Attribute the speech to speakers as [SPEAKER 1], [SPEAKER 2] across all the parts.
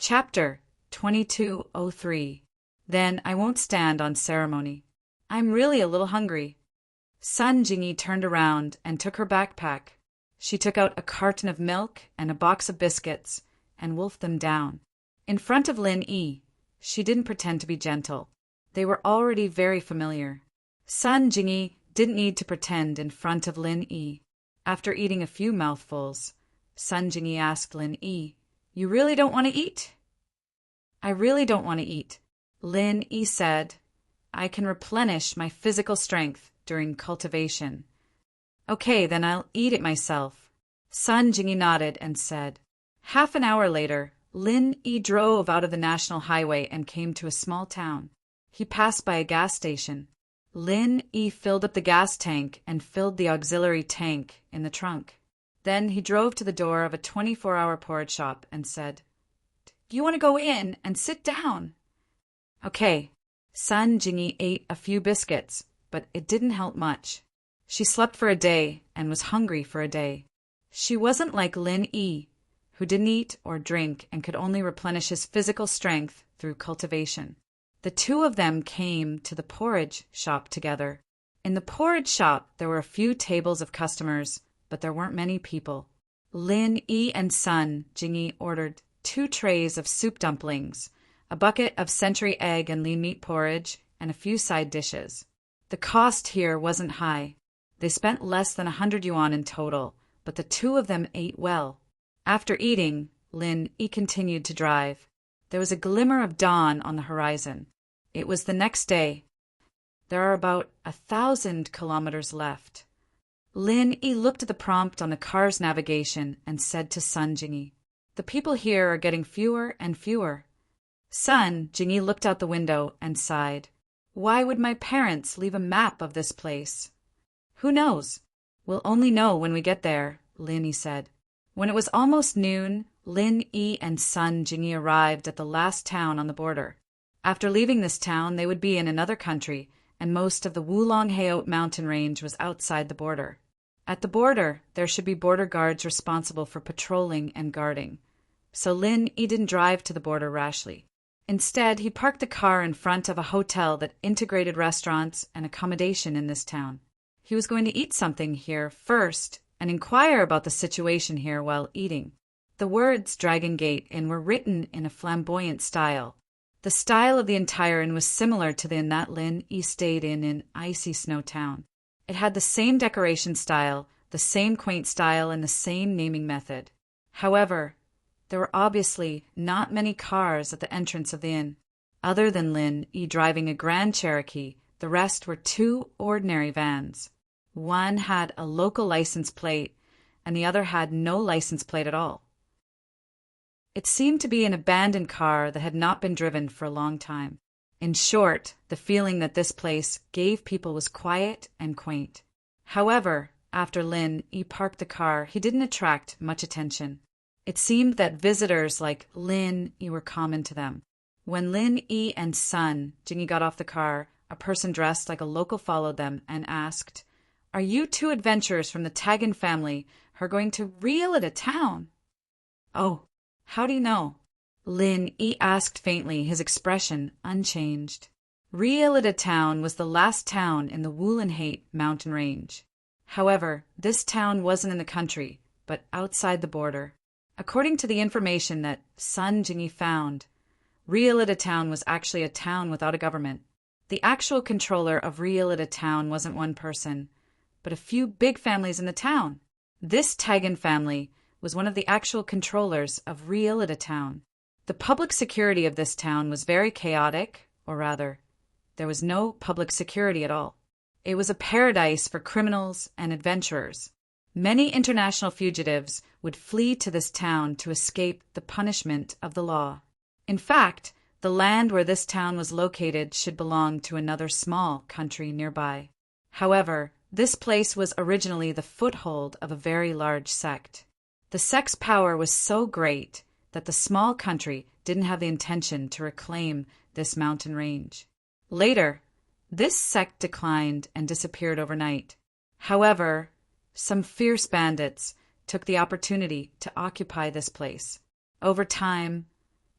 [SPEAKER 1] Chapter 2203. Then I won't stand on ceremony. I'm really a little hungry. Sun Jingyi turned around and took her backpack. She took out a carton of milk and a box of biscuits and wolfed them down. In front of Lin Yi, she didn't pretend to be gentle. They were already very familiar. Sun Jingyi didn't need to pretend in front of Lin Yi. After eating a few mouthfuls, Sun Jingyi asked Lin Yi, "You really don't want to eat?" "I really don't want to eat," Lin Yi said. "I can replenish my physical strength during cultivation." "Okay, then I'll eat it myself." Sun Jingyi nodded and said. Half an hour later, Lin Yi drove out of the national highway and came to a small town. He passed by a gas station. Lin Yi filled up the gas tank and filled the auxiliary tank in the trunk. Then he drove to the door of a 24-hour porridge shop and said, "Do you want to go in and sit down?" Okay. Sun Jingyi ate a few biscuits, but it didn't help much. She slept for a day and was hungry for a day. She wasn't like Lin Yi, who didn't eat or drink and could only replenish his physical strength through cultivation. The two of them came to the porridge shop together. In the porridge shop, there were a few tables of customers, but there weren't many people. Lin Yi and Sun Jingyi ordered 2 trays of soup dumplings, a bucket of century egg and lean meat porridge, and a few side dishes. The cost here wasn't high. They spent less than 100 yuan in total, but the two of them ate well. After eating, Lin Yi continued to drive. There was a glimmer of dawn on the horizon. It was the next day. There are about 1,000 kilometers left. Lin Yi looked at the prompt on the car's navigation and said to Sun Jingyi, "The people here are getting fewer and fewer." Sun Jingyi looked out the window and sighed. "Why would my parents leave a map of this place?" "Who knows? We'll only know when we get there," Lin Yi said. When it was almost noon, Lin Yi and Sun Jingyi arrived at the last town on the border. After leaving this town, they would be in another country, and most of the Wulong-Heot mountain range was outside the border. At the border, there should be border guards responsible for patrolling and guarding. So Lin Yi didn't drive to the border rashly. Instead, he parked the car in front of a hotel that integrated restaurants and accommodation in this town. He was going to eat something here first and inquire about the situation here while eating. The words Dragon Gate Inn were written in a flamboyant style. The style of the entire inn was similar to the inn that Lin Yi stayed in Icy Snow Town. It had the same decoration style, the same quaint style, and the same naming method. However, there were obviously not many cars at the entrance of the inn. Other than Lin Yi driving a Grand Cherokee, the rest were 2 ordinary vans. One had a local license plate, and the other had no license plate at all. It seemed to be an abandoned car that had not been driven for a long time. In short, the feeling that this place gave people was quiet and quaint. However, after Lin Yi parked the car, he didn't attract much attention. It seemed that visitors like Lin Yi were common to them. When Lin Yi and Sun Jingyi got off the car, a person dressed like a local followed them and asked, "Are you 2 adventurers from the Tagan family who are going to Riyalita town?" "Oh, how do you know?" Lin Yi asked faintly, his expression unchanged. Riyalita town was the last town in the Wulong-Heot mountain range. However, this town wasn't in the country, but outside the border. According to the information that Sun Jingyi found, Riyalita town was actually a town without a government. The actual controller of Riyalita town wasn't one person, but a few big families in the town. This Tagan family was one of the actual controllers of Riyalita town. The public security of this town was very chaotic, or rather, there was no public security at all. It was a paradise for criminals and adventurers. Many international fugitives would flee to this town to escape the punishment of the law. In fact, the land where this town was located should belong to another small country nearby. However, this place was originally the foothold of a very large sect. The sect's power was so great that the small country didn't have the intention to reclaim this mountain range. Later, this sect declined and disappeared overnight. However, some fierce bandits took the opportunity to occupy this place. Over time,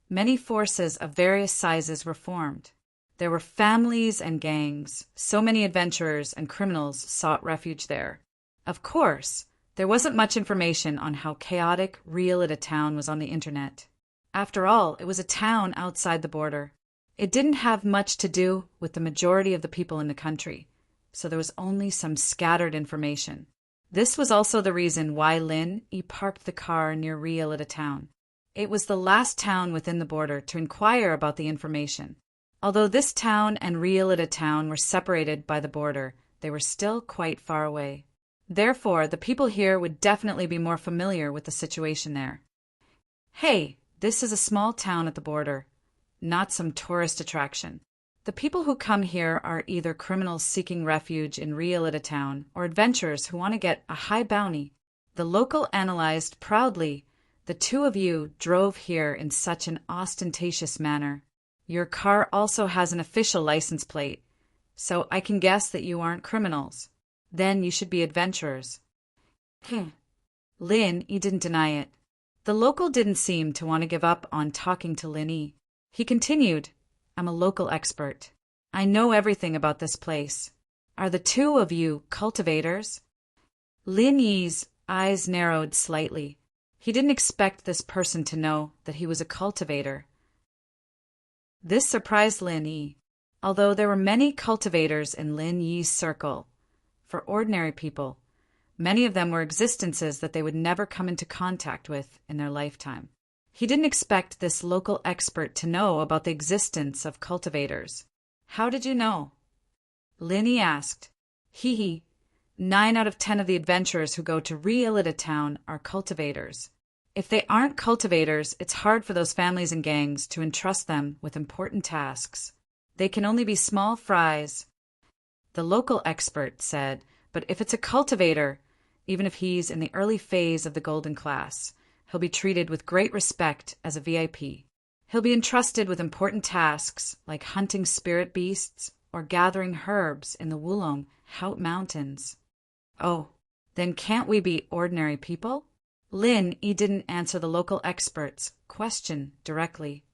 [SPEAKER 1] Many forces of various sizes were formed. There were families and gangs. So many adventurers and criminals sought refuge there. Of course, there wasn't much information on how chaotic Riolita town was on the internet. After all, it was a town outside the border. It didn't have much to do with the majority of the people in the country, so there was only some scattered information. This was also the reason why Lin parked the car near Riolita town. It was the last town within the border to inquire about the information. Although this town and Riolita town were separated by the border, they were still quite far away. Therefore, the people here would definitely be more familiar with the situation there. Hey, this is a small town at the border, not some tourist attraction. The people who come here are either criminals seeking refuge in Riolita town or adventurers who want to get a high bounty. The local analyzed proudly, "The two of you drove here in such an ostentatious manner. Your car also has an official license plate, so I can guess that you aren't criminals. Then you should be adventurers." Lin didn't deny it. The local didn't seem to want to give up on talking to Lin. He continued, "I'm a local expert. I know everything about this place. Are the two of you cultivators?" Lin Yi's eyes narrowed slightly. He didn't expect this person to know that he was a cultivator. This surprised Lin Yi. Although there were many cultivators in Lin Yi's circle, for ordinary people, many of them were existences that they would never come into contact with in their lifetime. He didn't expect this local expert to know about the existence of cultivators. "How did you know?" Lin Yi asked. Hee. 9 out of 10 of the adventurers who go to Riolita town are cultivators. If they aren't cultivators, it's hard for those families and gangs to entrust them with important tasks. They can only be small fries. The local expert said, "But if it's a cultivator, even if he's in the early phase of the golden class, he'll be treated with great respect as a VIP. He'll be entrusted with important tasks like hunting spirit beasts or gathering herbs in the Wulong Hout Mountains." "Oh, then can't we be ordinary people?" Lin didn't answer the local expert's question directly.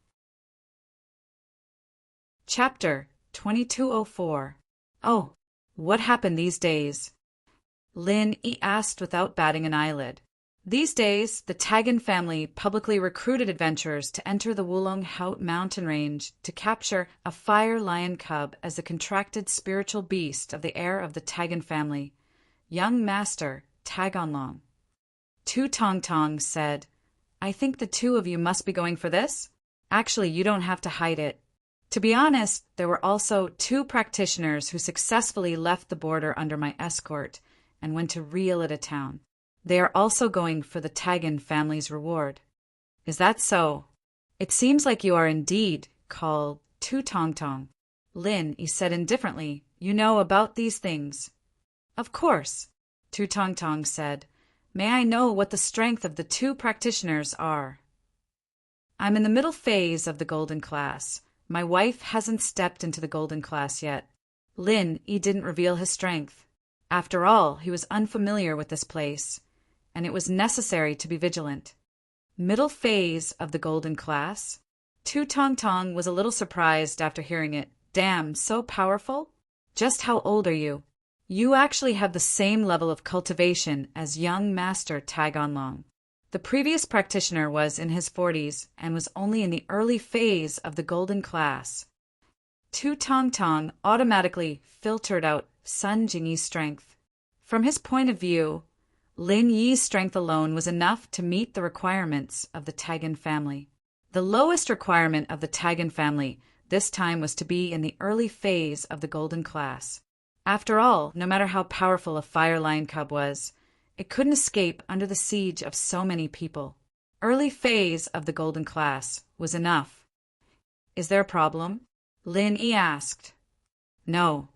[SPEAKER 1] Chapter 2204. "Oh, what happened these days?" Lin asked without batting an eyelid. These days, the Tagan family publicly recruited adventurers to enter the Wulong Hout mountain range to capture a fire lion cub as the contracted spiritual beast of the heir of the Tagan family, young master Tagonlong. Tu Tong Tong said, "I think the two of you must be going for this? Actually, you don't have to hide it." To be honest, there were also 2 practitioners who successfully left the border under my escort and went to Riolita town. They are also going for the Tagan family's reward. "Is that so? It seems like you are indeed called Tu Tong Tong." Lin said indifferently, "You know about these things." "Of course," Tu Tong Tong said. "May I know what the strength of the 2 practitioners are?" "I'm in the middle phase of the golden class. My wife hasn't stepped into the golden class yet." Lin didn't reveal his strength. After all, he was unfamiliar with this place, and it was necessary to be vigilant. Middle phase of the golden class? Tu Tong Tong was a little surprised after hearing it. "Damn, so powerful? Just how old are you?" "You actually have the same level of cultivation as young master Tagonlong." The previous practitioner was in his 40s and was only in the early phase of the golden class. Tu Tong Tong automatically filtered out Sun Jingyi's strength. From his point of view, Lin Yi's strength alone was enough to meet the requirements of the Tagan family. The lowest requirement of the Tagan family this time was to be in the early phase of the golden class. After all, no matter how powerful a fire lion cub was, it couldn't escape under the siege of so many people. Early phase of the golden class was enough. "Is there a problem?" Lin asked. No.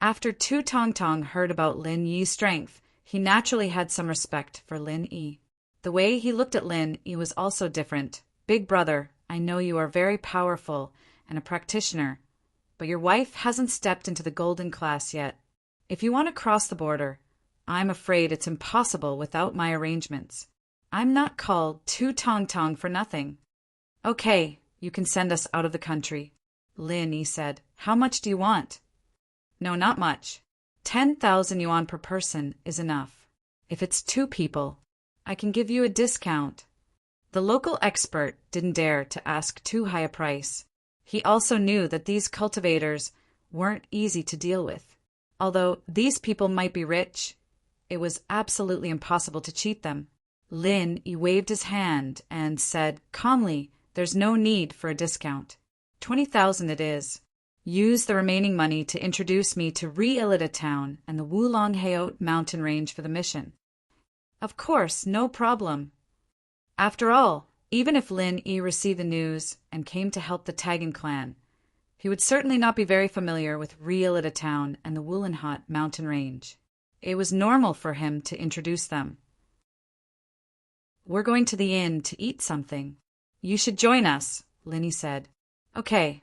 [SPEAKER 1] After Tu Tong Tong heard about Lin Yi's strength, he naturally had some respect for Lin Yi. The way he looked at Lin Yi was also different. "Big brother, I know you are very powerful and a practitioner, but your wife hasn't stepped into the golden class yet. If you want to cross the border, I'm afraid it's impossible without my arrangements. I'm not called Tu Tong Tong for nothing." Okay, you can send us out of the country. Lin Yi said, How much do you want? No, not much. 10,000 yuan per person is enough. If it's 2 people, I can give you a discount. The local expert didn't dare to ask too high a price. He also knew that these cultivators weren't easy to deal with. Although these people might be rich, it was absolutely impossible to cheat them. Lin Yi waved his hand and said calmly, There's no need for a discount. 20,000 it is. Use the remaining money to introduce me to Riilita Town and the Wulong-Heot mountain range for the mission. Of course, no problem. After all, even if Lin Yi received the news and came to help the Tagan clan, he would certainly not be very familiar with Riilita Town and the Wulong-Heot mountain range. It was normal for him to introduce them. We're going to the inn to eat something. You should join us, Lin Yi said. Okay.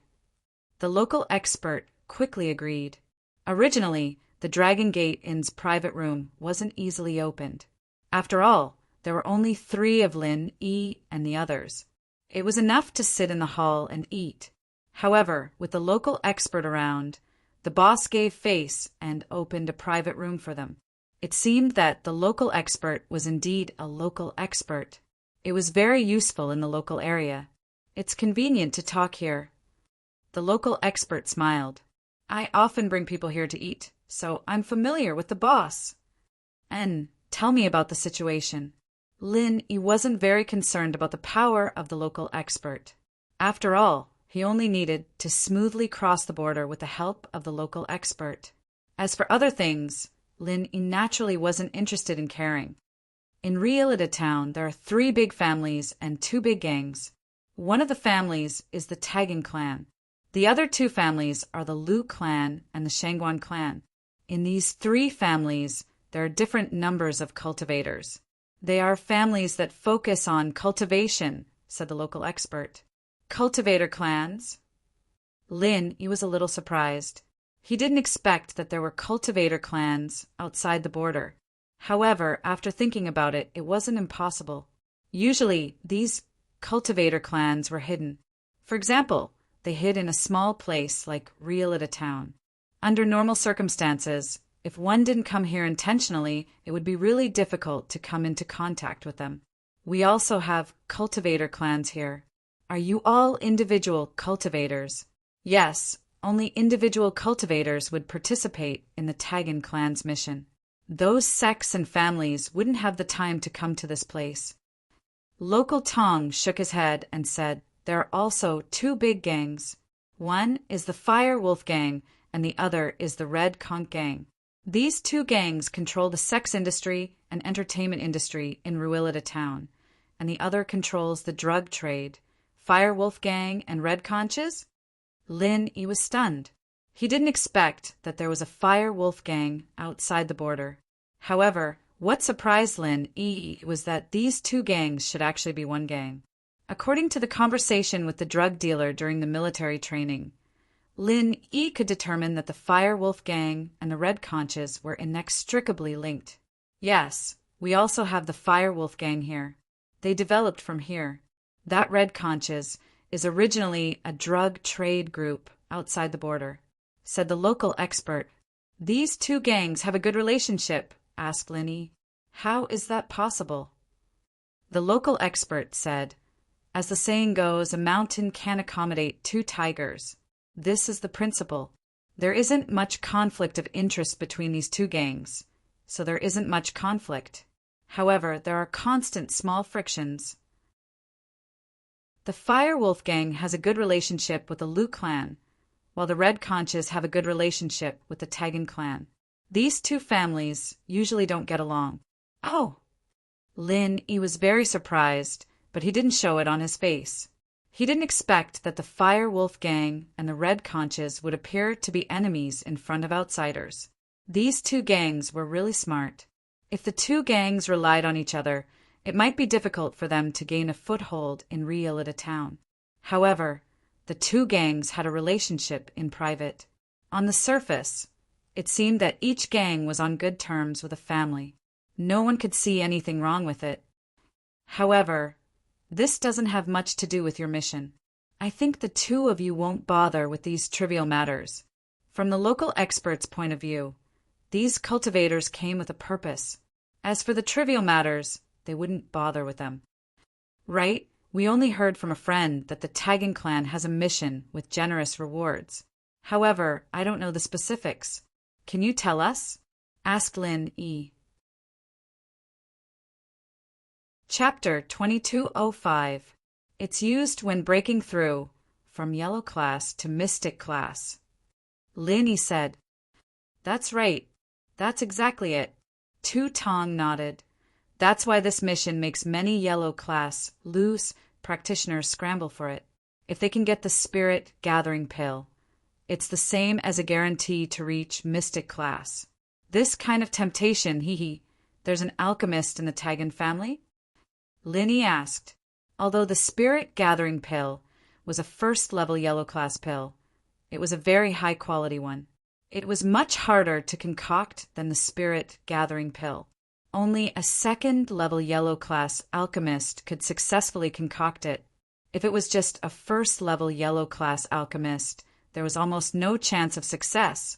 [SPEAKER 1] The local expert quickly agreed. Originally, the Dragon Gate Inn's private room wasn't easily opened. After all, there were only 3 of Lin Yi and the others. It was enough to sit in the hall and eat. However, with the local expert around, the boss gave face and opened a private room for them. It seemed that the local expert was indeed a local expert. It was very useful in the local area. It's convenient to talk here. The local expert smiled. I often bring people here to eat, so I'm familiar with the boss. And tell me about the situation. Lin Yi wasn't very concerned about the power of the local expert. After all, he only needed to smoothly cross the border with the help of the local expert. As for other things, Lin Yi naturally wasn't interested in caring. In Riilita Town, there are 3 big families and 2 big gangs. One of the families is the Tagan clan. The other 2 families are the Lu clan and the Shangguan clan. In these 3 families, there are different numbers of cultivators. They are families that focus on cultivation, said the local expert. Cultivator clans? Lin Yi was a little surprised. He didn't expect that there were cultivator clans outside the border. However, after thinking about it, it wasn't impossible. Usually, these cultivator clans were hidden. For example, they hid in a small place like Riilita Town. Under normal circumstances, if one didn't come here intentionally, it would be really difficult to come into contact with them. We also have cultivator clans here. Are you all individual cultivators? Yes, only individual cultivators would participate in the Tagan clan's mission. Those sects and families wouldn't have the time to come to this place. Local Tong shook his head and said, There are also 2 big gangs. One is the Fire Wolf Gang and the other is the Red Conch Gang. These 2 gangs control the sex industry and entertainment industry in Riilita Town, and the other controls the drug trade. Fire Wolf Gang and Red Conches? Lin Yi was stunned. He didn't expect that there was a Fire Wolf Gang outside the border. However, what surprised Lin Yi was that these 2 gangs should actually be one gang. According to the conversation with the drug dealer during the military training, Lin Yi could determine that the Fire Wolf Gang and the Red Conches were inextricably linked. Yes, we also have the Fire Wolf Gang here. They developed from here. That Red Conches is originally a drug trade group outside the border, said the local expert. These 2 gangs have a good relationship, asked Lin Yi. How is that possible? The local expert said, As the saying goes, a mountain can't accommodate 2 tigers. This is the principle. There isn't much conflict of interest between these 2 gangs, so there isn't much conflict. However, there are constant small frictions. The Fire Wolf Gang has a good relationship with the Lu clan, while the Red Conches have a good relationship with the Tagan clan. These 2 families usually don't get along. Oh! Lin Yi was very surprised, but he didn't show it on his face. He didn't expect that the Fire Wolf Gang and the Red Conches would appear to be enemies in front of outsiders. These 2 gangs were really smart. If the 2 gangs relied on each other, it might be difficult for them to gain a foothold in Riilita Town. However, the 2 gangs had a relationship in private. On the surface, it seemed that each gang was on good terms with a family. No one could see anything wrong with it. However, This doesn't have much to do with your mission. I think the two of you won't bother with these trivial matters. From the local expert's point of view, these cultivators came with a purpose. As for the trivial matters, they wouldn't bother with them. Right? We only heard from a friend that the Tagging clan has a mission with generous rewards. However, I don't know the specifics. Can you tell us? Asked Lin E. Chapter 2205. It's used when breaking through from yellow class to mystic class. Lin E said, "That's right. That's exactly it." Tu Tong nodded. That's why this mission makes many yellow class, loose practitioners scramble for it. If they can get the spirit gathering pill, it's the same as a guarantee to reach mystic class. This kind of temptation, there's an alchemist in the Taggin family? Linny asked. Although the spirit gathering pill was a first-level yellow class pill, it was a very high-quality one. It was much harder to concoct than the spirit gathering pill. Only a second-level yellow class alchemist could successfully concoct it. If it was just a first-level yellow class alchemist, there was almost no chance of success.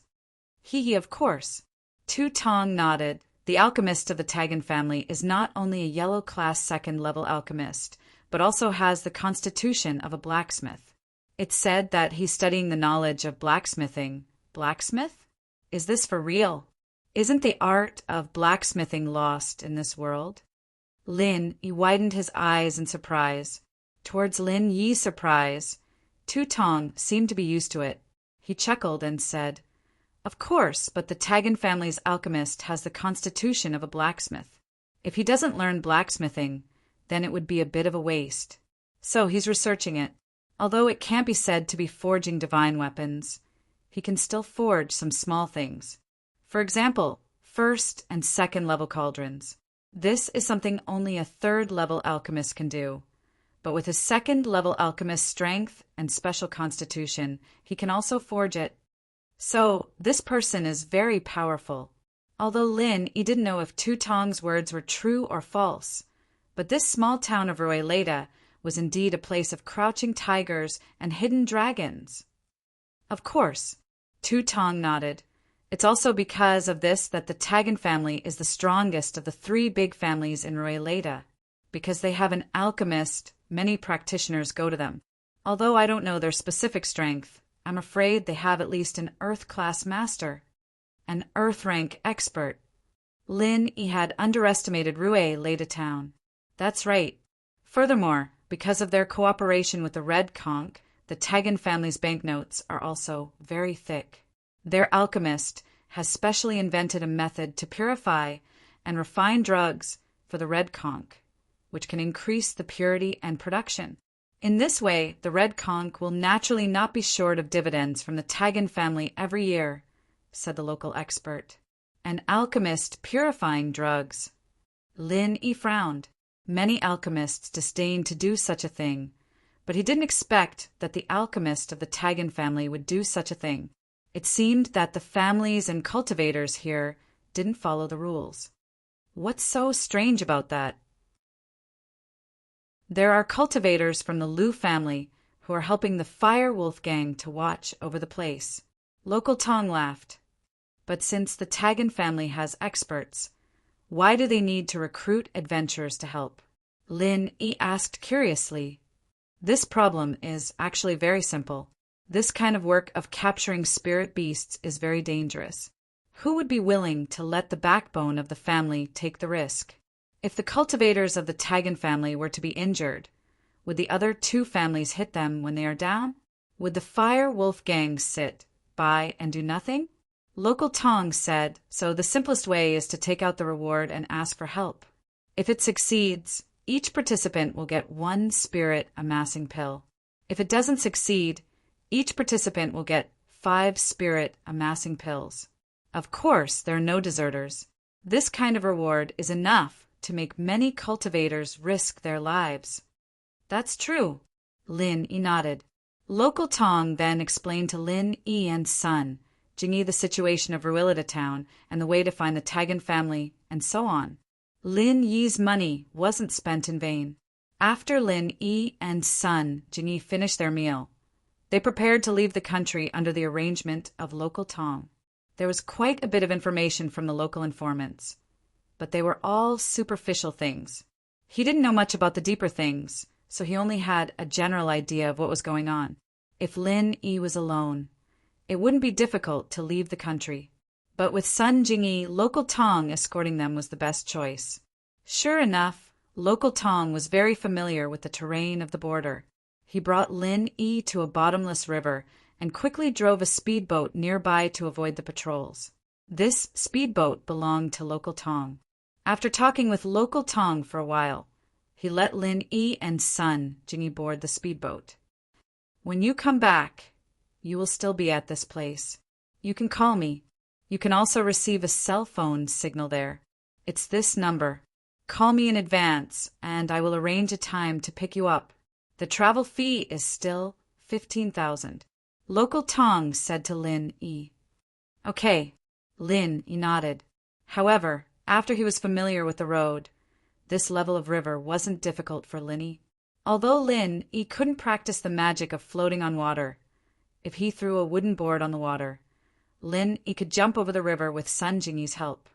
[SPEAKER 1] Of course. Tu Tong nodded. The alchemist of the Taggin family is not only a yellow class second-level alchemist, but also has the constitution of a blacksmith. It's said that he's studying the knowledge of blacksmithing. Blacksmith? Is this for real? Isn't the art of blacksmithing lost in this world? Lin Yi widened his eyes in surprise. Towards Lin Yi's surprise, Tu Tong seemed to be used to it. He chuckled and said, "Of course, but the Taggin family's alchemist has the constitution of a blacksmith. If he doesn't learn blacksmithing, then it would be a bit of a waste. So he's researching it. Although it can't be said to be forging divine weapons, he can still forge some small things. For example, first and second level cauldrons. This is something only a third level alchemist can do. But with his second level alchemist strength and special constitution, he can also forge it. So, this person is very powerful." Although Lin Yi didn't know if Tu Tong's words were true or false, but this small town of Roeleda was indeed a place of crouching tigers and hidden dragons. "Of course," Tu Tong nodded. "It's also because of this that the Taggin family is the strongest of the three big families in Roeleda. Because they have an alchemist, many practitioners go to them. Although I don't know their specific strength, I'm afraid they have at least an Earth-class master, an Earth-rank expert." Lin Yi had underestimated Roeleda town. That's right. Furthermore, because of their cooperation with the Red Conch, the Taggin family's banknotes are also very thick. Their alchemist has specially invented a method to purify and refine drugs for the Red Conch, which can increase the purity and production. In this way, the Red Conch will naturally not be short of dividends from the Taggin family every year, said the local expert. An alchemist purifying drugs. Lin Yi frowned. Many alchemists disdained to do such a thing, but he didn't expect that the alchemist of the Taggin family would do such a thing. It seemed that the families and cultivators here didn't follow the rules. What's so strange about that? There are cultivators from the Liu family who are helping the Fire Wolf gang to watch over the place. Local Tong laughed. But since the Taggin family has experts, why do they need to recruit adventurers to help? Lin Yi asked curiously. This problem is actually very simple. This kind of work of capturing spirit beasts is very dangerous. Who would be willing to let the backbone of the family take the risk? If the cultivators of the Taggin family were to be injured, would the other two families hit them when they are down? Would the Fire Wolf gang sit by and do nothing? Local Tong said, so the simplest way is to take out the reward and ask for help. If it succeeds, each participant will get 1 spirit amassing pill. If it doesn't succeed, each participant will get 5 spirit amassing pills. Of course, there are no deserters. This kind of reward is enough to make many cultivators risk their lives. That's true. Lin Yi nodded. Local Tong then explained to Lin Yi and Sun, Jingyi the situation of Roeleda town and the way to find the Taggin family, and so on. Lin Yi's money wasn't spent in vain. After Lin Yi and Sun Jingyi finished their meal, they prepared to leave the country under the arrangement of local Tong. There was quite a bit of information from the local informants, but they were all superficial things. He didn't know much about the deeper things, so he only had a general idea of what was going on. If Lin Yi was alone, it wouldn't be difficult to leave the country. But with Sun Jingyi, local Tong escorting them was the best choice. Sure enough, local Tong was very familiar with the terrain of the border. He brought Lin Yi to a bottomless river and quickly drove a speedboat nearby to avoid the patrols. This speedboat belonged to local Tong. After talking with local Tong for a while, he let Lin Yi and Sun Jingyi board the speedboat. When you come back, you will still be at this place. You can call me. You can also receive a cell phone signal there. It's this number. Call me in advance, and I will arrange a time to pick you up. The travel fee is still 15,000. Local Tong said to Lin Yi. Okay, Lin Yi nodded. However, after he was familiar with the road, this level of river wasn't difficult for Lin Yi. Although Lin Yi couldn't practice the magic of floating on water, if he threw a wooden board on the water, Lin Yi could jump over the river with Sun Jingyi's help.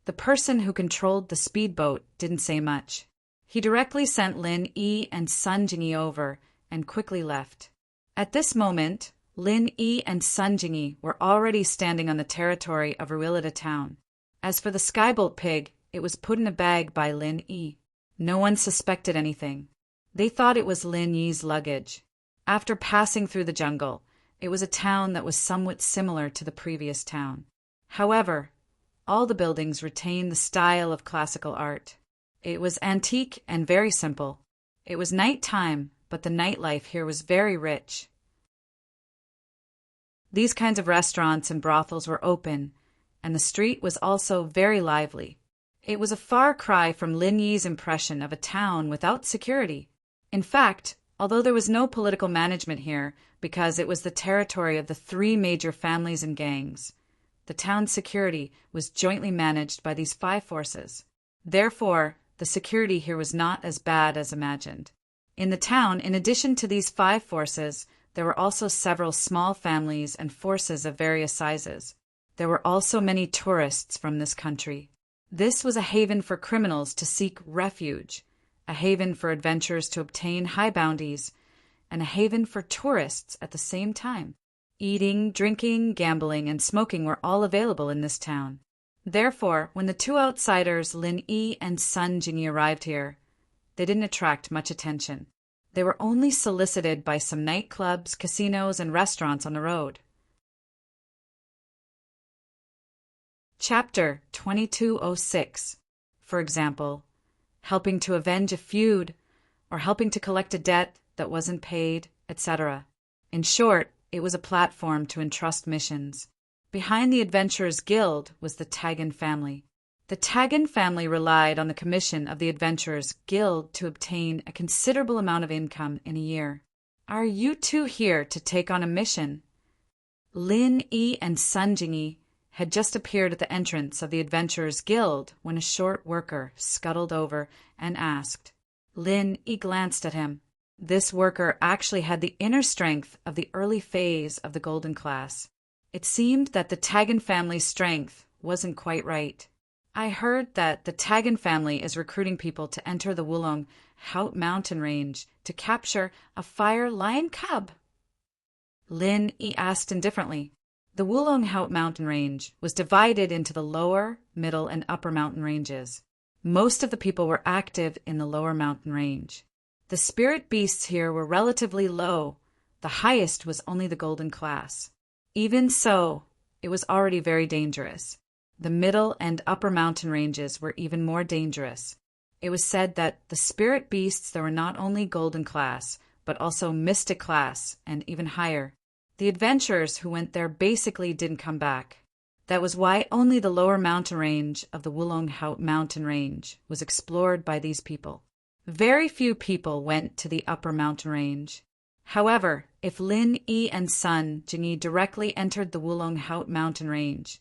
[SPEAKER 1] The person who controlled the speedboat didn't say much. He directly sent Lin Yi and Sun Jingyi over and quickly left. At this moment, Lin Yi and Sun Jingyi were already standing on the territory of Ruilita town. As for the skybolt pig, it was put in a bag by Lin Yi. No one suspected anything. They thought it was Lin Yi's luggage. After passing through the jungle, it was a town that was somewhat similar to the previous town. However, all the buildings retained the style of classical art. It was antique and very simple. It was night time, but the nightlife here was very rich. These kinds of restaurants and brothels were open, and the street was also very lively. It was a far cry from Lin Yi's impression of a town without security. In fact, although there was no political management here because it was the territory of the 3 major families and gangs, the town's security was jointly managed by these 5 forces. Therefore, the security here was not as bad as imagined. In the town, in addition to these 5 forces, there were also several small families and forces of various sizes. There were also many tourists from this country. This was a haven for criminals to seek refuge, a haven for adventurers to obtain high bounties, and a haven for tourists at the same time. Eating, drinking, gambling, and smoking were all available in this town. Therefore, when the 2 outsiders, Lin Yi and Sun Jingyi, arrived here, they didn't attract much attention. They were only solicited by some nightclubs, casinos, and restaurants on the road. Chapter 2206. For example, helping to avenge a feud, or helping to collect a debt that wasn't paid, etc. In short, it was a platform to entrust missions. Behind the Adventurers Guild was the Tagan family. The Tagan family relied on the commission of the Adventurers Guild to obtain a considerable amount of income in a year. Are you 2 here to take on a mission? Lin Yi and Sun Jingyi had just appeared at the entrance of the Adventurers Guild when a short worker scuttled over and asked. Lin Yi glanced at him. This worker actually had the inner strength of the early phase of the Golden Class. It seemed that the Tagan family's strength wasn't quite right. I heard that the Tagan family is recruiting people to enter the Wulong Haut mountain range to capture a fire lion cub. Lin Yi asked indifferently. The Wulong Haut mountain range was divided into the lower, middle, and upper mountain ranges. Most of the people were active in the lower mountain range. The spirit beasts here were relatively low. The highest was only the Golden Class. Even so, it was already very dangerous. The middle and upper mountain ranges were even more dangerous. It was said that the spirit beasts there were not only Golden Class, but also Mystic Class and even higher. The adventurers who went there basically didn't come back. That was why only the lower mountain range of the Wulong Haut mountain range was explored by these people. Very few people went to the upper mountain range. However, if Lin Yi and Sun Jingyi directly entered the Wulong Haut mountain range,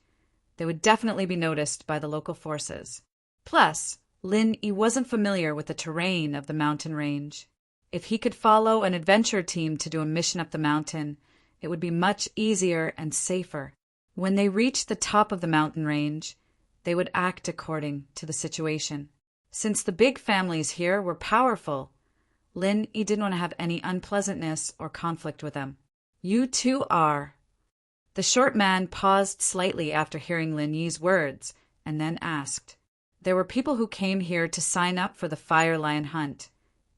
[SPEAKER 1] they would definitely be noticed by the local forces. Plus, Lin Yi wasn't familiar with the terrain of the mountain range. If he could follow an adventure team to do a mission up the mountain, it would be much easier and safer. When they reached the top of the mountain range, they would act according to the situation. Since the big families here were powerful, Lin Yi didn't want to have any unpleasantness or conflict with them. You two are. The short man paused slightly after hearing Lin Yi's words and then asked. There were people who came here to sign up for the fire lion hunt,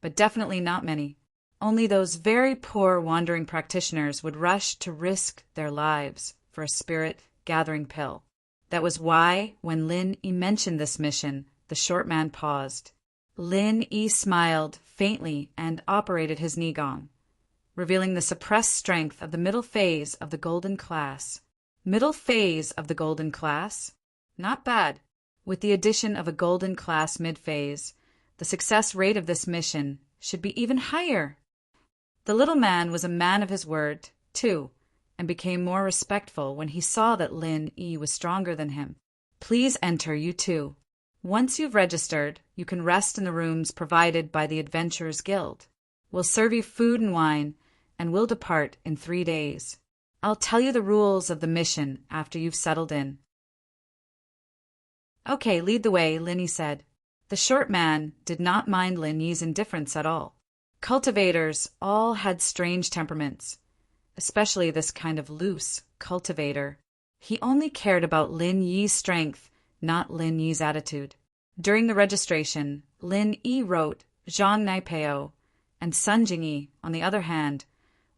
[SPEAKER 1] but definitely not many. Only those very poor wandering practitioners would rush to risk their lives for a spirit-gathering pill. That was why, when Lin Yi mentioned this mission, the short man paused. Lin Yi smiled faintly and operated his Nigong, revealing the suppressed strength of the middle phase of the golden class. Middle phase of the golden class? Not bad. With the addition of a golden class mid-phase, the success rate of this mission should be even higher. The little man was a man of his word, too, and became more respectful when he saw that Lin Yi was stronger than him. Please enter, you two. Once you've registered, you can rest in the rooms provided by the Adventurers Guild. We'll serve you food and wine, and we'll depart in 3 days. I'll tell you the rules of the mission after you've settled in. Okay, lead the way, Lin Yi said. The short man did not mind Lin Yi's indifference at all. Cultivators all had strange temperaments, especially this kind of loose cultivator. He only cared about Lin Yi's strength, not Lin Yi's attitude. During the registration, Lin Yi wrote Zhang Naipeo, and Sun Jingyi, on the other hand,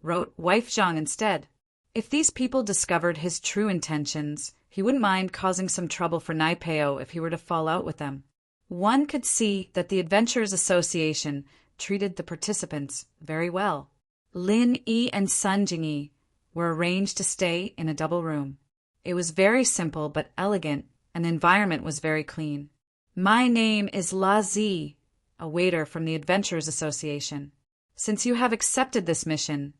[SPEAKER 1] wrote Wife Zhang instead. If these people discovered his true intentions, he wouldn't mind causing some trouble for Naipeo if he were to fall out with them. One could see that the Adventurers Association treated the participants very well. Lin Yi and Sun Jingyi were arranged to stay in a double room. It was very simple but elegant, and the environment was very clean. My name is La Zi, a waiter from the Adventurers Association. Since you have accepted this mission,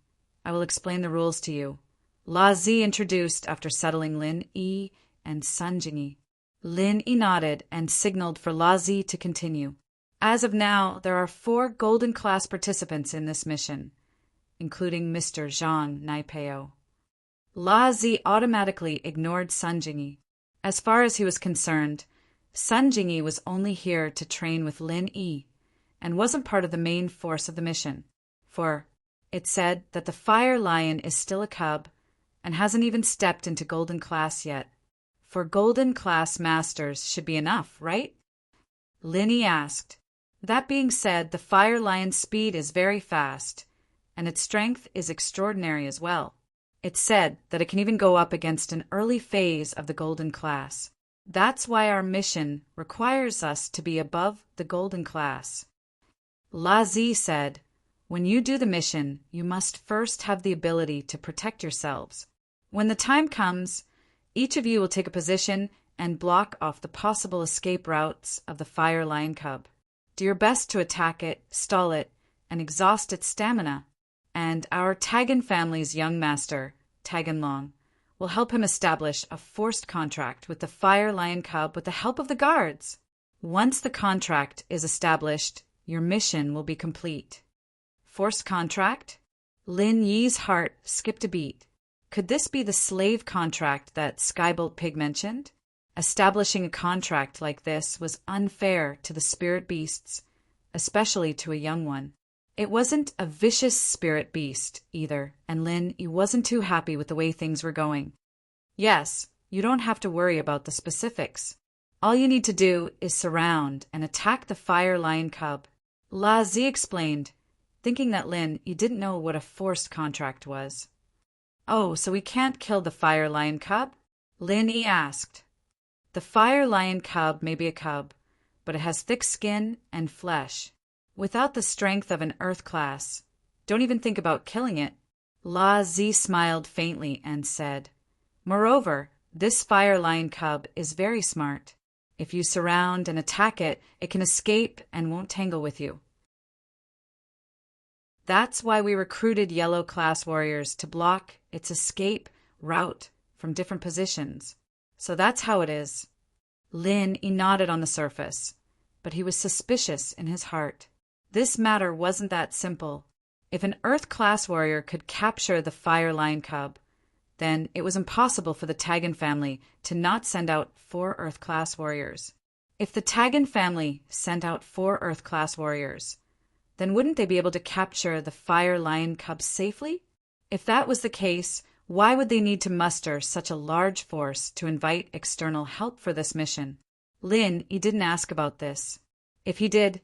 [SPEAKER 1] I will explain the rules to you. La Zi introduced after settling Lin Yi and Sun Jingyi. Lin Yi nodded and signaled for La Zi to continue. As of now, there are 4 golden class participants in this mission, including Mr. Zhang Naipeo. La Zi automatically ignored Sun Jingyi. As far as he was concerned, Sun Jingyi was only here to train with Lin Yi and wasn't part of the main force of the mission, for it said that the fire lion is still a cub and hasn't even stepped into golden class yet. For golden class masters should be enough, right? Lin Yi asked. That being said, the fire lion's speed is very fast, and its strength is extraordinary as well. It's said that it can even go up against an early phase of the golden class. That's why our mission requires us to be above the golden class. La Zi said, when you do the mission, you must first have the ability to protect yourselves. When the time comes, each of you will take a position and block off the possible escape routes of the fire lion cub. Do your best to attack it, stall it, and exhaust its stamina. And our Tagan family's young master, Tagan Long, will help him establish a forced contract with the fire lion cub with the help of the guards. Once the contract is established, your mission will be complete. Forced contract? Lin Yi's heart skipped a beat. Could this be the slave contract that Skybolt Pig mentioned? Establishing a contract like this was unfair to the spirit beasts, especially to a young one. It wasn't a vicious spirit beast, either, and Lin Yi wasn't too happy with the way things were going. Yes, you don't have to worry about the specifics. All you need to do is surround and attack the fire lion cub. La Zi explained, thinking that Lin Yi didn't know what a forced contract was. Oh, so we can't kill the fire lion cub? Lin Yi asked. The fire lion cub may be a cub, but it has thick skin and flesh. Without the strength of an earth class, don't even think about killing it. La Zi smiled faintly and said, moreover, this fire lion cub is very smart. If you surround and attack it, it can escape and won't tangle with you. That's why we recruited yellow class warriors to block its escape route from different positions. So that's how it is. Lin Yi nodded on the surface, but he was suspicious in his heart. This matter wasn't that simple. If an Earth-class warrior could capture the fire lion cub, then it was impossible for the Tagan family to not send out 4 Earth-class warriors. If the Tagan family sent out 4 Earth-class warriors, then wouldn't they be able to capture the fire lion cub safely? If that was the case, why would they need to muster such a large force to invite external help for this mission? Lin Yi didn't ask about this. If he did,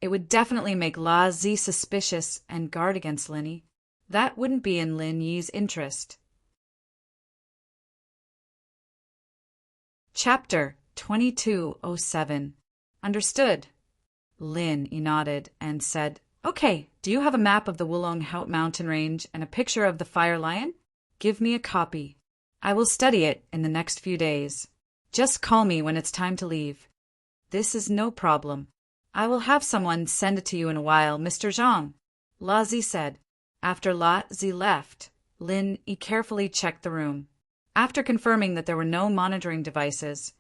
[SPEAKER 1] it would definitely make La Zi suspicious and guard against Lin Yi. That wouldn't be in Lin Yi's interest. Chapter 2207. Understood. Lin Yi nodded and said, "Okay, do you have a map of the Wulong Hout mountain range and a picture of the fire lion? Give me a copy. I will study it in the next few days. Just call me when it's time to leave." "This is no problem. I will have someone send it to you in a while, Mr. Zhang," La Zi said. After La Zi left, Lin Yi carefully checked the room. After confirming that there were no monitoring devices,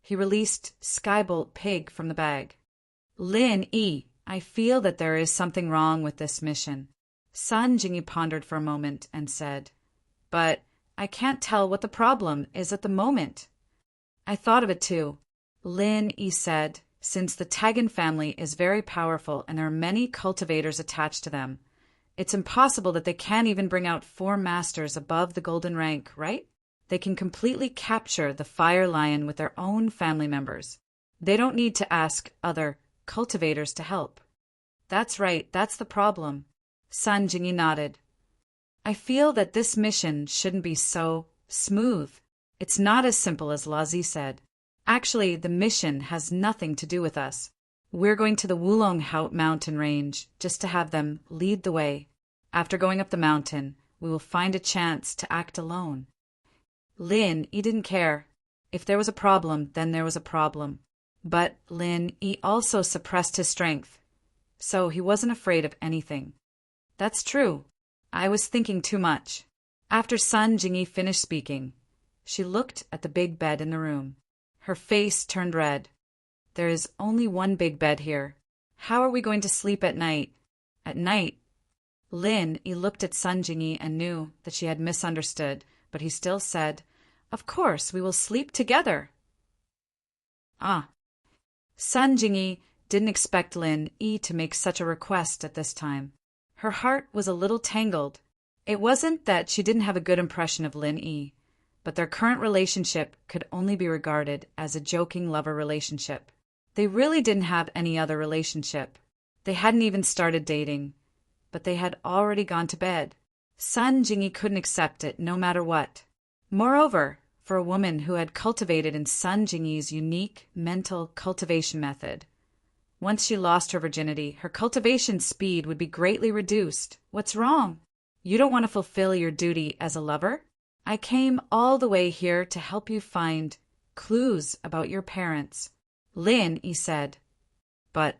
[SPEAKER 1] he released Skybolt Pig from the bag. "Lin Yi, I feel that there is something wrong with this mission." Sun Jingyi pondered for a moment and said, "But I can't tell what the problem is at the moment." "I thought of it too," Lin Yi said. "Since the Tagan family is very powerful and there are many cultivators attached to them, it's impossible that they can't even bring out 4 masters above the golden rank, right? They can completely capture the fire lion with their own family members. They don't need to ask other cultivators to help." "That's right, that's the problem." Sun Jingyi nodded. "I feel that this mission shouldn't be so smooth. It's not as simple as La Zi said. Actually, the mission has nothing to do with us. We're going to the Wulong Hout mountain range just to have them lead the way. After going up the mountain, we will find a chance to act alone." Lin Yi didn't care. If there was a problem, then there was a problem. But Lin Yi also suppressed his strength, so he wasn't afraid of anything. "That's true. I was thinking too much." After Sun Jingyi finished speaking, she looked at the big bed in the room. Her face turned red. "There is only one big bed here. How are we going to sleep at night?" "At night?" Lin Yi looked at Sun Jingyi and knew that she had misunderstood, but he still said, "Of course, we will sleep together." "Ah." Sun Jingyi didn't expect Lin Yi to make such a request at this time. Her heart was a little tangled. It wasn't that she didn't have a good impression of Lin Yi, but their current relationship could only be regarded as a joking lover relationship. They really didn't have any other relationship. They hadn't even started dating, but they had already gone to bed. Sun Jingyi couldn't accept it no matter what. Moreover, for a woman who had cultivated in Sun Jingyi's unique mental cultivation method, once she lost her virginity, her cultivation speed would be greatly reduced. "What's wrong? You don't want to fulfill your duty as a lover? I came all the way here to help you find clues about your parents," Lin Yi said. But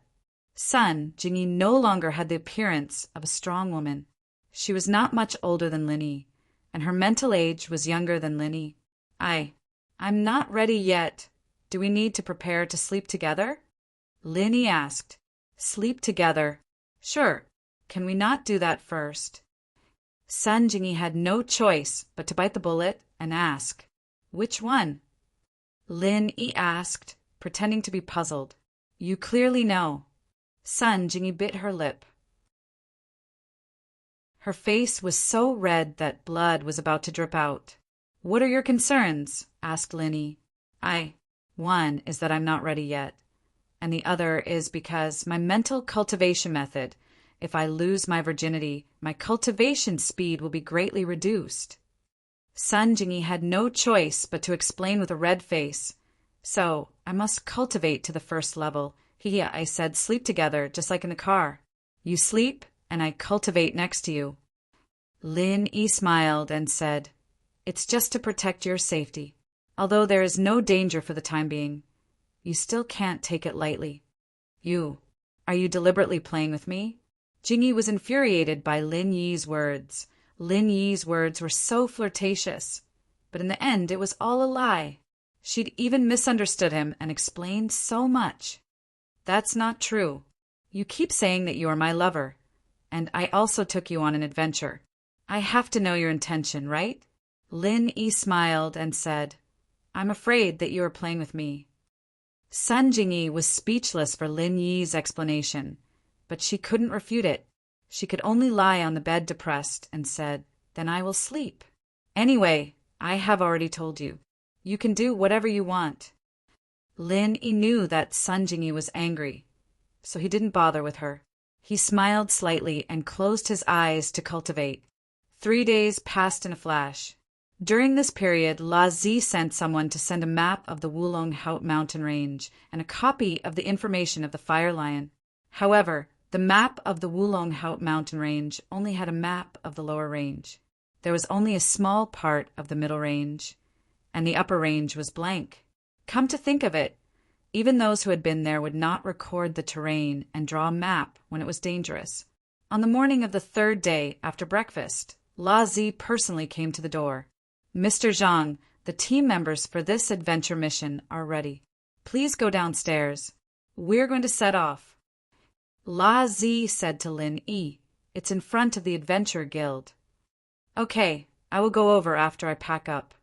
[SPEAKER 1] Sun Jingyi no longer had the appearance of a strong woman. She was not much older than Lin Yi, and her mental age was younger than Lin Yi. I'm not ready yet. Do we need to prepare to sleep together?" Lin Yi asked. "Sleep together? Sure. Can we not do that first?" Sun Jingyi had no choice but to bite the bullet and ask, "Which one?" Lin Yi asked, pretending to be puzzled. "You clearly know." Sun Jingyi bit her lip. Her face was so red that blood was about to drip out. "What are your concerns?" asked Lin Yi. One is that I'm not ready yet, and the other is because my mental cultivation method, if I lose my virginity, my cultivation speed will be greatly reduced." Sun Jingyi had no choice but to explain with a red face. "So, I must cultivate to the first level. I said sleep together, just like in the car. You sleep, and I cultivate next to you." Lin Yi smiled and said, "It's just to protect your safety. Although there is no danger for the time being, you still can't take it lightly." Are you deliberately playing with me?" Jingyi was infuriated by Lin Yi's words. Lin Yi's words were so flirtatious, but in the end it was all a lie. She'd even misunderstood him and explained so much. That's not true. You keep saying that you are my lover, and I also took you on an adventure. I have to know your intention, right? Lin Yi smiled and said, I'm afraid that you are playing with me. Sun Jingyi was speechless for Lin Yi's explanation, but she couldn't refute it. She could only lie on the bed depressed and said, Then I will sleep. Anyway, I have already told you. You can do whatever you want. Lin Yi knew that Sun Jingyi was angry, so he didn't bother with her. He smiled slightly and closed his eyes to cultivate. 3 days passed in a flash. During this period, La Zi sent someone to send a map of the Wulong Haut mountain range and a copy of the information of the fire lion. However, the map of the Wulong Haut mountain range only had a map of the lower range. There was only a small part of the middle range, and the upper range was blank. Come to think of it, even those who had been there would not record the terrain and draw a map when it was dangerous. On the morning of the 3rd day after breakfast, La Zi personally came to the door. Mr. Zhang, the team members for this adventure mission are ready. Please go downstairs. We're going to set off. La Zi said to Lin Yi, It's in front of the Adventure Guild. Okay, I will go over after I pack up.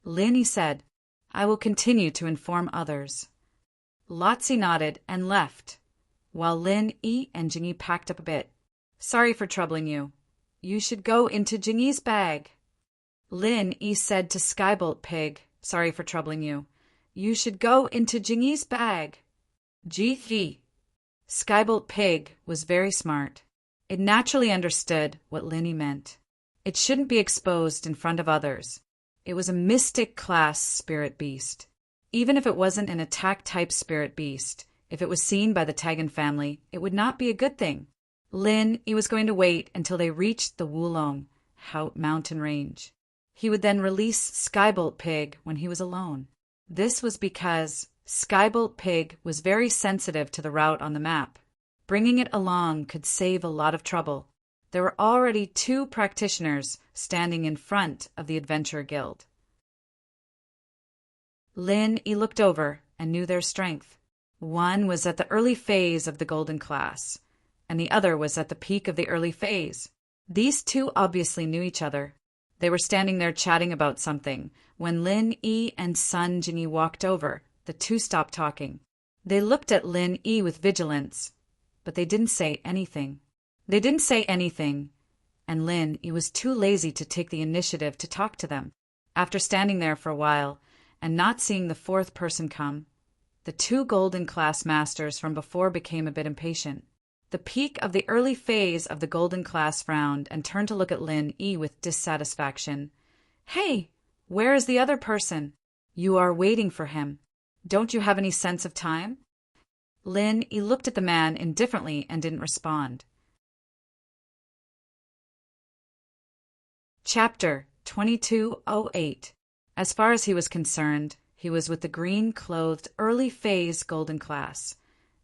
[SPEAKER 1] Lin Yi said, I will continue to inform others. Lotzi nodded and left, while Lin Yi and Jingyi packed up a bit. Sorry for troubling you. You should go into Jingyi's bag. Lin Yi said to Skybolt Pig, Sorry for troubling you. You should go into Jingyi's bag. Ji. Skybolt Pig was very smart. It naturally understood what Lin Yi meant. It shouldn't be exposed in front of others. It was a mystic class spirit beast. Even if it wasn't an attack-type spirit beast, if it was seen by the Tagan family, it would not be a good thing. Lin Yi was going to wait until they reached the Wulong Haut mountain range. He would then release Skybolt Pig when he was alone. This was because Skybolt Pig was very sensitive to the route on the map. Bringing it along could save a lot of trouble. There were already 2 practitioners standing in front of the Adventure Guild. Lin Yi looked over and knew their strength. One was at the early phase of the Golden Class, and the other was at the peak of the early phase. These 2 obviously knew each other. They were standing there chatting about something. When Lin Yi and Sun Jingyi walked over, the 2 stopped talking. They looked at Lin Yi with vigilance, but they didn't say anything. And Lin Yi was too lazy to take the initiative to talk to them. After standing there for a while, and not seeing the 4th person come, the 2 Golden Class Masters from before became a bit impatient. The peak of the early phase of the Golden Class frowned and turned to look at Lin Yi with dissatisfaction. Hey, where is the other person? You are waiting for him. Don't you have any sense of time? Lin Yi looked at the man indifferently and didn't respond. Chapter 2208. As far as he was concerned, he was with the green-clothed early phase Golden Class,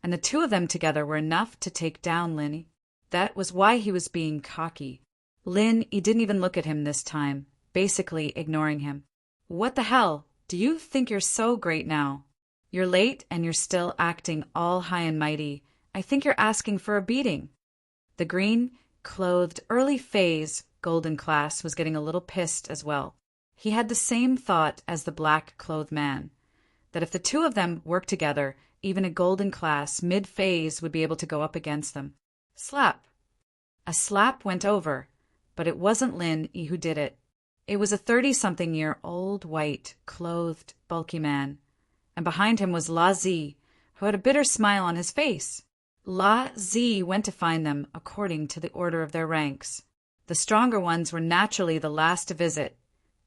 [SPEAKER 1] and the 2 of them together were enough to take down Lin Yi. That was why he was being cocky. Lin Yi didn't even look at him this time, basically ignoring him. What the hell? Do you think you're so great now? You're late and you're still acting all high and mighty. I think you're asking for a beating. The green-clothed early phase Golden Class was getting a little pissed as well. He had the same thought as the black-clothed man, that if the 2 of them worked together, even a Golden Class mid-phase would be able to go up against them. Slap. A slap went over, but it wasn't Lin Yi who did it. It was a 30-something-year-old white-clothed, bulky man, and behind him was La Zi, who had a bitter smile on his face. La Zi went to find them according to the order of their ranks. The stronger ones were naturally the last to visit,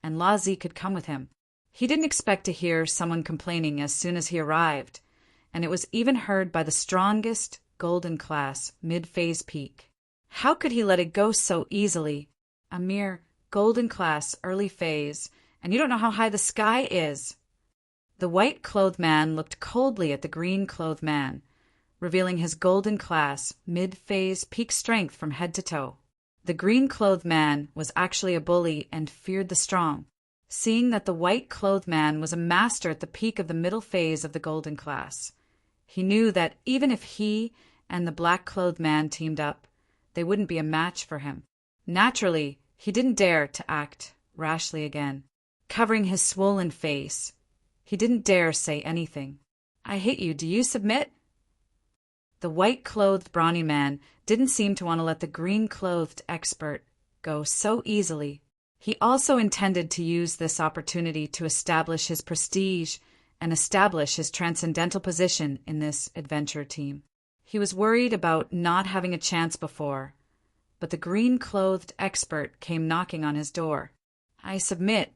[SPEAKER 1] and La Zi could come with him. He didn't expect to hear someone complaining as soon as he arrived, and it was even heard by the strongest Golden Class mid-phase peak. How could he let it go so easily? A mere Golden Class early phase, and you don't know how high the sky is. The white-clothed man looked coldly at the green-clothed man, revealing his Golden Class mid-phase peak strength from head to toe. The green-clothed man was actually a bully and feared the strong. Seeing that the white-clothed man was a master at the peak of the middle phase of the Golden Class, He knew that even if he and the black-clothed man teamed up, they wouldn't be a match for him. Naturally, he didn't dare to act rashly again. Covering his swollen face, he didn't dare say anything. "I hate you. Do you submit?" The white-clothed brawny man didn't seem to want to let the green-clothed expert go so easily. He also intended to use this opportunity to establish his prestige and establish his transcendental position in this adventure team. He was worried about not having a chance before, but the green-clothed expert came knocking on his door. "I submit,"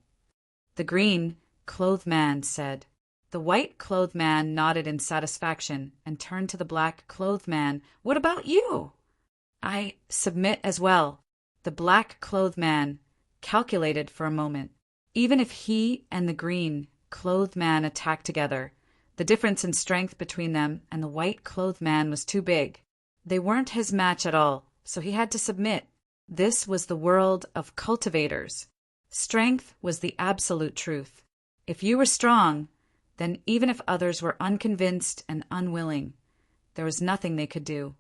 [SPEAKER 1] the green-clothed man said. The white-clothed man nodded in satisfaction and turned to the black-clothed man. "What about you?" "I submit as well." The black-clothed man calculated for a moment. Even if he and the green-clothed man attacked together, the difference in strength between them and the white-clothed man was too big. They weren't his match at all, so he had to submit. This was the world of cultivators. Strength was the absolute truth. If you were strong, then even if others were unconvinced and unwilling, there was nothing they could do.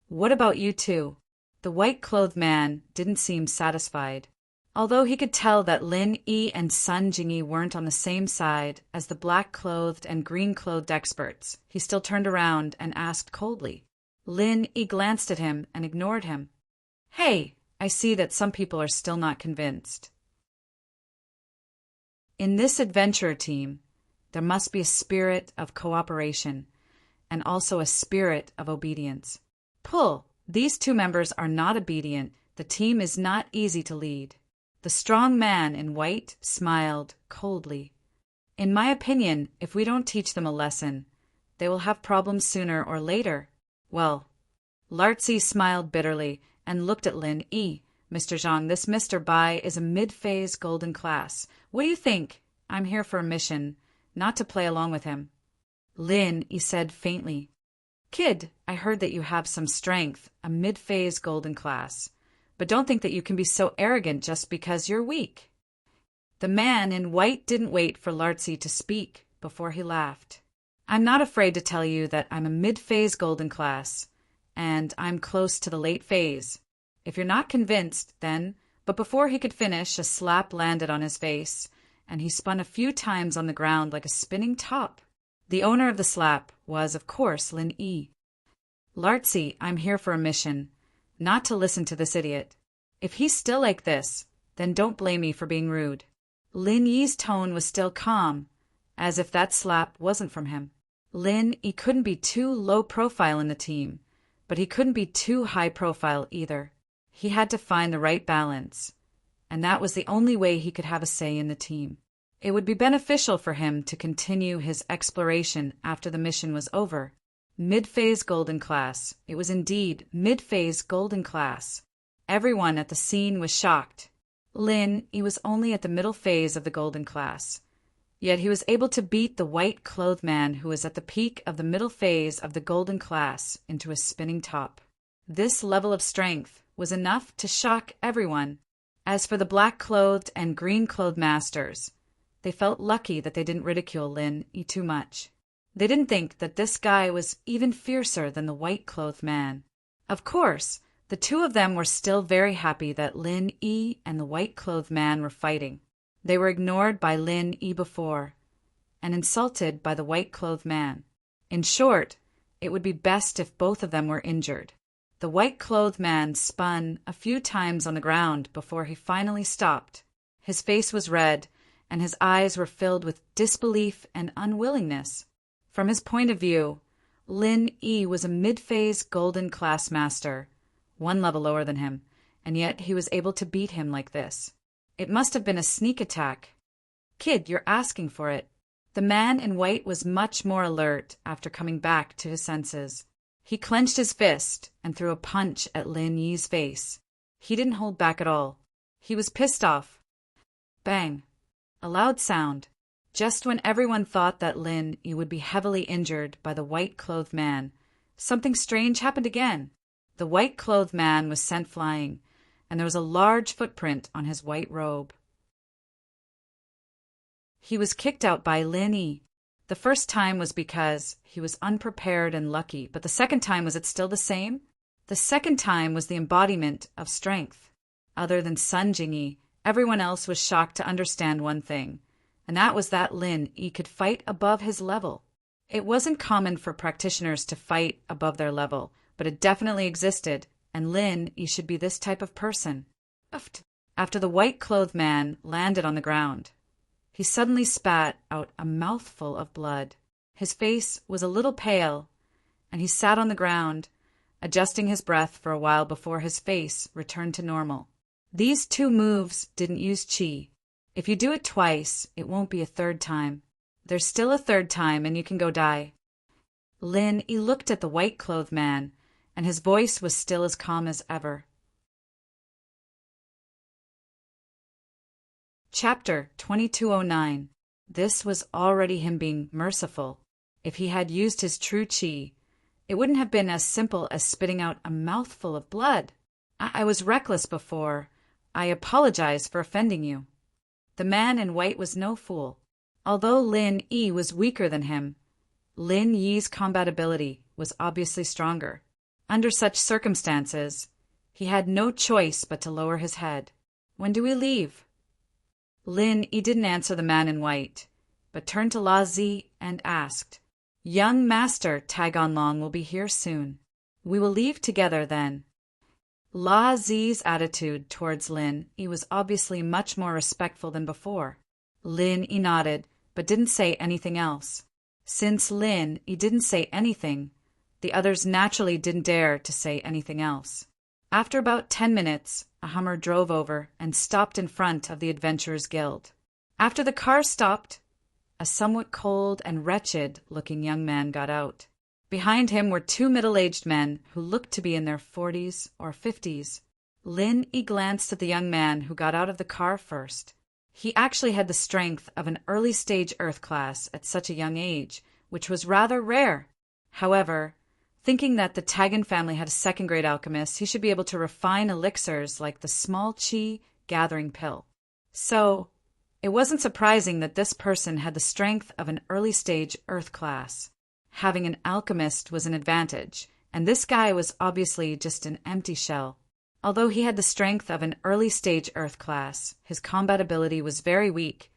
[SPEAKER 1] "What about you two?" The white-clothed man didn't seem satisfied. Although he could tell that Lin Yi and Sun Jingyi weren't on the same side as the black-clothed and green-clothed experts, he still turned around and asked coldly. Lin Yi glanced at him and ignored him. "Hey, I see that some people are still not convinced." In this adventure team, there must be a spirit of cooperation and also a spirit of obedience. Pull, these two members are not obedient. The team is not easy to lead. The strong man in white smiled coldly. "In my opinion, if we don't teach them a lesson, they will have problems sooner or later." "Well," Lartzi smiled bitterly and looked at Lin Yi. "Mr. Zhang, this Mr. Bai is a mid-phase golden class. What do you think? I'm here for a mission, not to play along with him." Lin Yi said faintly, "Kid, I heard that you have some strength, a mid-phase golden class. But don't think that you can be so arrogant just because you're weak." The man in white didn't wait for Lartzi to speak before he laughed. "I'm not afraid to tell you that I'm a mid-phase golden class, and I'm close to the late phase. If you're not convinced, then—" But before he could finish, a slap landed on his face, and he spun a few times on the ground like a spinning top. The owner of the slap was, of course, Lin Yi. "Lartzi, I'm here for a mission, not to listen to this idiot. If he's still like this, then don't blame me for being rude." Lin Yi's tone was still calm, as if that slap wasn't from him. Lin Yi couldn't be too low profile in the team, but he couldn't be too high profile either. He had to find the right balance, and that was the only way he could have a say in the team. It would be beneficial for him to continue his exploration after the mission was over. Mid-phase golden class. It was indeed mid-phase golden class. Everyone at the scene was shocked. Lin Yi was only at the middle phase of the golden class, yet he was able to beat the white-clothed man who was at the peak of the middle phase of the golden class into a spinning top. This level of strength was enough to shock everyone. As for the black-clothed and green-clothed masters, they felt lucky that they didn't ridicule Lin Yi too much. They didn't think that this guy was even fiercer than the white-clothed man. Of course, the two of them were still very happy that Lin Yi and the white-clothed man were fighting. They were ignored by Lin Yi before, and insulted by the white-clothed man. In short, it would be best if both of them were injured. The white-clothed man spun a few times on the ground before he finally stopped. His face was red, and his eyes were filled with disbelief and unwillingness. From his point of view, Lin Yi was a mid-phase golden class master, one level lower than him, and yet he was able to beat him like this. It must have been a sneak attack. "Kid, you're asking for it." The man in white was much more alert after coming back to his senses. He clenched his fist and threw a punch at Lin Yi's face. He didn't hold back at all. He was pissed off. Bang! A loud sound. Just when everyone thought that Lin Yi would be heavily injured by the white-clothed man, something strange happened again. The white-clothed man was sent flying, and there was a large footprint on his white robe. He was kicked out by Lin Yi. The first time was because he was unprepared and lucky, but the second time, was it still the same? The second time was the embodiment of strength. Other than Sun Jingyi, everyone else was shocked to understand one thing, and that was that Lin Yi could fight above his level. It wasn't common for practitioners to fight above their level, but it definitely existed, and Lin Yi should be this type of person. After the white-clothed man landed on the ground, he suddenly spat out a mouthful of blood. His face was a little pale, and he sat on the ground, adjusting his breath for a while before his face returned to normal. These two moves didn't use qi. If you do it twice, it won't be a third time. There's still a third time, and you can go die. Lin Yi looked at the white-clothed man, and his voice was still as calm as ever. Chapter 2209. This was already him being merciful. If he had used his true qi, it wouldn't have been as simple as spitting out a mouthful of blood. I was reckless before. I apologize for offending you. The man in white was no fool. Although Lin Yi was weaker than him, Lin Yi's combat ability was obviously stronger. Under such circumstances, he had no choice but to lower his head. When do we leave? Lin Yi didn't answer the man in white, but turned to La Zi and asked, Young Master Taganlong will be here soon. We will leave together then. La Zi's attitude towards Lin Yi was obviously much more respectful than before. Lin Yi nodded, but didn't say anything else. Since Lin Yi didn't say anything, the others naturally didn't dare to say anything else. After about 10 minutes, a Hummer drove over and stopped in front of the Adventurers Guild. After the car stopped, a somewhat cold and wretched-looking young man got out. Behind him were two middle-aged men who looked to be in their 40s or 50s. Lin Yi glanced at the young man who got out of the car first. He actually had the strength of an early-stage Earth class at such a young age, which was rather rare. However, thinking that the Tagan family had a second-grade alchemist, he should be able to refine elixirs like the small qi gathering pill. So, it wasn't surprising that this person had the strength of an early-stage Earth class. Having an alchemist was an advantage, and this guy was obviously just an empty shell. Although he had the strength of an early-stage Earth class, his combat ability was very weak,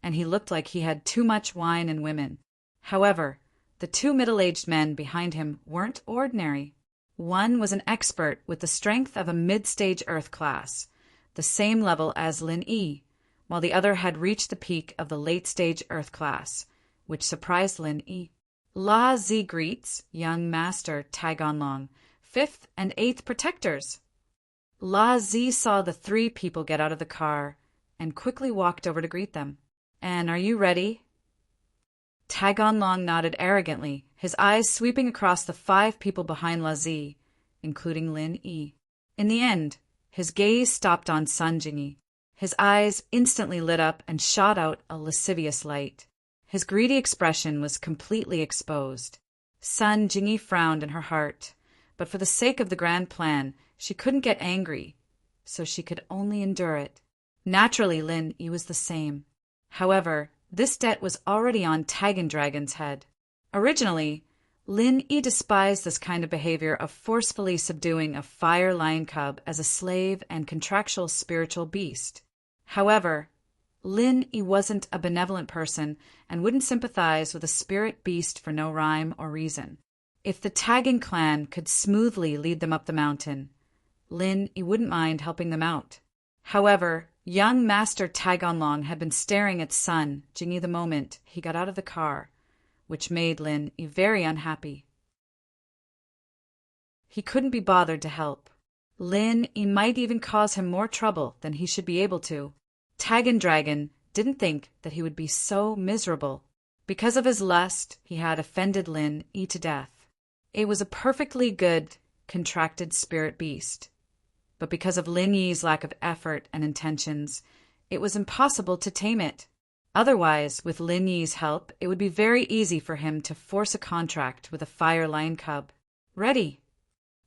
[SPEAKER 1] and he looked like he had too much wine and women. However, the two middle-aged men behind him weren't ordinary. One was an expert with the strength of a mid-stage Earth class, the same level as Lin Yi, while the other had reached the peak of the late-stage Earth class, which surprised Lin Yi. La Zi greets young Master Taganlong, 5th and 8th Protectors. La Zi saw the three people get out of the car and quickly walked over to greet them. And are you ready? Taganlong nodded arrogantly, his eyes sweeping across the 5 people behind La Zi, including Lin Yi. In the end, his gaze stopped on Sun Jingyi. His eyes instantly lit up and shot out a lascivious light. His greedy expression was completely exposed. Sun Jingyi frowned in her heart, but for the sake of the grand plan, she couldn't get angry, so she could only endure it. Naturally, Lin Yi was the same. However, this debt was already on Tagan Dragon's head. Originally, Lin Yi despised this kind of behavior of forcefully subduing a fire lion cub as a slave and contractual spiritual beast. However, Lin Yi wasn't a benevolent person and wouldn't sympathize with a spirit beast for no rhyme or reason. If the Tagan clan could smoothly lead them up the mountain, Lin Yi wouldn't mind helping them out. However, young Master Taganlong had been staring at Sun Jingyi the moment he got out of the car, which made Lin Yi very unhappy. He couldn't be bothered to help. Lin Yi might even cause him more trouble than he should be able to. Tagan Dragon didn't think that he would be so miserable. Because of his lust, he had offended Lin Yi to death. It was a perfectly good, contracted spirit beast. But because of Lin Yi's lack of effort and intentions, it was impossible to tame it. Otherwise, with Lin Yi's help, it would be very easy for him to force a contract with a fire lion cub. Ready.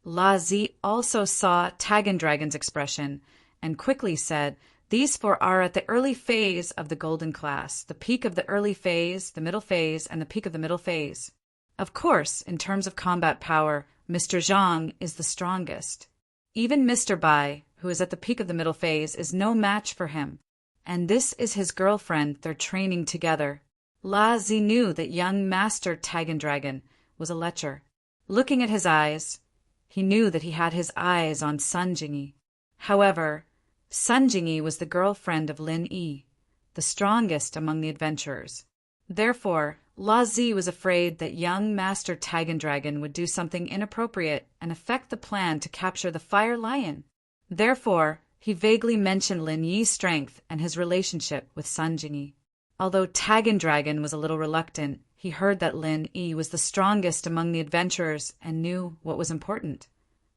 [SPEAKER 1] La Zi also saw Tagan Dragon's expression and quickly said These four are at the early phase of the golden class, the peak of the early phase, the middle phase, and the peak of the middle phase. Of course, in terms of combat power, Mr. Zhang is the strongest. Even Mr. Bai, who is at the peak of the middle phase, is no match for him. And this is his girlfriend they're training together. La Zi knew that young Master Tagan Dragon was a lecher. Looking at his eyes, he knew that he had his eyes on Sun Jingyi. However, Sun Jingyi was the girlfriend of Lin Yi, the strongest among the adventurers. Therefore, La Zi was afraid that young Master Tagan Dragon would do something inappropriate and affect the plan to capture the Fire Lion. Therefore, he vaguely mentioned Lin Yi's strength and his relationship with Sun Jingyi. Although Tagan Dragon was a little reluctant, he heard that Lin Yi was the strongest among the adventurers and knew what was important.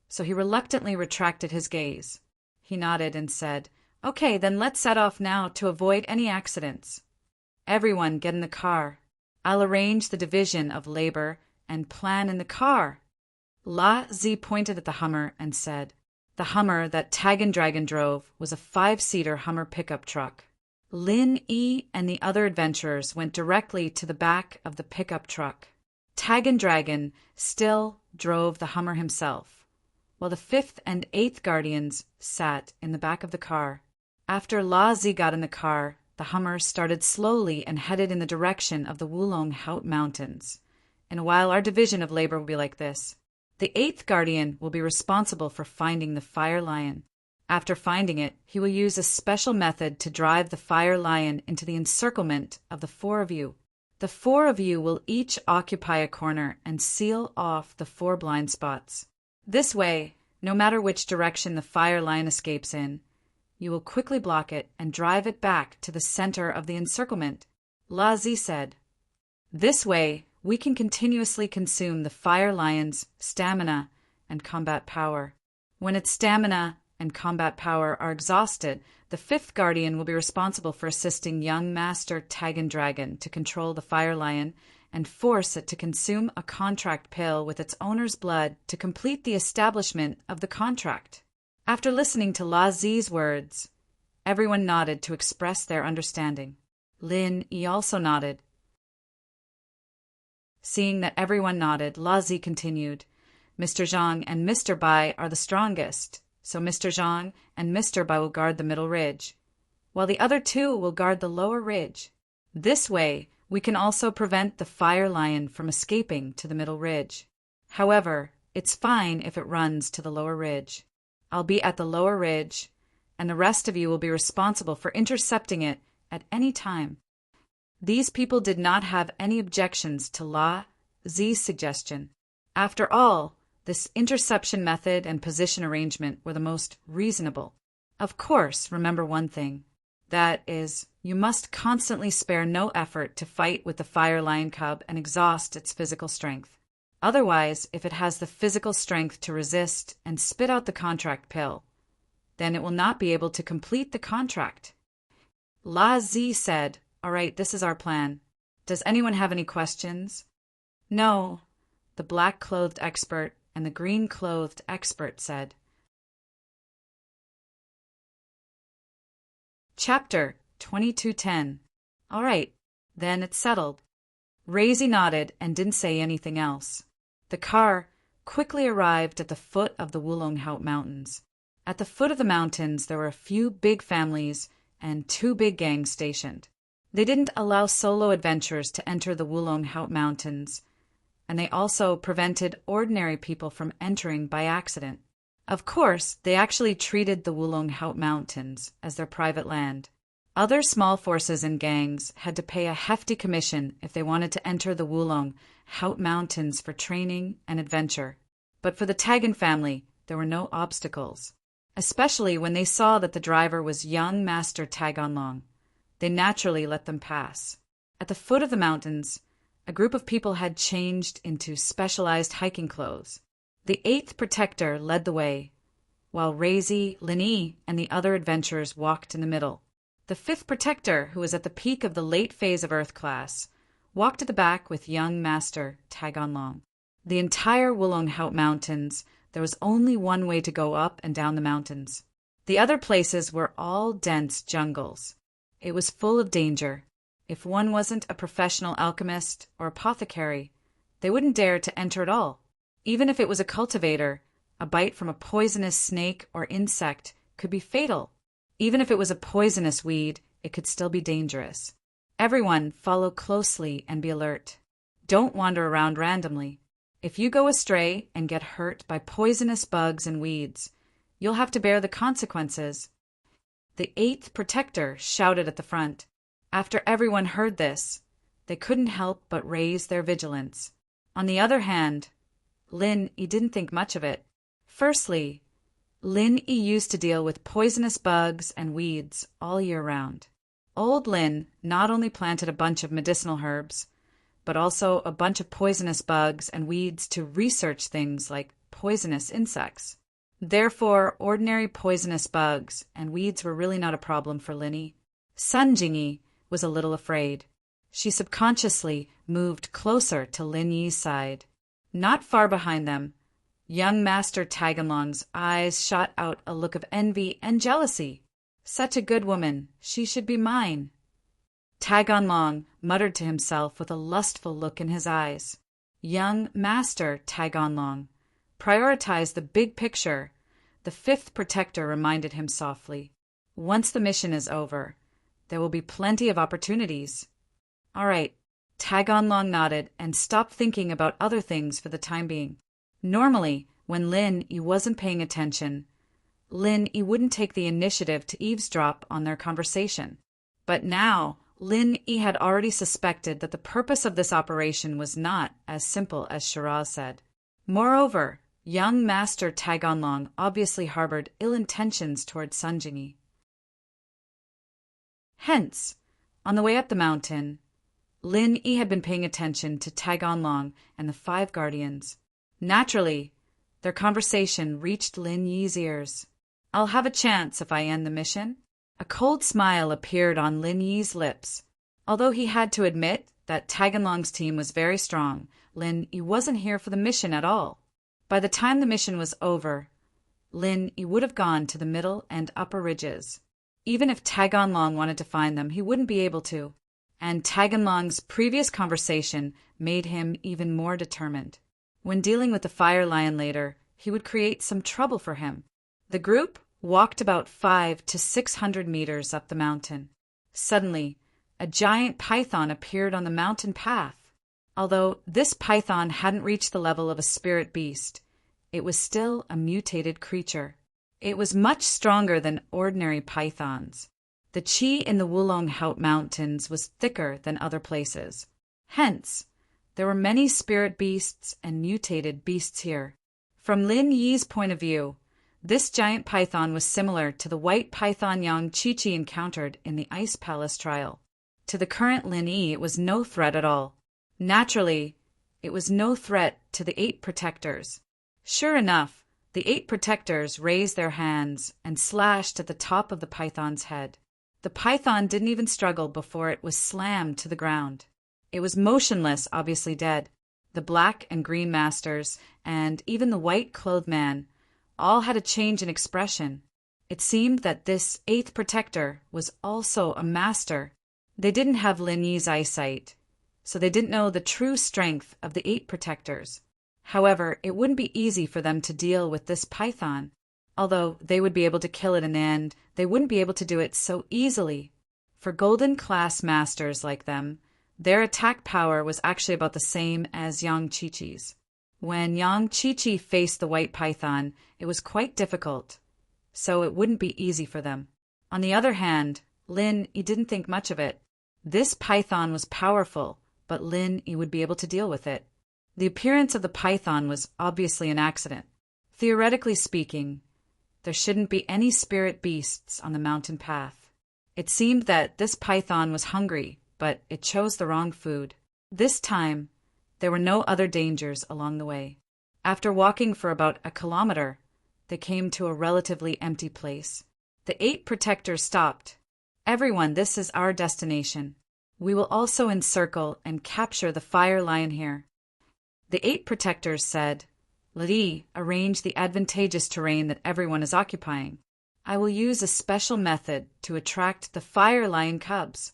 [SPEAKER 1] So he reluctantly retracted his gaze. He nodded and said, "Okay, then let's set off now to avoid any accidents. Everyone get in the car. I'll arrange the division of labor and plan in the car." La Zi pointed at the Hummer and said, the Hummer that Tagan Dragon drove was a 5-seater Hummer pickup truck. Lin Yi and the other adventurers went directly to the back of the pickup truck. Tagan Dragon still drove the Hummer himself, while the 5th and 8th Guardians sat in the back of the car. After La Zi got in the car, the Hummer started slowly and headed in the direction of the Wulong Haut Mountains. And while our division of labor will be like this, the 8th Guardian will be responsible for finding the Fire Lion. After finding it, he will use a special method to drive the Fire Lion into the encirclement of the 4 of you. The 4 of you will each occupy a corner and seal off the 4 blind spots. This way, no matter which direction the Fire Lion escapes in, you will quickly block it and drive it back to the center of the encirclement. La Zi said, "This way, we can continuously consume the Fire Lion's stamina and combat power. When its stamina and combat power are exhausted, the 5th Guardian will be responsible for assisting young Master Tagan Dragon to control the Fire Lion and force it to consume a contract pill with its owner's blood to complete the establishment of the contract." After listening to La Zi's words, everyone nodded to express their understanding. Lin Yi also nodded. Seeing that everyone nodded, La Zi continued, "Mr. Zhang and Mr. Bai are the strongest, so Mr. Zhang and Mr. Bai will guard the middle ridge, while the other 2 will guard the lower ridge. This way, we can also prevent the Fire Lion from escaping to the middle ridge. However, it's fine if it runs to the lower ridge. I'll be at the lower ridge, and the rest of you will be responsible for intercepting it at any time." These people did not have any objections to La Zi's suggestion. After all, this interception method and position arrangement were the most reasonable. Of course, remember one thing. That is, you must constantly spare no effort to fight with the Fire Lion cub and exhaust its physical strength. Otherwise, if it has the physical strength to resist and spit out the contract pill, then it will not be able to complete the contract. La Zi said, "All right, this is our plan. Does anyone have any questions?" "No," the black-clothed expert and the green-clothed expert said. Chapter 2210. All right, then it's settled. Razy nodded and didn't say anything else. The car quickly arrived at the foot of the Wulong Haut Mountains. At the foot of the mountains, there were a few big families and 2 big gangs stationed. They didn't allow solo adventurers to enter the Wulong Haut Mountains, and they also prevented ordinary people from entering by accident. Of course, they actually treated the Wulong Haut Mountains as their private land. Other small forces and gangs had to pay a hefty commission if they wanted to enter the Wulong Haut Mountains for training and adventure. But for the Tagan family, there were no obstacles, especially when they saw that the driver was young Master Taganlong. They naturally let them pass. At the foot of the mountains, a group of people had changed into specialized hiking clothes. The 8th Protector led the way, while Razy, Lin Yi, and the other adventurers walked in the middle. The 5th Protector, who was at the peak of the late phase of Earth class, walked at the back with young Master Taganlong. The entire Wulong Haut Mountains, there was only one way to go up and down the mountains. The other places were all dense jungles. It was full of danger. If one wasn't a professional alchemist or apothecary, they wouldn't dare to enter at all. Even if it was a cultivator, a bite from a poisonous snake or insect could be fatal. Even if it was a poisonous weed, it could still be dangerous. Everyone follow closely and be alert. Don't wander around randomly. If you go astray and get hurt by poisonous bugs and weeds, you'll have to bear the consequences. The 8th Protector shouted at the front. After everyone heard this, they couldn't help but raise their vigilance. On the other hand, Lin Yi didn't think much of it. Firstly, Lin Yi used to deal with poisonous bugs and weeds all year round. Old Lin not only planted a bunch of medicinal herbs, but also a bunch of poisonous bugs and weeds to research things like poisonous insects. Therefore, ordinary poisonous bugs and weeds were really not a problem for Lin Yi. Sun Jingyi was a little afraid. She subconsciously moved closer to Lin Yi's side. Not far behind them, young Master Taganlong's eyes shot out a look of envy and jealousy. Such a good woman, she should be mine. Taganlong muttered to himself with a lustful look in his eyes. Young Master Taganlong, prioritize the big picture, the 5th Protector reminded him softly. Once the mission is over, there will be plenty of opportunities. All right, Taganlong nodded and stopped thinking about other things for the time being. Normally, when Lin Yi wasn't paying attention, Lin Yi wouldn't take the initiative to eavesdrop on their conversation. But now, Lin Yi had already suspected that the purpose of this operation was not as simple as Shiraz said. Moreover, young Master Taganlong obviously harbored ill intentions toward Sun Jingyi. Hence, on the way up the mountain, Lin Yi had been paying attention to Taganlong and the 5 guardians. Naturally, their conversation reached Lin Yi's ears. I'll have a chance if I end the mission. A cold smile appeared on Lin Yi's lips. Although he had to admit that Taganlong's team was very strong, Lin Yi wasn't here for the mission at all. By the time the mission was over, Lin Yi would have gone to the middle and upper ridges. Even if Taganlong wanted to find them, he wouldn't be able to, and Taganlong's previous conversation made him even more determined. When dealing with the Fire Lion later, he would create some trouble for him. The group walked about 500 to 600 meters up the mountain. Suddenly, a giant python appeared on the mountain path. Although this python hadn't reached the level of a spirit beast, it was still a mutated creature. It was much stronger than ordinary pythons. The qi in the Wulong Haut Mountains was thicker than other places. Hence, there were many spirit beasts and mutated beasts here. From Lin Yi's point of view, this giant python was similar to the white python Yang Qiqi encountered in the Ice Palace trial. To the current Lin Yi, it was no threat at all. Naturally, it was no threat to the 8 Protectors. Sure enough, the 8 Protectors raised their hands and slashed at the top of the python's head. The python didn't even struggle before it was slammed to the ground. It was motionless, obviously dead. The black and green masters, and even the white-clothed man, all had a change in expression. It seemed that this 8th Protector was also a master. They didn't have Lin Yi's eyesight, so they didn't know the true strength of the 8 Protectors. However, it wouldn't be easy for them to deal with this python. Although they would be able to kill it in the end, they wouldn't be able to do it so easily. For golden-class masters like them, their attack power was actually about the same as Yang Qiqi's. When Yang Qiqi faced the white python, it was quite difficult, so it wouldn't be easy for them. On the other hand, Lin Yi didn't think much of it. This python was powerful, but Lin Yi would be able to deal with it. The appearance of the python was obviously an accident. Theoretically speaking, there shouldn't be any spirit beasts on the mountain path. It seemed that this python was hungry, but it chose the wrong food. This time, there were no other dangers along the way. After walking for about a kilometer, they came to a relatively empty place. The 8 Protectors stopped. Everyone, this is our destination. We will also encircle and capture the Fire Lion here. The 8 Protectors said, Li, arrange the advantageous terrain that everyone is occupying. I will use a special method to attract the fire lion cubs.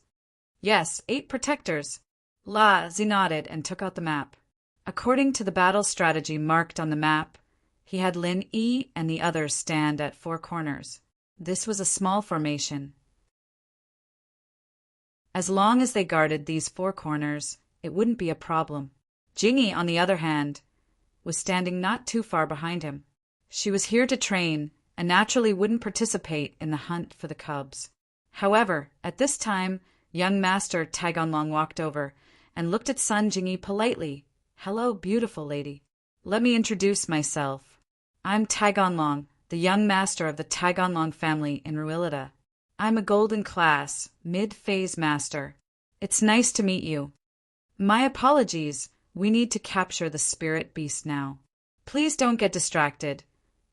[SPEAKER 1] Yes, 8 protectors. Zi nodded and took out the map. According to the battle strategy marked on the map, he had Lin Yi and the others stand at 4 corners. This was a small formation. As long as they guarded these 4 corners, it wouldn't be a problem. Jingyi, on the other hand, was standing not too far behind him. She was here to train and naturally wouldn't participate in the hunt for the cubs. However, at this time, young master Taigonlong walked over and looked at Sun Jingyi politely. "Hello, beautiful lady. Let me introduce myself. I'm Taigonlong, the young master of the Taigonlong family in Ruilita. I'm a golden class, mid-phase master. It's nice to meet you. My apologies, we need to capture the spirit beast now. Please don't get distracted,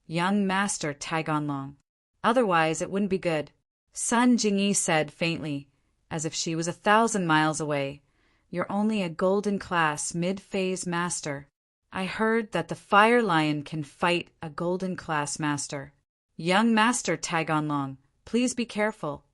[SPEAKER 1] young master Taigonlong. Otherwise it wouldn't be good," Sun Jingyi said faintly, as if she was 1,000 miles away. "You're only a golden class mid-phase master. I heard that the fire lion can fight a golden class master. Young master Taigonlong, please be careful."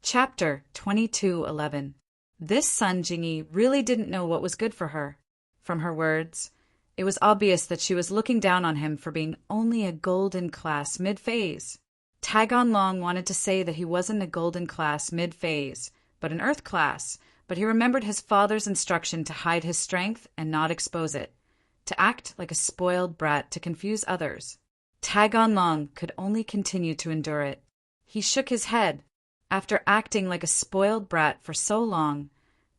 [SPEAKER 1] Chapter 22:11. This Sun Jingyi really didn't know what was good for her. From her words, it was obvious that she was looking down on him for being only a golden class mid-phase. Taigonlong wanted to say that he wasn't a golden class mid-phase, but an earth class, but he remembered his father's instruction to hide his strength and not expose it, to act like a spoiled brat to confuse others. Taigonlong could only continue to endure it. He shook his head. After acting like a spoiled brat for so long,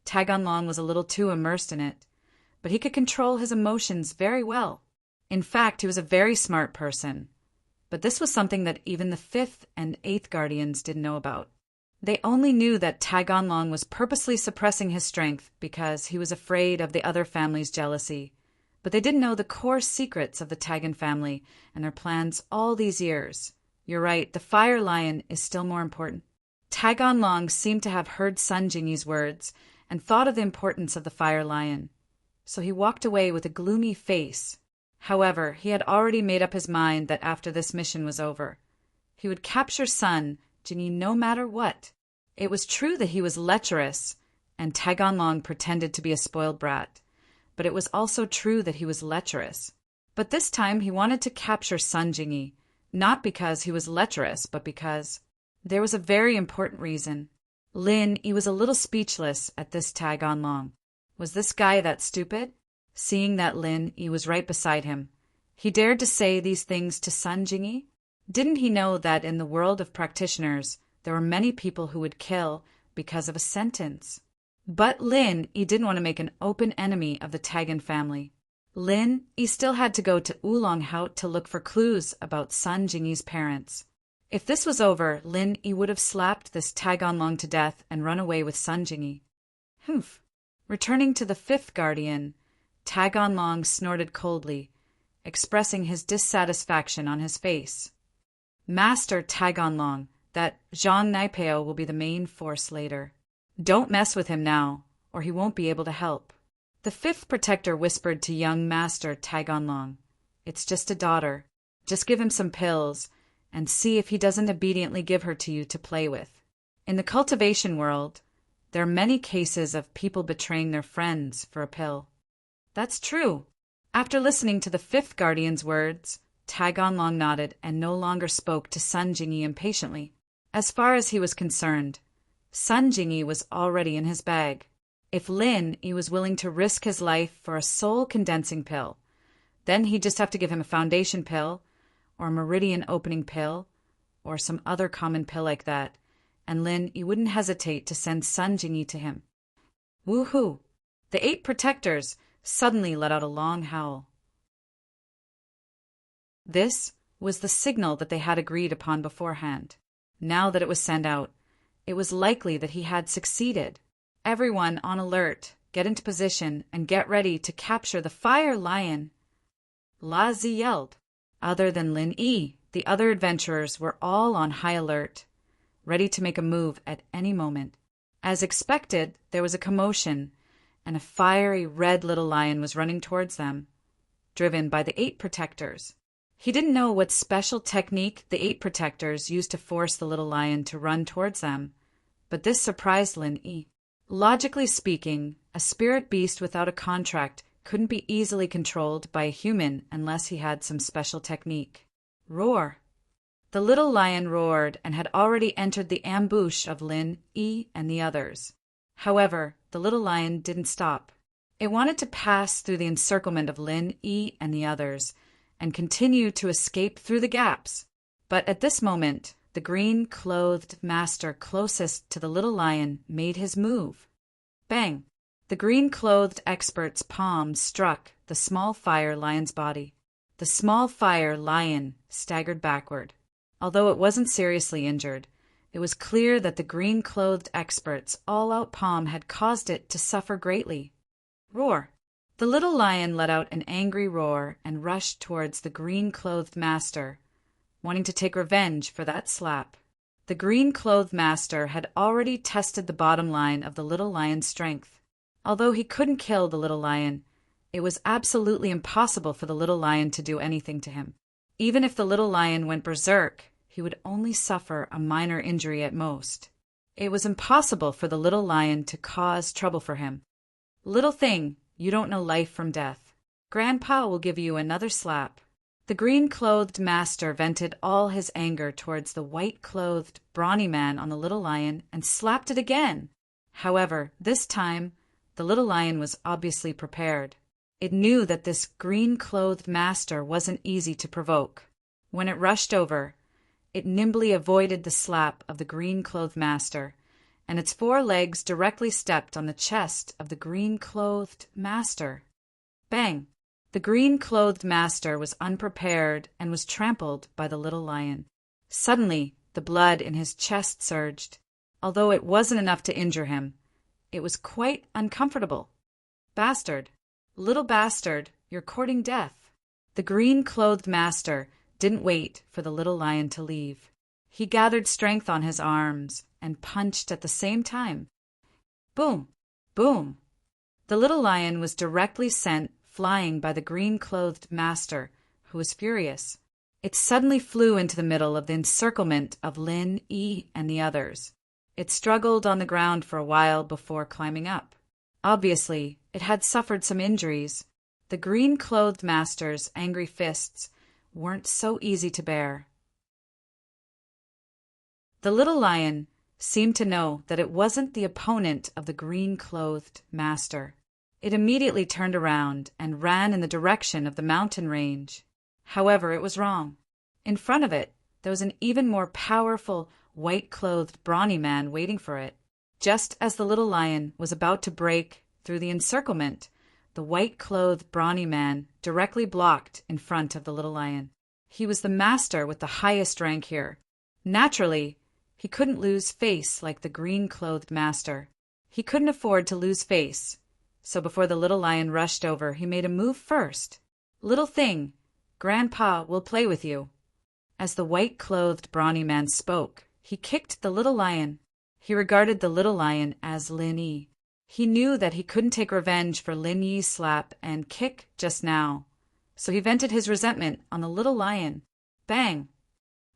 [SPEAKER 1] Taigonlong was a little too immersed in it, but he could control his emotions very well. In fact, he was a very smart person. But this was something that even the 5th and 8th guardians didn't know about. They only knew that Taigonlong was purposely suppressing his strength because he was afraid of the other family's jealousy. But they didn't know the core secrets of the Taigon family and their plans all these years. You're right, the fire lion is still more important. Taigonlong seemed to have heard Sun Jingyi's words and thought of the importance of the fire lion. So he walked away with a gloomy face. However, he had already made up his mind that after this mission was over, he would capture Sun Jingyi no matter what. It was true that he was lecherous, and Taigonlong pretended to be a spoiled brat, but it was also true that he was lecherous. But this time he wanted to capture Sun Jingyi, not because he was lecherous, but because there was a very important reason. Lin Yi was a little speechless at this Taigonlong. Was this guy that stupid? Seeing that Lin Yi was right beside him, he dared to say these things to Sun Jingyi? Didn't he know that in the world of practitioners there were many people who would kill because of a sentence? But Lin Yi didn't want to make an open enemy of the Taigon family. Lin Yi still had to go to Oolong Hout to look for clues about Sun Jingyi's parents. If this was over, Lin Yi would have slapped this Taigonlong to death and run away with Sun Jingyi. Humph. Returning to the 5th guardian, Taigonlong snorted coldly, expressing his dissatisfaction on his face. "Master Taigonlong, that Zhang Naipeo will be the main force later. Don't mess with him now, or he won't be able to help." The 5th protector whispered to young Master Taigonlong, "It's just a daughter. Just give him some pills, and see if he doesn't obediently give her to you to play with." In the cultivation world, there are many cases of people betraying their friends for a pill. That's true. After listening to the 5th guardian's words, Taigonlong nodded and no longer spoke to Sun Jingyi impatiently. As far as he was concerned, Sun Jingyi was already in his bag. If Lin Yi was willing to risk his life for a soul-condensing pill, then he'd just have to give him a foundation pill, or a meridian opening pill, or some other common pill like that, and Lin Yi wouldn't hesitate to send Sun Jingyi to him. Woohoo! The 8 protectors suddenly let out a long howl. This was the signal that they had agreed upon beforehand. Now that it was sent out, it was likely that he had succeeded. Everyone on alert, get into position and get ready to capture the fire lion. Zi yelled. Other than Lin Yi, the other adventurers were all on high alert, ready to make a move at any moment. As expected, there was a commotion, and a fiery red little lion was running towards them. driven by the 8 protectors. He didn't know what special technique the 8 protectors used to force the little lion to run towards them, but this surprised Lin Yi. Logically speaking, a spirit beast without a contract couldn't be easily controlled by a human unless he had some special technique. Roar! The little lion roared and had already entered the ambush of Lin Yi and the others. However, the little lion didn't stop. It wanted to pass through the encirclement of Lin Yi and the others and continue to escape through the gaps. But at this moment, the green-clothed master closest to the little lion made his move. Bang! The green-clothed expert's palm struck the small fire lion's body. The small fire lion staggered backward. Although it wasn't seriously injured, it was clear that the green-clothed expert's all-out palm had caused it to suffer greatly. Roar! The little lion let out an angry roar and rushed towards the green-clothed master, wanting to take revenge for that slap. The green-clothed master had already tested the bottom line of the little lion's strength. Although he couldn't kill the little lion, it was absolutely impossible for the little lion to do anything to him. Even if the little lion went berserk, he would only suffer a minor injury at most. It was impossible for the little lion to cause trouble for him. Little thing, you don't know life from death. Grandpa will give you another slap. The green-clothed master vented all his anger towards the white-clothed, brawny man on the little lion and slapped it again. However, this time, the little lion was obviously prepared. It knew that this green-clothed master wasn't easy to provoke. When it rushed over, it nimbly avoided the slap of the green-clothed master, and its 4 legs directly stepped on the chest of the green-clothed master. Bang! The green-clothed master was unprepared and was trampled by the little lion. Suddenly, the blood in his chest surged. Although it wasn't enough to injure him, it was quite uncomfortable. Bastard! Little bastard, you're courting death. The green-clothed master didn't wait for the little lion to leave. He gathered strength on his arms and punched at the same time. Boom! Boom! The little lion was directly sent flying by the green-clothed master, who was furious. It suddenly flew into the middle of the encirclement of Lin Yi and the others. It struggled on the ground for a while before climbing up. Obviously, it had suffered some injuries. The green-clothed master's angry fists weren't so easy to bear. The little lion seemed to know that it wasn't the opponent of the green-clothed master. It immediately turned around and ran in the direction of the mountain range. However, it was wrong. In front of it, there was an even more powerful, white-clothed, brawny man waiting for it. Just as the little lion was about to break through the encirclement, the white-clothed, brawny man directly blocked in front of the little lion. He was the master with the highest rank here. Naturally, he couldn't lose face like the green-clothed master. He couldn't afford to lose face. So before the little lion rushed over, he made a move first. Little thing, Grandpa will play with you. As the white-clothed, brawny man spoke, he kicked the little lion. He regarded the little lion as Lin Yi. He knew that he couldn't take revenge for Lin Yi's slap and kick just now, so he vented his resentment on the little lion. Bang!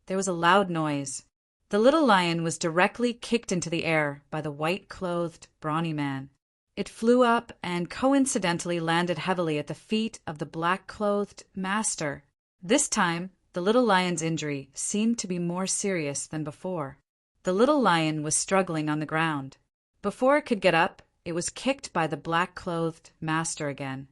[SPEAKER 1] There was a loud noise. The little lion was directly kicked into the air by the white-clothed, brawny man. It flew up and coincidentally landed heavily at the feet of the black-clothed master. This time, the little lion's injury seemed to be more serious than before. The little lion was struggling on the ground. Before it could get up, it was kicked by the black-clothed master again.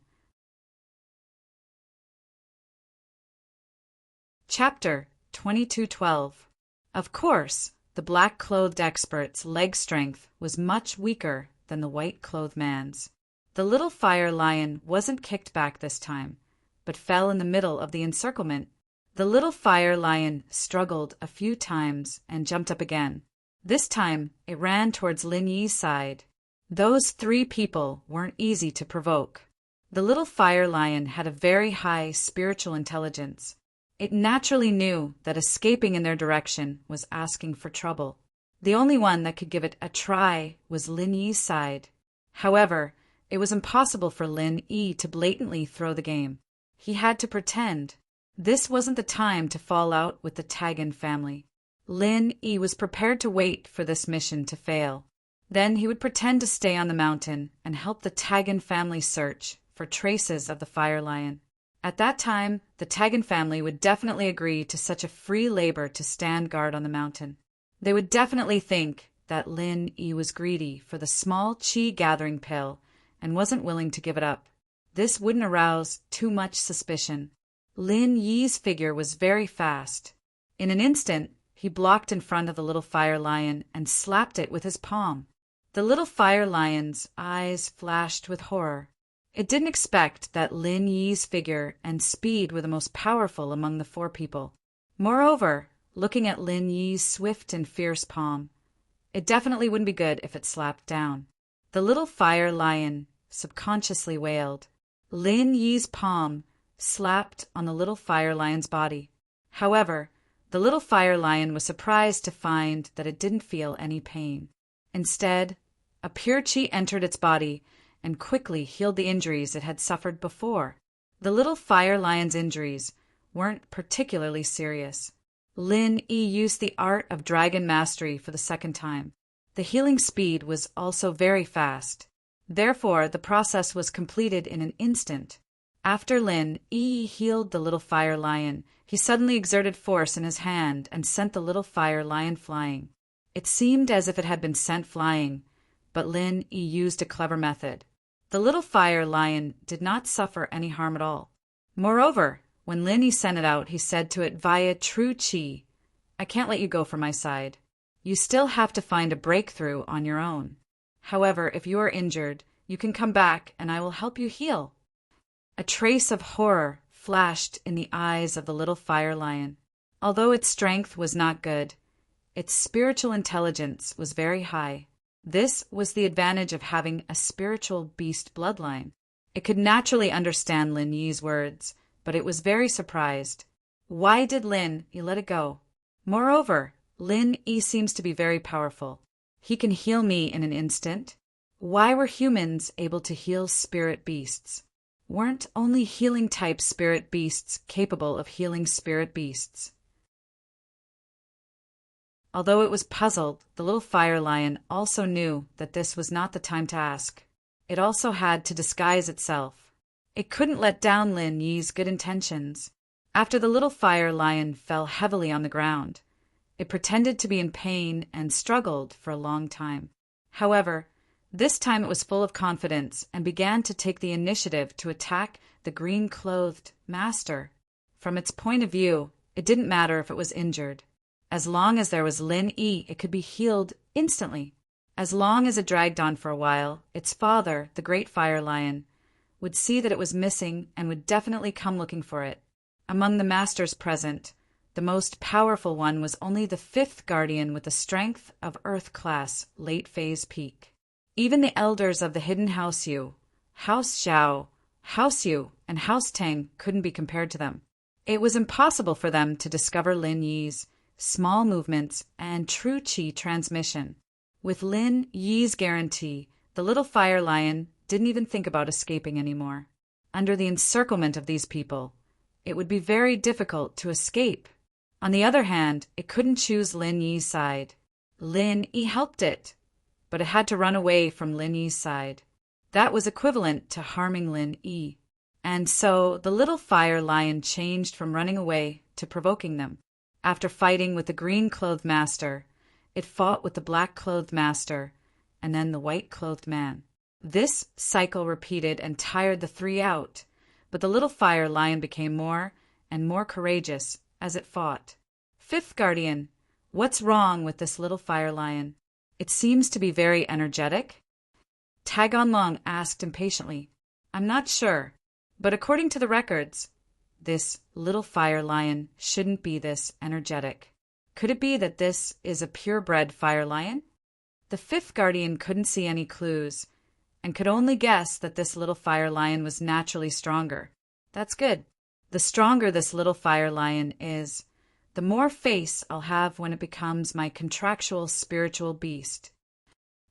[SPEAKER 1] Chapter 2212. Of course, the black-clothed expert's leg strength was much weaker than the white-clothed man's. The little fire lion wasn't kicked back this time, but fell in the middle of the encirclement. The little fire lion struggled a few times and jumped up again. This time, it ran towards Lin Yi's side. Those 3 people weren't easy to provoke. The little fire lion had a very high spiritual intelligence. It naturally knew that escaping in their direction was asking for trouble. The only one that could give it a try was Lin Yi's side. However, it was impossible for Lin Yi to blatantly throw the game. He had to pretend. This wasn't the time to fall out with the Tagan family. Lin Yi was prepared to wait for this mission to fail. Then he would pretend to stay on the mountain and help the Tagan family search for traces of the fire lion. At that time, the Tagan family would definitely agree to such a free labor to stand guard on the mountain. They would definitely think that Lin Yi was greedy for the small qi gathering pill and wasn't willing to give it up. This wouldn't arouse too much suspicion. Lin Yi's figure was very fast. In an instant, he blocked in front of the little fire lion and slapped it with his palm. The little fire lion's eyes flashed with horror. It didn't expect that Lin Yi's figure and speed were the most powerful among the four people. Moreover, looking at Lin Yi's swift and fierce palm, it definitely wouldn't be good if it slapped down. The little fire lion subconsciously wailed. Lin Yi's palm slapped on the little fire lion's body. However, the little fire lion was surprised to find that it didn't feel any pain. Instead, a pure qi entered its body and quickly healed the injuries it had suffered before. The little fire lion's injuries weren't particularly serious. Lin Yi used the art of dragon mastery for the second time. The healing speed was also very fast. Therefore, the process was completed in an instant. After Lin Yi healed the little fire lion, he suddenly exerted force in his hand and sent the little fire lion flying. It seemed as if it had been sent flying, but Lin Yi used a clever method. The little fire lion did not suffer any harm at all. Moreover, when Lin Yi sent it out, he said to it via true qi, "I can't let you go from my side. You still have to find a breakthrough on your own. However, if you are injured, you can come back and I will help you heal." A trace of horror flashed in the eyes of the little fire lion. Although its strength was not good, its spiritual intelligence was very high. This was the advantage of having a spiritual beast bloodline. It could naturally understand Lin Yi's words, but it was very surprised. Why did Lin Yi let it go? Moreover, Lin Yi seems to be very powerful. He can heal me in an instant. Why were humans able to heal spirit beasts? Weren't only healing-type spirit beasts capable of healing spirit beasts? Although it was puzzled, the little fire lion also knew that this was not the time to ask. It also had to disguise itself. It couldn't let down Lin Yi's good intentions. After the little fire lion fell heavily on the ground, it pretended to be in pain and struggled for a long time. However, this time it was full of confidence and began to take the initiative to attack the green-clothed master. From its point of view, it didn't matter if it was injured. As long as there was Lin Yi, it could be healed instantly. As long as it dragged on for a while, its father, the great fire lion, would see that it was missing and would definitely come looking for it. Among the masters present, the most powerful one was only the fifth guardian with the strength of Earth class late phase peak. Even the elders of the hidden House Yu, House Xiao, House Yu, and House Tang couldn't be compared to them. It was impossible for them to discover Lin Yi's small movements and true qi transmission. With Lin Yi's guarantee, the little fire lion didn't even think about escaping anymore. Under the encirclement of these people, it would be very difficult to escape. On the other hand, it couldn't choose Lin Yi's side. Lin Yi helped it, but it had to run away from Lin Yi's side. That was equivalent to harming Lin Yi. And so the little fire lion changed from running away to provoking them. After fighting with the green-clothed master, it fought with the black-clothed master, and then the white-clothed man. This cycle repeated and tired the three out, but the little fire lion became more and more courageous as it fought. Fifth guardian, what's wrong with this little fire lion? It seems to be very energetic. Taganlong asked impatiently. I'm not sure, but according to the records, this little fire lion shouldn't be this energetic. Could it be that this is a purebred fire lion? The fifth guardian couldn't see any clues and could only guess that this little fire lion was naturally stronger. That's good. The stronger this little fire lion is, the more face I'll have when it becomes my contractual spiritual beast.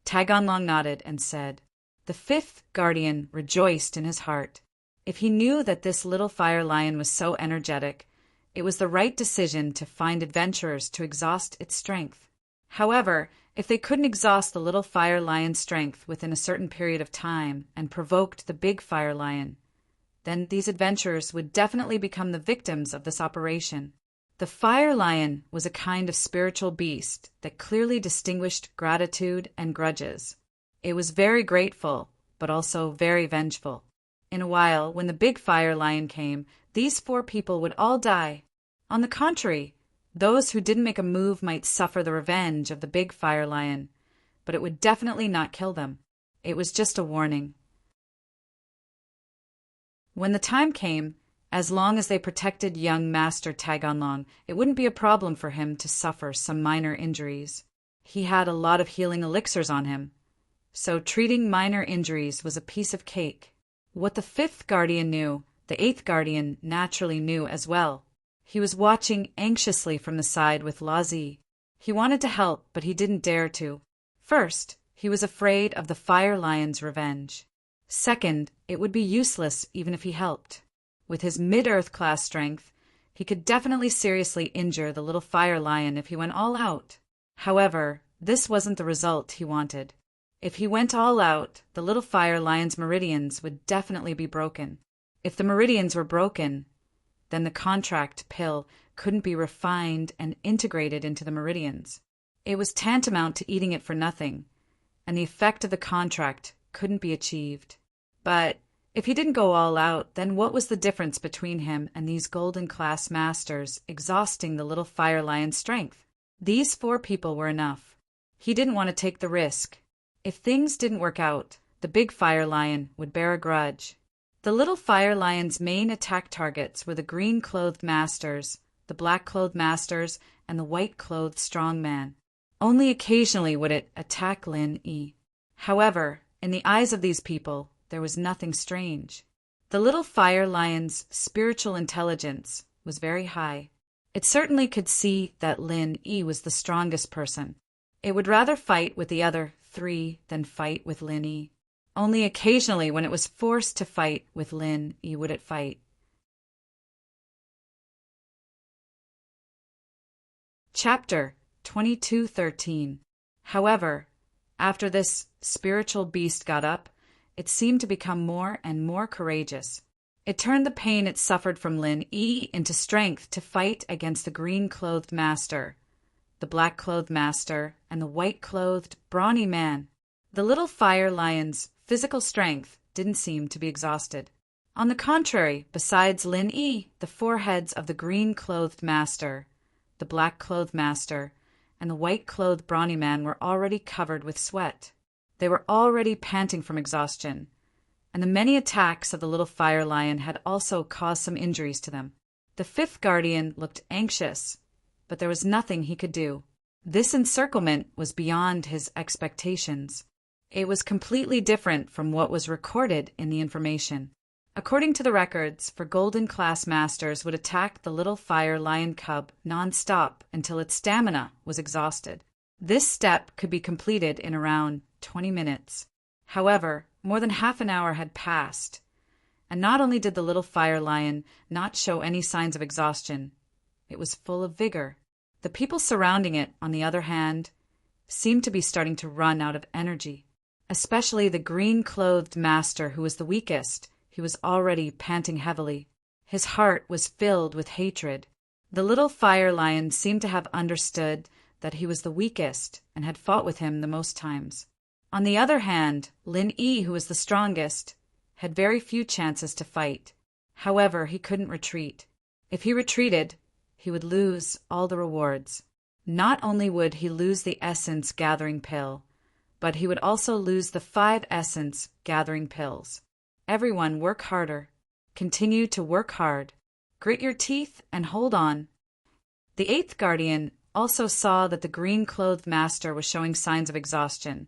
[SPEAKER 1] Taganlong nodded and said. The fifth guardian rejoiced in his heart. If he knew that this little fire lion was so energetic, it was the right decision to find adventurers to exhaust its strength. However, if they couldn't exhaust the little fire lion's strength within a certain period of time and provoked the big fire lion, then these adventurers would definitely become the victims of this operation. The fire lion was a kind of spiritual beast that clearly distinguished gratitude and grudges. It was very grateful, but also very vengeful. In a while, when the big fire lion came, these 4 people would all die. On the contrary, those who didn't make a move might suffer the revenge of the big fire lion, but it would definitely not kill them. It was just a warning. When the time came, as long as they protected young Master Taganlong, it wouldn't be a problem for him to suffer some minor injuries. He had a lot of healing elixirs on him, so treating minor injuries was a piece of cake. What the 5th guardian knew, the 8th guardian naturally knew as well. He was watching anxiously from the side with Lazi. He wanted to help, but he didn't dare to. First, he was afraid of the fire lion's revenge. Second, it would be useless even if he helped. With his mid-earth class strength, he could definitely seriously injure the little fire lion if he went all out. However, this wasn't the result he wanted. If he went all out, the little fire lion's meridians would definitely be broken. If the meridians were broken, then the contract pill couldn't be refined and integrated into the meridians. It was tantamount to eating it for nothing, and the effect of the contract couldn't be achieved. But if he didn't go all out, then what was the difference between him and these golden class masters exhausting the little fire lion's strength? These 4 people were enough. He didn't want to take the risk. If things didn't work out, the big fire lion would bear a grudge. The little fire lion's main attack targets were the green-clothed masters, the black-clothed masters, and the white-clothed strongman. Only occasionally would it attack Lin Yi. However, in the eyes of these people, there was nothing strange. The little fire lion's spiritual intelligence was very high. It certainly could see that Lin Yi was the strongest person. It would rather fight with the other 3 than fight with Lin Yi. Only occasionally, when it was forced to fight with Lin Yi, would it fight. Chapter 22:13. However, after this spiritual beast got up, it seemed to become more and more courageous. It turned the pain it suffered from Lin Yi into strength to fight against the green-clothed master, the black-clothed master, and the white-clothed, brawny man. The little fire lion's physical strength didn't seem to be exhausted. On the contrary, besides Lin Yi, the 4 heads of the green-clothed master, the black-clothed master, and the white-clothed brawny man were already covered with sweat. They were already panting from exhaustion, and the many attacks of the little fire lion had also caused some injuries to them. The 5th guardian looked anxious, but there was nothing he could do. This encirclement was beyond his expectations. It was completely different from what was recorded in the information. According to the records, for golden class masters would attack the little fire lion cub non-stop until its stamina was exhausted. This step could be completed in around 20 minutes. However, more than half an hour had passed, and not only did the little fire lion not show any signs of exhaustion, it was full of vigor. The people surrounding it, on the other hand, seemed to be starting to run out of energy. Especially the green-clothed master, who was the weakest. He was already panting heavily. His heart was filled with hatred. The little fire lion seemed to have understood that he was the weakest and had fought with him the most times. On the other hand, Lin Yi, who was the strongest, had very few chances to fight. However, he couldn't retreat. If he retreated, he would lose all the rewards. Not only would he lose the essence gathering pill, but he would also lose the 5 essence gathering pills. Everyone work harder. Continue to work hard. Grit your teeth and hold on. The 8th guardian also saw that the green-clothed master was showing signs of exhaustion,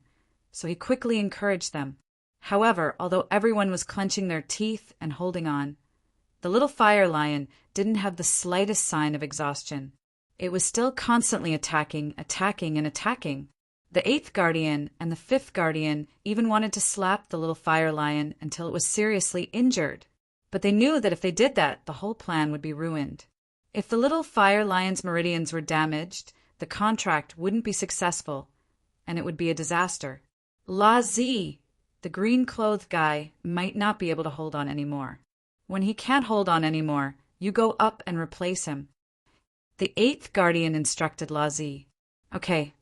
[SPEAKER 1] so he quickly encouraged them. However, although everyone was clenching their teeth and holding on, the little fire lion didn't have the slightest sign of exhaustion. It was still constantly attacking, and attacking. The 8th guardian and the 5th guardian even wanted to slap the little fire lion until it was seriously injured. But they knew that if they did that, the whole plan would be ruined. If the little fire lion's meridians were damaged, the contract wouldn't be successful, and it would be a disaster. La-Z! The green-clothed guy might not be able to hold on anymore. When he can't hold on anymore, you go up and replace him. The eighth guardian instructed La-Z. Okay,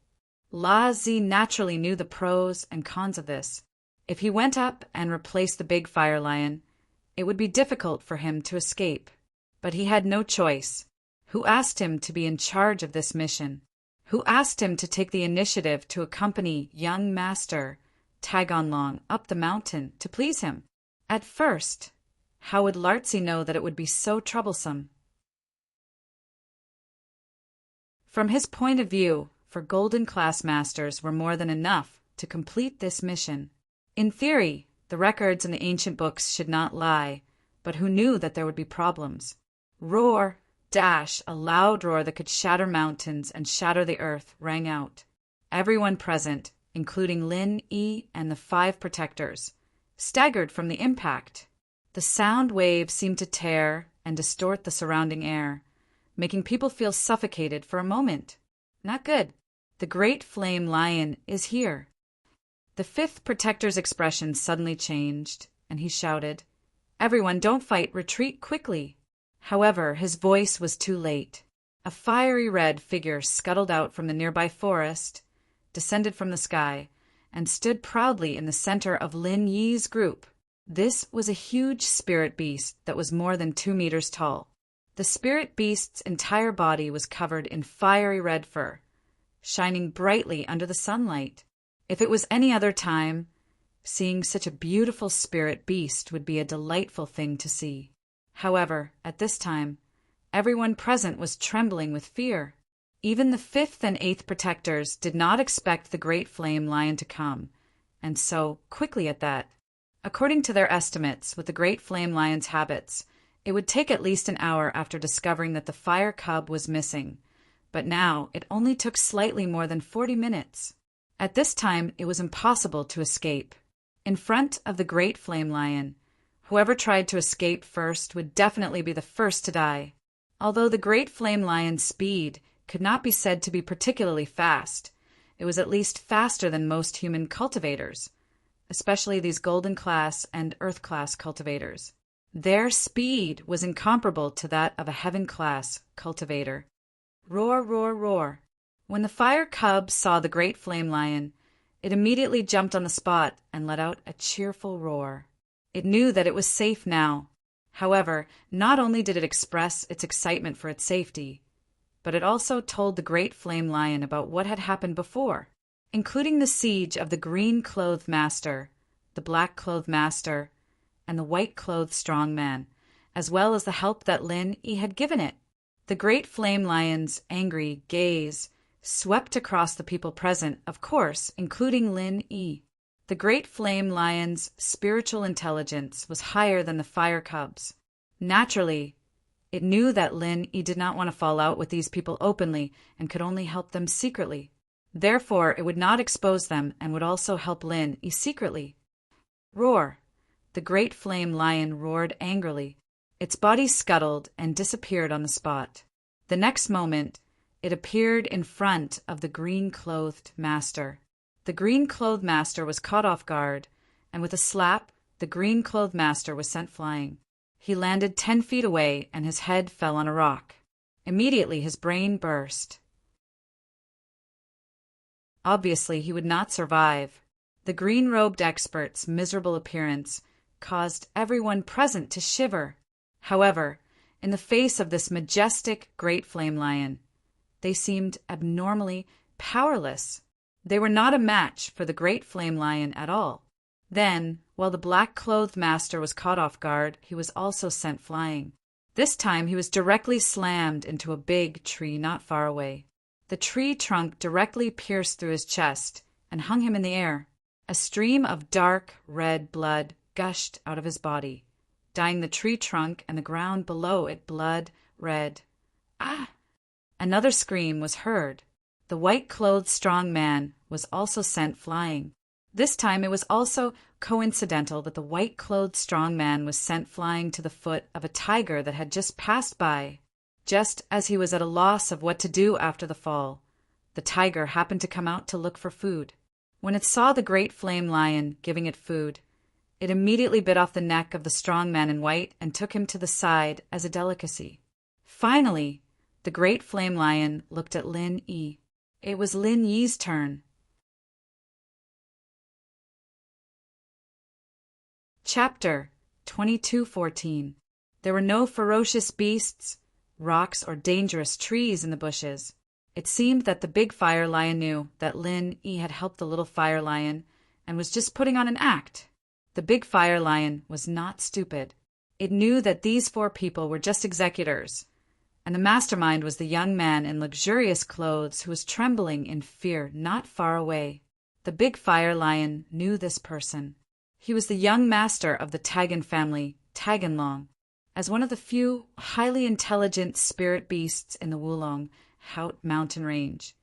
[SPEAKER 1] La-Z naturally knew the pros and cons of this. If he went up and replaced the big fire lion, it would be difficult for him to escape. But he had no choice. Who asked him to be in charge of this mission? Who asked him to take the initiative to accompany young Master Tagonlong up the mountain to please him? At first, how would Lartzy know that it would be so troublesome? From his point of view, for Golden Class Masters were more than enough to complete this mission. In theory, the records in the ancient books should not lie, but who knew that there would be problems? Roar, dash, a loud roar that could shatter mountains and shatter the earth rang out. Everyone present, including Lin Yi and the 5 protectors, staggered from the impact. The sound waves seemed to tear and distort the surrounding air, making people feel suffocated for a moment. Not good. The great flame lion is here. The 5th protector's expression suddenly changed, and he shouted, "Everyone, don't fight, retreat quickly." However, his voice was too late. A fiery red figure scuttled out from the nearby forest, descended from the sky, and stood proudly in the center of Lin Yi's group. This was a huge spirit beast that was more than 2 meters tall. The spirit beast's entire body was covered in fiery red fur, shining brightly under the sunlight. If it was any other time, seeing such a beautiful spirit beast would be a delightful thing to see. However, at this time, everyone present was trembling with fear. Even the 5th and 8th protectors did not expect the great flame lion to come, and so quickly at that. According to their estimates, with the great flame lion's habits, it would take at least an hour after discovering that the fire cub was missing, but now it only took slightly more than 40 minutes. At this time, it was impossible to escape. In front of the great flame lion, whoever tried to escape first would definitely be the first to die. Although the great flame lion's speed could not be said to be particularly fast, it was at least faster than most human cultivators, especially these golden class and earth class cultivators. Their speed was incomparable to that of a heaven class cultivator. Roar, roar, roar. When the fire cub saw the great flame lion, it immediately jumped on the spot and let out a cheerful roar. It knew that it was safe now. However, not only did it express its excitement for its safety, but it also told the great flame lion about what had happened before, including the siege of the green-clothed master, the black-clothed master, and the white-clothed strong man, as well as the help that Lin Yi had given it. The great flame lion's angry gaze swept across the people present, of course, including Lin Yi. The great flame lion's spiritual intelligence was higher than the fire cub's. Naturally, it knew that Lin Yi did not want to fall out with these people openly and could only help them secretly. Therefore, it would not expose them and would also help Lin Yi secretly. Roar! The great flame lion roared angrily. Its body scuttled and disappeared on the spot. The next moment, it appeared in front of the green-clothed master. The green-clothed master was caught off guard, and with a slap, the green-clothed master was sent flying. He landed 10 feet away, and his head fell on a rock. Immediately, his brain burst. Obviously, he would not survive. The green-robed expert's miserable appearance caused everyone present to shiver. However, in the face of this majestic great flame lion, they seemed abnormally powerless. They were not a match for the great flame lion at all. Then, while the black-clothed master was caught off guard, he was also sent flying. This time he was directly slammed into a big tree not far away. The tree trunk directly pierced through his chest and hung him in the air. A stream of dark red blood gushed out of his body, dyeing the tree trunk and the ground below it blood red. Ah! Another scream was heard. The white-clothed strong man was also sent flying. This time it was also coincidental that the white-clothed strong man was sent flying to the foot of a tiger that had just passed by. Just as he was at a loss of what to do after the fall, the tiger happened to come out to look for food. When it saw the great flame lion giving it food, it immediately bit off the neck of the strong man in white and took him to the side as a delicacy. Finally, the great flame lion looked at Lin Yi. It was Lin Yi's turn. Chapter 22:14. There were no ferocious beasts, rocks, or dangerous trees in the bushes. It seemed that the big fire lion knew that Lin Yi had helped the little fire lion and was just putting on an act. The big fire lion was not stupid. It knew that these four people were just executors, and the mastermind was the young man in luxurious clothes who was trembling in fear not far away. The big fire lion knew this person. He was the young master of the Tagan family, Taganlong. As one of the few highly intelligent spirit beasts in the Wulong Haut mountain range,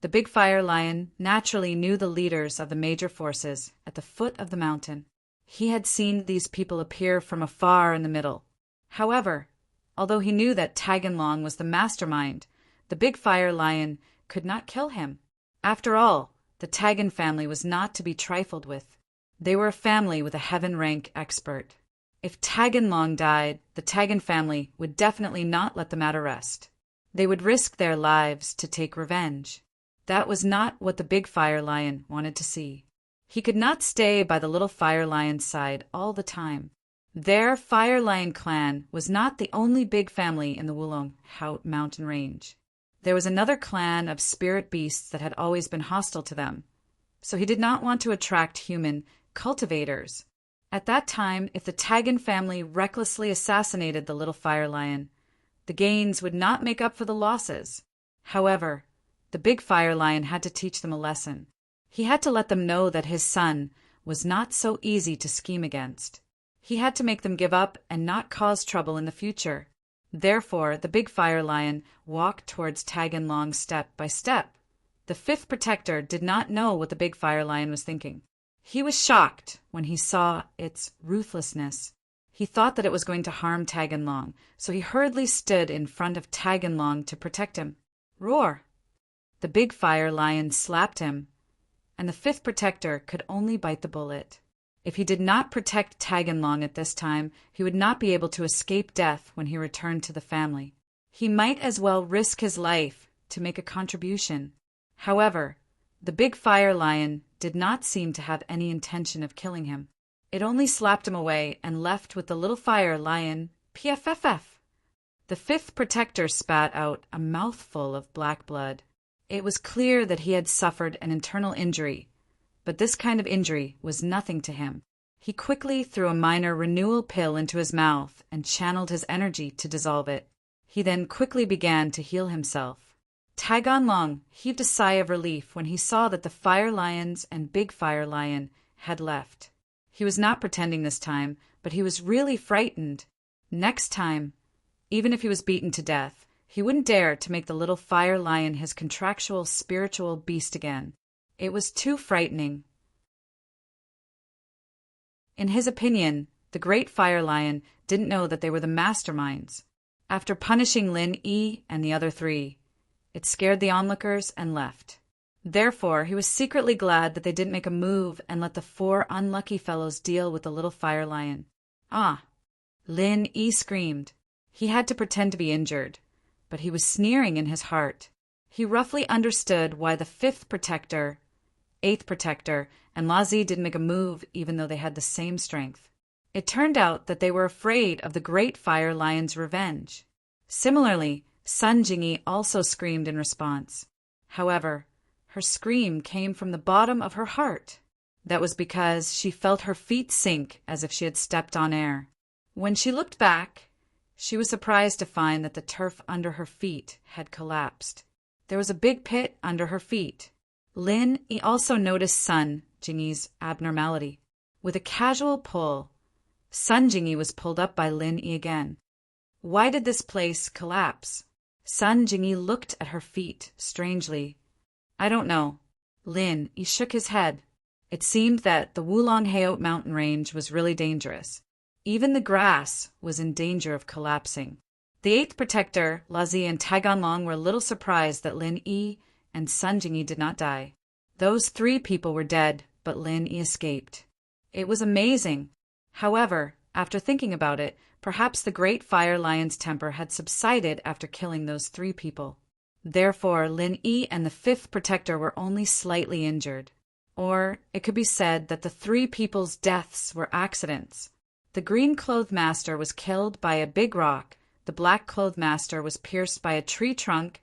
[SPEAKER 1] the big fire lion naturally knew the leaders of the major forces at the foot of the mountain. He had seen these people appear from afar in the middle. However, although he knew that Taganlong was the mastermind, the big fire lion could not kill him. After all, the Tagan family was not to be trifled with. They were a family with a heaven-rank expert. If Taganlong died, the Tagan family would definitely not let the matter rest. They would risk their lives to take revenge. That was not what the big fire lion wanted to see. He could not stay by the little fire lion's side all the time. Their fire lion clan was not the only big family in the Wulong Haut mountain range. There was another clan of spirit beasts that had always been hostile to them, so he did not want to attract human cultivators. At that time, if the Tagan family recklessly assassinated the little fire lion, the gains would not make up for the losses. However, the big fire lion had to teach them a lesson. He had to let them know that his son was not so easy to scheme against. He had to make them give up and not cause trouble in the future. Therefore, the big fire lion walked towards Taganlong step by step. The fifth protector did not know what the big fire lion was thinking. He was shocked when he saw its ruthlessness. He thought that it was going to harm Taganlong, so he hurriedly stood in front of Taganlong to protect him. Roar! The big fire lion slapped him, and the fifth protector could only bite the bullet. If he did not protect Taganlong at this time, he would not be able to escape death when he returned to the family. He might as well risk his life to make a contribution. However, the big fire lion did not seem to have any intention of killing him. It only slapped him away and left with the little fire lion PFFF. The fifth protector spat out a mouthful of black blood. It was clear that he had suffered an internal injury, but this kind of injury was nothing to him. He quickly threw a minor renewal pill into his mouth and channeled his energy to dissolve it. He then quickly began to heal himself. Taganlong heaved a sigh of relief when he saw that the fire lions and big fire lion had left. He was not pretending this time, but he was really frightened. Next time, even if he was beaten to death, he wouldn't dare to make the little fire lion his contractual spiritual beast again. It was too frightening. In his opinion, the great fire lion didn't know that they were the masterminds. After punishing Lin Yi and the other three, it scared the onlookers and left. Therefore, he was secretly glad that they didn't make a move and let the four unlucky fellows deal with the little fire lion. Ah! Lin Yi screamed. He had to pretend to be injured, but he was sneering in his heart. He roughly understood why the fifth protector, eighth protector, and Lazi didn't make a move even though they had the same strength. It turned out that they were afraid of the great fire lion's revenge. Similarly, Sun Jingyi also screamed in response. However, her scream came from the bottom of her heart. That was because she felt her feet sink as if she had stepped on air. When she looked back, she was surprised to find that the turf under her feet had collapsed. There was a big pit under her feet. Lin Yi also noticed Sun Jingyi's abnormality. With a casual pull, Sun Jingyi was pulled up by Lin Yi again. Why did this place collapse? Sun Jingyi looked at her feet strangely. I don't know. Lin Yi shook his head. It seemed that the Wulong-Heot mountain range was really dangerous. Even the grass was in danger of collapsing. The 8th Protector, Lazi, and Taganlong were a little surprised that Lin Yi and Sun Jingyi did not die. Those 3 people were dead, but Lin Yi escaped. It was amazing. However, after thinking about it, perhaps the Great Fire Lion's temper had subsided after killing those 3 people. Therefore, Lin Yi and the 5th Protector were only slightly injured. Or it could be said that the 3 people's deaths were accidents. The green-clothed master was killed by a big rock, the black-clothed master was pierced by a tree trunk,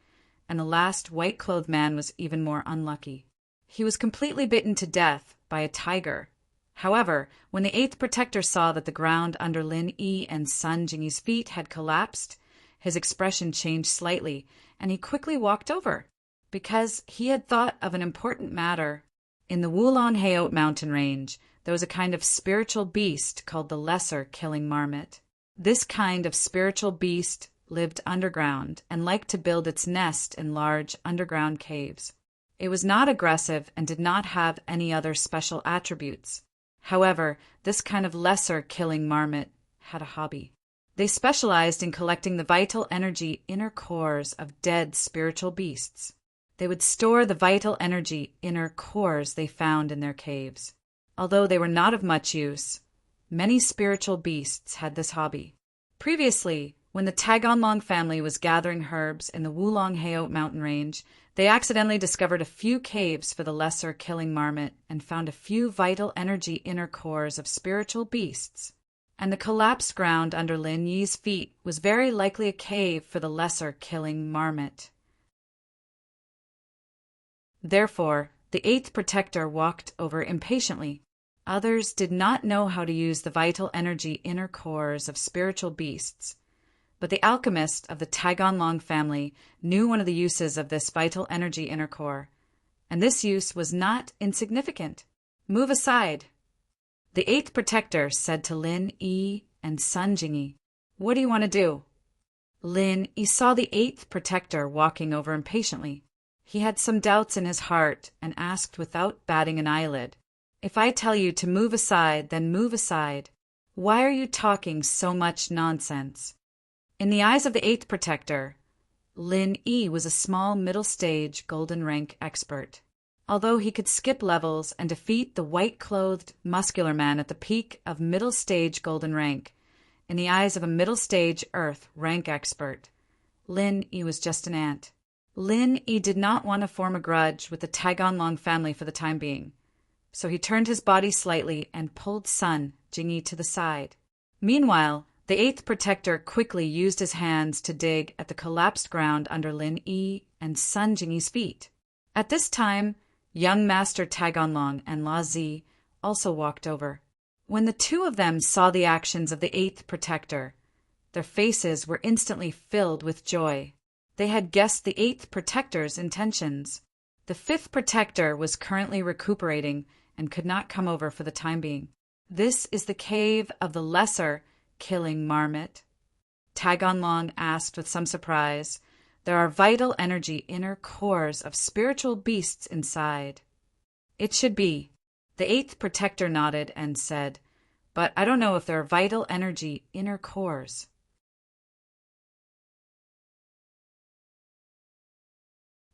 [SPEAKER 1] and the last white-clothed man was even more unlucky. He was completely bitten to death by a tiger. However, when the 8th Protector saw that the ground under Lin Yi and Sun Jingyi's feet had collapsed, his expression changed slightly, and he quickly walked over, because he had thought of an important matter. In the Wulong-Heot mountain range, there was a kind of spiritual beast called the Lesser Killing Marmot. This kind of spiritual beast lived underground and liked to build its nest in large underground caves. It was not aggressive and did not have any other special attributes. However, this kind of lesser killing marmot had a hobby. They specialized in collecting the vital energy inner cores of dead spiritual beasts. They would store the vital energy inner cores they found in their caves. Although they were not of much use, many spiritual beasts had this hobby. Previously, when the Taganlong family was gathering herbs in the Wulong-Heot mountain range, they accidentally discovered a few caves for the lesser killing marmot and found a few vital energy inner cores of spiritual beasts. And the collapsed ground under Lin Yi's feet was very likely a cave for the lesser killing marmot. Therefore, the 8th Protector walked over impatiently. Others did not know how to use the vital energy inner cores of spiritual beasts, but the alchemist of the Taganlong family knew one of the uses of this vital energy inner core, and this use was not insignificant. Move aside. The 8th Protector said to Lin Yi and Sun Jingyi, "What do you want to do?" Lin Yi saw the 8th Protector walking over impatiently. He had some doubts in his heart and asked without batting an eyelid, "If I tell you to move aside, then move aside. Why are you talking so much nonsense?" In the eyes of the 8th Protector, Lin Yi was a small middle-stage golden rank expert. Although he could skip levels and defeat the white-clothed, muscular man at the peak of middle-stage golden rank, in the eyes of a middle-stage earth rank expert, Lin Yi was just an ant. Lin Yi did not want to form a grudge with the Taganlong family for the time being, so he turned his body slightly and pulled Sun Jingyi to the side. Meanwhile, the 8th Protector quickly used his hands to dig at the collapsed ground under Lin Yi and Sun Jingyi's feet. At this time, young Master Taganlong and Lazi also walked over. When the 2 of them saw the actions of the 8th Protector, their faces were instantly filled with joy. They had guessed the 8th Protector's intentions. The 5th Protector was currently recuperating and could not come over for the time being. "This is the cave of the lesser killing marmot?" Taganlong asked with some surprise. "There are vital energy inner cores of spiritual beasts inside." "It should be." The 8th Protector nodded and said, "But I don't know if there are vital energy inner cores."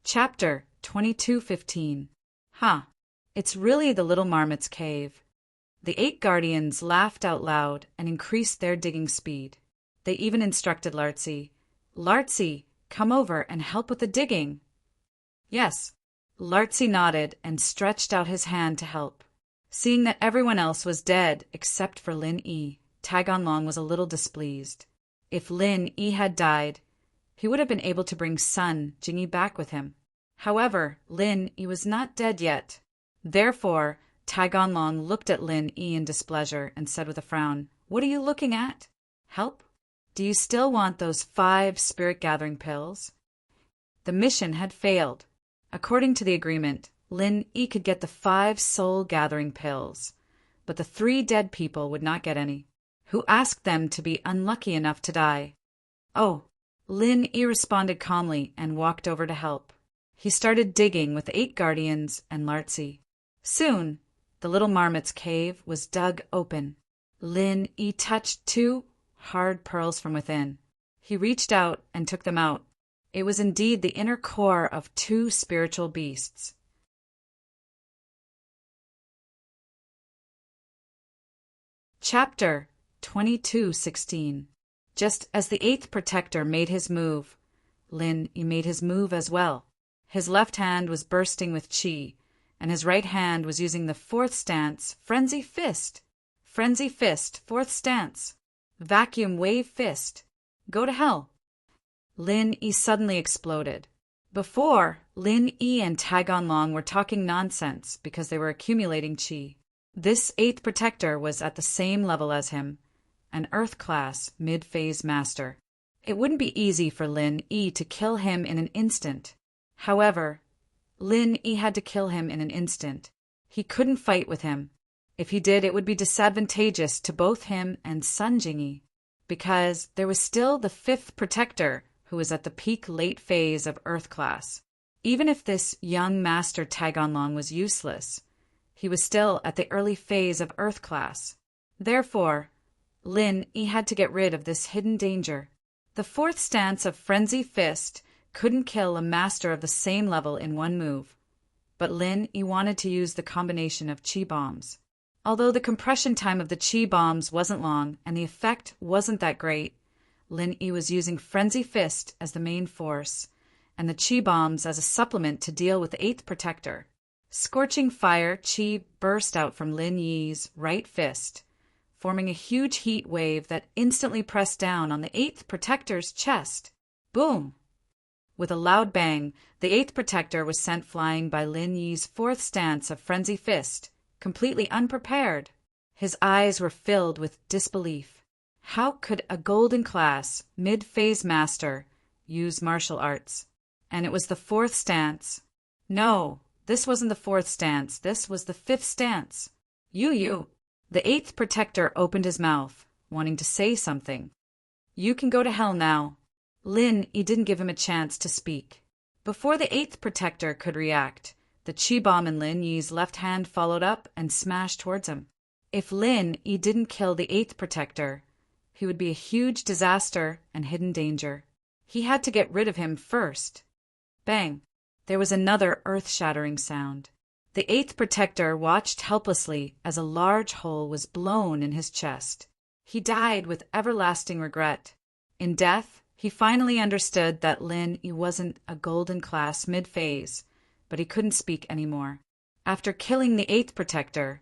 [SPEAKER 1] Chapter 22:15. It's really the little marmot's cave. The 8 guardians laughed out loud and increased their digging speed. They even instructed Lartzi, "Lartzi, come over and help with the digging." "Yes." Lartzi nodded and stretched out his hand to help. Seeing that everyone else was dead except for Lin Yi, Taganlong was a little displeased. If Lin Yi had died, he would have been able to bring Sun Jingyi back with him. However, Lin Yi was not dead yet. Therefore, Taganlong looked at Lin Yi in displeasure and said with a frown, "What are you looking at? Help? Do you still want those 5 spirit-gathering pills?" The mission had failed. According to the agreement, Lin Yi could get the 5 soul-gathering pills, but the 3 dead people would not get any. Who asked them to be unlucky enough to die? "Oh." Lin Yi responded calmly and walked over to help. He started digging with the 8 guardians and Lartzi. Soon, the little marmot's cave was dug open. Lin Yi touched two hard pearls from within. He reached out and took them out. It was indeed the inner core of two spiritual beasts. Chapter 22:16. Just as the eighth protector made his move, Lin Yi made his move as well. His left hand was bursting with qi, and his right hand was using the fourth stance, Frenzy Fist. Frenzy Fist, fourth stance. Vacuum Wave Fist. Go to hell. Lin Yi suddenly exploded. Before, Lin Yi and Tagon Long were talking nonsense because they were accumulating qi. This eighth protector was at the same level as him, an Earth class mid-phase master. It wouldn't be easy for Lin Yi to kill him in an instant. However, Lin Yi had to kill him in an instant. He couldn't fight with him. If he did, it would be disadvantageous to both him and Sun Jingyi, because there was still the fifth protector who was at the peak late phase of Earth class. Even if this young master Tagon Long was useless, he was still at the early phase of Earth class. Therefore, Lin Yi had to get rid of this hidden danger. The fourth stance of Frenzy Fist couldn't kill a master of the same level in one move, but Lin Yi wanted to use the combination of qi bombs. Although the compression time of the qi bombs wasn't long and the effect wasn't that great, Lin Yi was using Frenzy Fist as the main force, and the qi bombs as a supplement to deal with the eighth protector. Scorching fire qi burst out from Lin Yi's right fist, forming a huge heat wave that instantly pressed down on the eighth protector's chest. Boom! With a loud bang, the eighth protector was sent flying by Lin Yi's fourth stance of Frenzy Fist, completely unprepared. His eyes were filled with disbelief. How could a golden class, mid-phase master, use martial arts? And it was the fourth stance. No, this wasn't the fourth stance, this was the fifth stance. You. The eighth protector opened his mouth, wanting to say something. You can go to hell now. Lin Yi didn't give him a chance to speak. Before the eighth protector could react, the qi bomb in Lin Yi's left hand followed up and smashed towards him. If Lin Yi didn't kill the eighth protector, he would be a huge disaster and hidden danger. He had to get rid of him first. Bang! There was another earth-shattering sound. The eighth protector watched helplessly as a large hole was blown in his chest. He died with everlasting regret. In death, he finally understood that Lin Yi wasn't a golden class mid-phase, but he couldn't speak anymore. After killing the eighth protector,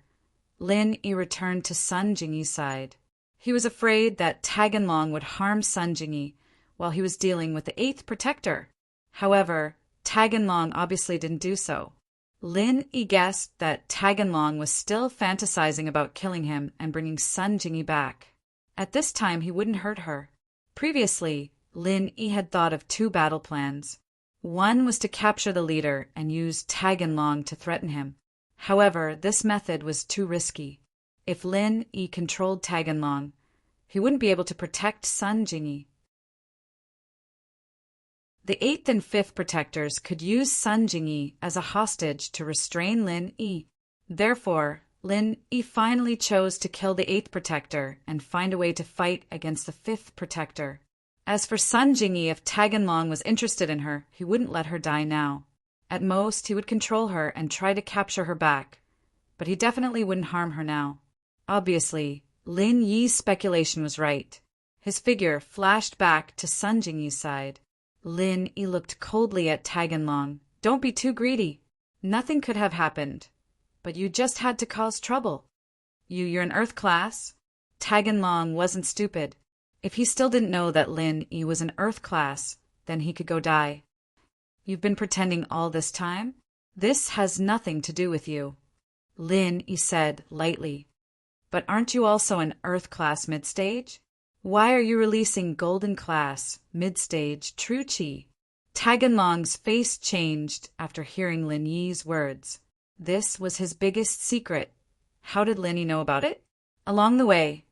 [SPEAKER 1] Lin Yi returned to Sun Jingyi's side. He was afraid that Tagon Long would harm Sun Jingyi while he was dealing with the eighth protector. However, Tagon Long obviously didn't do so. Lin Yi guessed that Tagon Long was still fantasizing about killing him and bringing Sun Jingyi back. At this time, he wouldn't hurt her. Previously, Lin Yi had thought of two battle plans. One was to capture the leader and use Tagon Long to threaten him. However, this method was too risky. If Lin Yi controlled Tagon Long, he wouldn't be able to protect Sun Jingyi. The eighth and fifth protectors could use Sun Jingyi as a hostage to restrain Lin Yi. Therefore, Lin Yi finally chose to kill the eighth protector and find a way to fight against the fifth protector. As for Sun Jingyi, if Tagon Long was interested in her, he wouldn't let her die now. At most, he would control her and try to capture her back, but he definitely wouldn't harm her now. Obviously, Lin Yi's speculation was right. His figure flashed back to Sun Jingyi's side. Lin Yi looked coldly at Tagon Long. Don't be too greedy. Nothing could have happened, but you just had to cause trouble. You're an Earth class? Tagon Long wasn't stupid. If he still didn't know that Lin Yi was an Earth class, then he could go die. You've been pretending all this time? This has nothing to do with you, Lin Yi said lightly. But aren't you also an Earth class mid-stage? Why are you releasing Golden class, mid-stage, true qi? Tagon Long's face changed after hearing Lin Yi's words. This was his biggest secret. How did Lin Yi know about it? Along the way,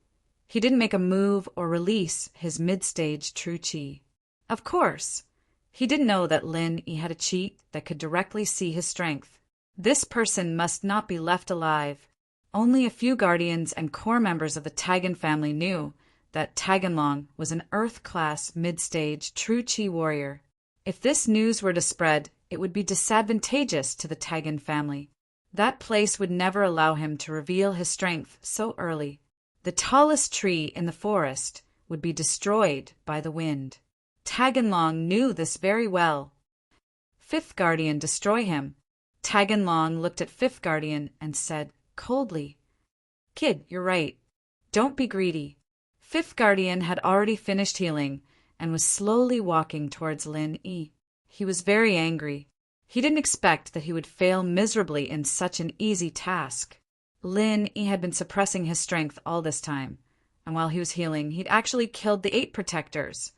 [SPEAKER 1] he didn't make a move or release his mid-stage true qi. Of course, he didn't know that Lin Yi had a cheat that could directly see his strength. This person must not be left alive. Only a few guardians and core members of the Tagan family knew that Taganlong was an Earth-class mid-stage true Chi warrior. If this news were to spread, it would be disadvantageous to the Tagan family. That place would never allow him to reveal his strength so early. The tallest tree in the forest would be destroyed by the wind. Taganlong knew this very well. Fifth Guardian, destroy him. Taganlong looked at Fifth Guardian and said coldly, "Kid, you're right. Don't be greedy." Fifth Guardian had already finished healing and was slowly walking towards Lin Yi. He was very angry. He didn't expect that he would fail miserably in such an easy task. Lin Yi had been suppressing his strength all this time, and while he was healing, he'd actually killed the 8 protectors,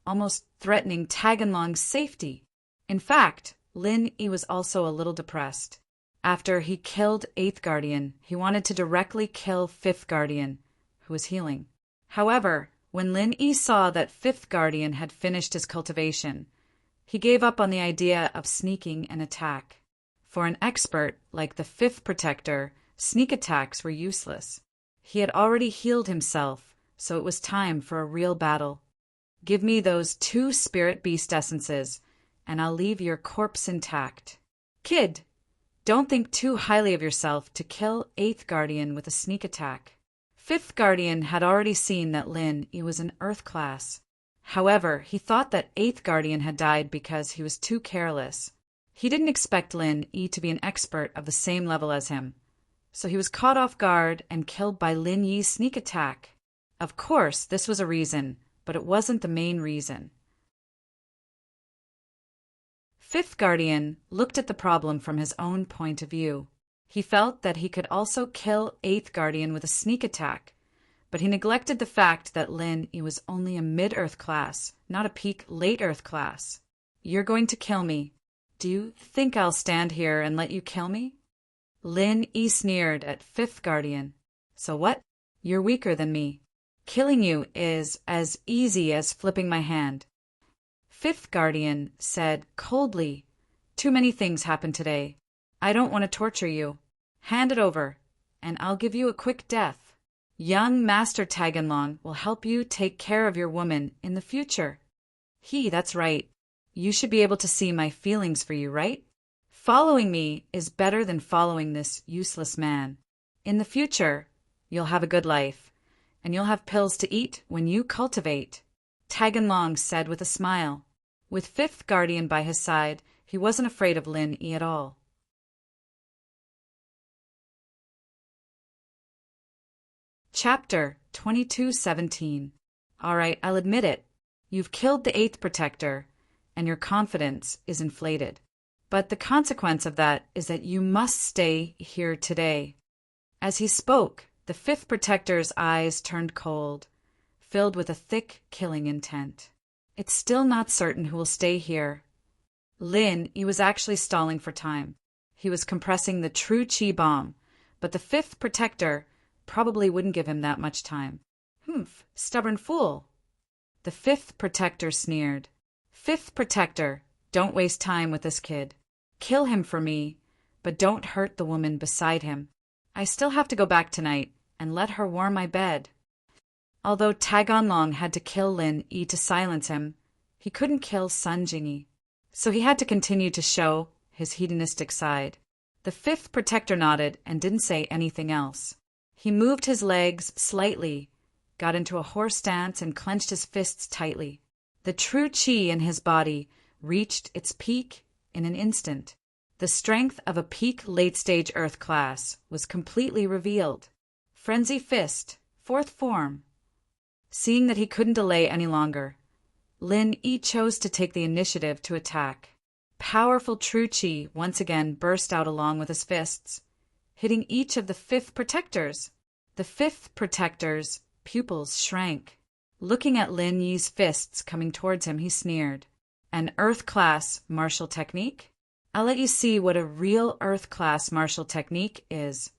[SPEAKER 1] almost threatening Taganlong's safety. In fact, Lin Yi was also a little depressed. After he killed 8th Guardian, he wanted to directly kill 5th Guardian, who was healing. However, when Lin Yi saw that 5th Guardian had finished his cultivation, he gave up on the idea of sneaking an attack. For an expert like the 5th Protector, sneak attacks were useless. He had already healed himself, so it was time for a real battle. Give me those 2 spirit beast essences, and I'll leave your corpse intact. Kid, don't think too highly of yourself to kill 8th Guardian with a sneak attack. 5th Guardian had already seen that Lin Yi was an Earth class. However, he thought that 8th Guardian had died because he was too careless. He didn't expect Lin Yi to be an expert of the same level as him, so he was caught off guard and killed by Lin Yi's sneak attack. Of course, this was a reason, but it wasn't the main reason. 5th Guardian looked at the problem from his own point of view. He felt that he could also kill 8th Guardian with a sneak attack, but he neglected the fact that Lin Yi was only a mid-Earth class, not a peak late-Earth class. You're going to kill me. Do you think I'll stand here and let you kill me? Lin Yi sneered at 5th Guardian. So what? You're weaker than me. Killing you is as easy as flipping my hand. 5th Guardian said coldly, "Too many things happened today. I don't want to torture you. Hand it over, and I'll give you a quick death. Young Master Taganlong will help you take care of your woman in the future." That's right. You should be able to see my feelings for you, right? Following me is better than following this useless man. In the future, you'll have a good life, and you'll have pills to eat when you cultivate, Taganlong said with a smile. With 5th Guardian by his side, he wasn't afraid of Lin Yi at all. Chapter 22:17. All right, I'll admit it. You've killed the 8th Protector, and your confidence is inflated. But the consequence of that is that you must stay here today. As he spoke, the 5th Protector's eyes turned cold, filled with a thick, killing intent. It's still not certain who will stay here. Lin Yi was actually stalling for time. He was compressing the true Chi bomb, but the 5th Protector probably wouldn't give him that much time. Stubborn fool. The 5th Protector sneered. 5th Protector, don't waste time with this kid. Kill him for me, but don't hurt the woman beside him. I still have to go back tonight and let her warm my bed. Although Taganlong had to kill Lin Yi to silence him, he couldn't kill Sun Jingyi, so he had to continue to show his hedonistic side. The 5th Protector nodded and didn't say anything else. He moved his legs slightly, got into a horse stance and clenched his fists tightly. The true Chi in his body reached its peak in an instant. The strength of a peak late-stage Earth class was completely revealed. Frenzy Fist, 4th form. Seeing that he couldn't delay any longer, Lin Yi chose to take the initiative to attack. Powerful true Chi once again burst out along with his fists, hitting each of the 5th Protectors. The 5th Protector's pupils shrank. Looking at Lin Yi's fists coming towards him, he sneered. An Earth-class martial technique? I'll let you see what a real Earth-class martial technique is.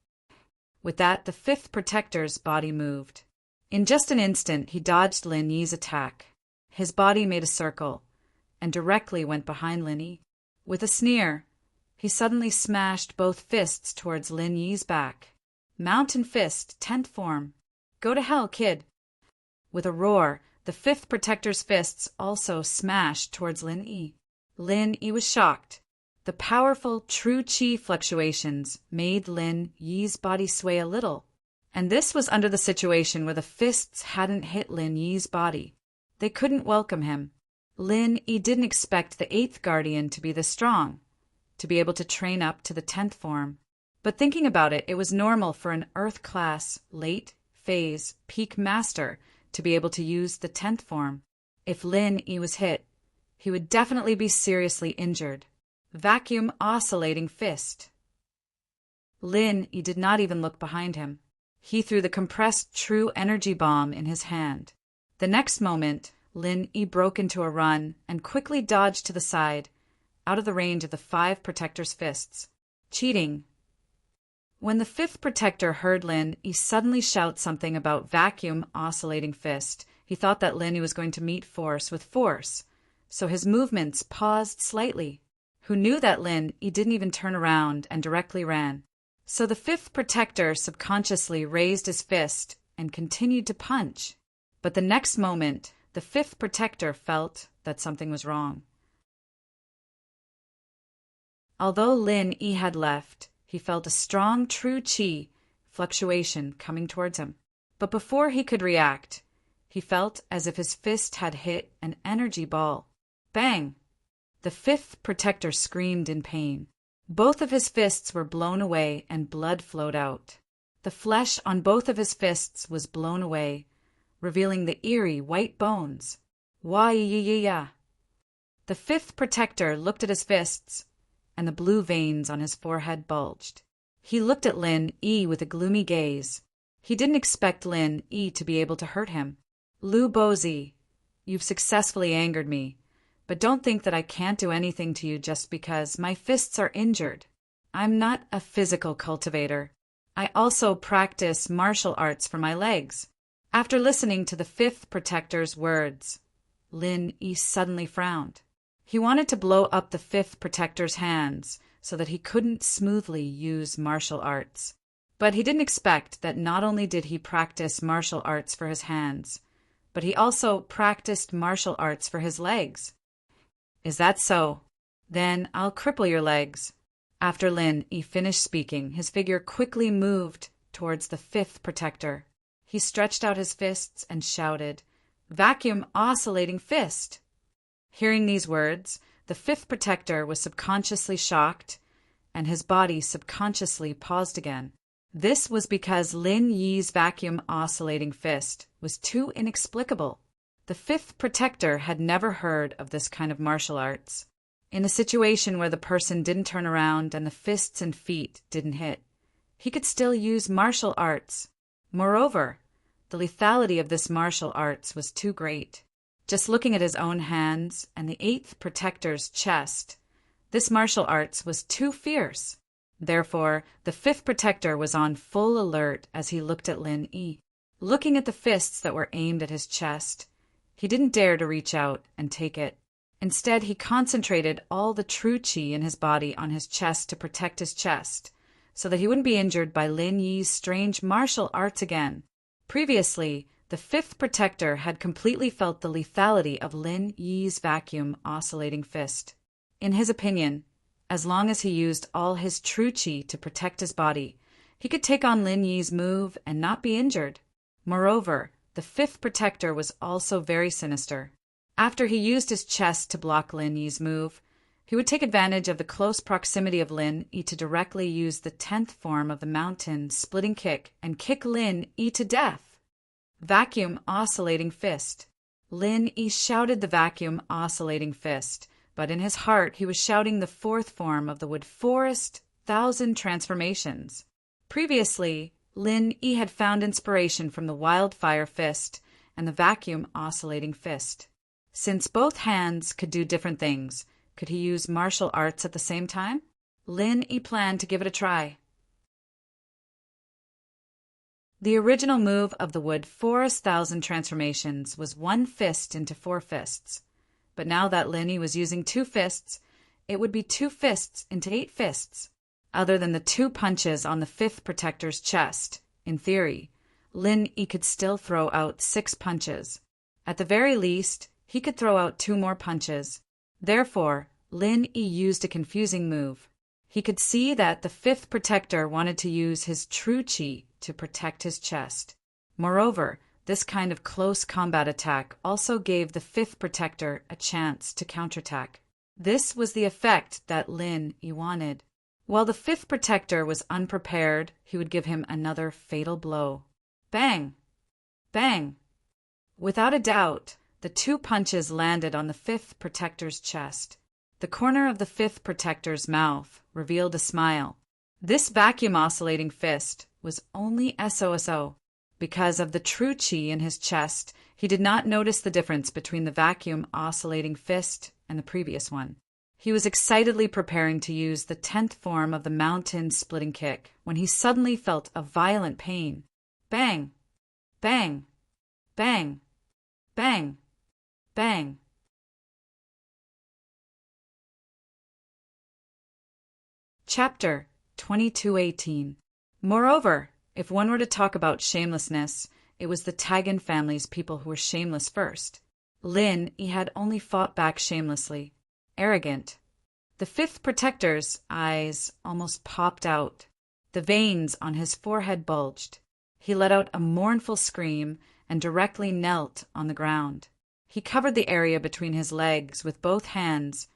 [SPEAKER 1] With that, the 5th Protector's body moved. In just an instant, he dodged Lin Yi's attack. His body made a circle, and directly went behind Lin Yi. With a sneer, he suddenly smashed both fists towards Lin Yi's back. Mountain Fist, 10th form. Go to hell, kid. With a roar, the 5th Protector's fists also smashed towards Lin Yi. Lin Yi was shocked. The powerful true chi fluctuations made Lin Yi's body sway a little, and this was under the situation where the fists hadn't hit Lin Yi's body. They couldn't welcome him. Lin Yi didn't expect the 8th guardian to be this strong, to be able to train up to the 10th form. But thinking about it, it was normal for an Earth-class, late phase, peak master to be able to use the 10th form. If Lin Yi was hit, he would definitely be seriously injured. Vacuum oscillating fist. Lin Yi did not even look behind him. He threw the compressed true energy bomb in his hand. The next moment, Lin Yi broke into a run and quickly dodged to the side, out of the range of the 5 Protector's fists. Cheating. When the 5th Protector heard Lin Yi suddenly shout something about vacuum oscillating fist, he thought that Lin Yi was going to meet force with force, so his movements paused slightly. Who knew that Lin Yi didn't even turn around and directly ran. So the 5th Protector subconsciously raised his fist and continued to punch. But the next moment, the 5th Protector felt that something was wrong. Although Lin Yi had left, he felt a strong true chi fluctuation coming towards him. But before he could react, he felt as if his fist had hit an energy ball. Bang! The 5th Protector screamed in pain. Both of his fists were blown away and blood flowed out. The flesh on both of his fists was blown away, revealing the eerie white bones. Wah-ya-ya-ya. The 5th Protector looked at his fists, and the blue veins on his forehead bulged. He looked at Lin Yi with a gloomy gaze. He didn't expect Lin Yi to be able to hurt him. Lu Bozi, you've successfully angered me. But don't think that I can't do anything to you just because my fists are injured. I'm not a physical cultivator. I also practice martial arts for my legs. After listening to the 5th Protector's words, Lin Yi suddenly frowned. He wanted to blow up the 5th Protector's hands so that he couldn't smoothly use martial arts. But he didn't expect that not only did he practice martial arts for his hands, but he also practiced martial arts for his legs. Is that so? Then I'll cripple your legs. After Lin Yi finished speaking, his figure quickly moved towards the 5th Protector. He stretched out his fists and shouted, "Vacuum oscillating fist!" Hearing these words, the 5th Protector was subconsciously shocked, and his body subconsciously paused again. This was because Lin Yi's vacuum oscillating fist was too inexplicable. The 5th Protector had never heard of this kind of martial arts. In a situation where the person didn't turn around and the fists and feet didn't hit, he could still use martial arts. Moreover, the lethality of this martial arts was too great. Just looking at his own hands and the 8th Protector's chest, this martial arts was too fierce. Therefore, the 5th Protector was on full alert as he looked at Lin Yi. Looking at the fists that were aimed at his chest, he didn't dare to reach out and take it. Instead, he concentrated all the true chi in his body on his chest to protect his chest, so that he wouldn't be injured by Lin Yi's strange martial arts again. Previously, the 5th Protector had completely felt the lethality of Lin Yi's vacuum oscillating fist. In his opinion, as long as he used all his true chi to protect his body, he could take on Lin Yi's move and not be injured. Moreover, the 5th Protector was also very sinister. After he used his chest to block Lin Yi's move, he would take advantage of the close proximity of Lin Yi to directly use the 10th form of the mountain splitting kick and kick Lin Yi to death. Vacuum oscillating fist. Lin Yi shouted the vacuum oscillating fist, but in his heart he was shouting the 4th form of the wood forest 1,000 transformations. Previously, Lin Yi had found inspiration from the wildfire fist and the vacuum oscillating fist. Since both hands could do different things, could he use martial arts at the same time? Lin Yi planned to give it a try. The original move of the wood forest 1,000 transformations was 1 fist into 4 fists. But now that Lin Yi was using 2 fists, it would be 2 fists into 8 fists. Other than the 2 punches on the 5th protector's chest, in theory, Lin Yi could still throw out 6 punches. At the very least, he could throw out 2 more punches. Therefore, Lin Yi used a confusing move. He could see that the 5th protector wanted to use his true qi to protect his chest. Moreover, this kind of close combat attack also gave the 5th protector a chance to counterattack. This was the effect that Lin Yi wanted. While the 5th protector was unprepared, he would give him another fatal blow. Bang! Bang! Without a doubt, the 2 punches landed on the 5th protector's chest. The corner of the 5th protector's mouth revealed a smile. This vacuum-oscillating fist was only SOSO. Because of the true qi in his chest, he did not notice the difference between the vacuum-oscillating fist and the previous one. He was excitedly preparing to use the 10th form of the mountain-splitting kick when he suddenly felt a violent pain. Bang! Bang! Bang! Bang! Bang! Chapter 2218. Moreover, if one were to talk about shamelessness, it was the Tagan family's people who were shameless first. Lin Yi had only fought back shamelessly. Arrogant. The 5th protector's eyes almost popped out. The veins on his forehead bulged. He let out a mournful scream and directly knelt on the ground. He covered the area between his legs with both hands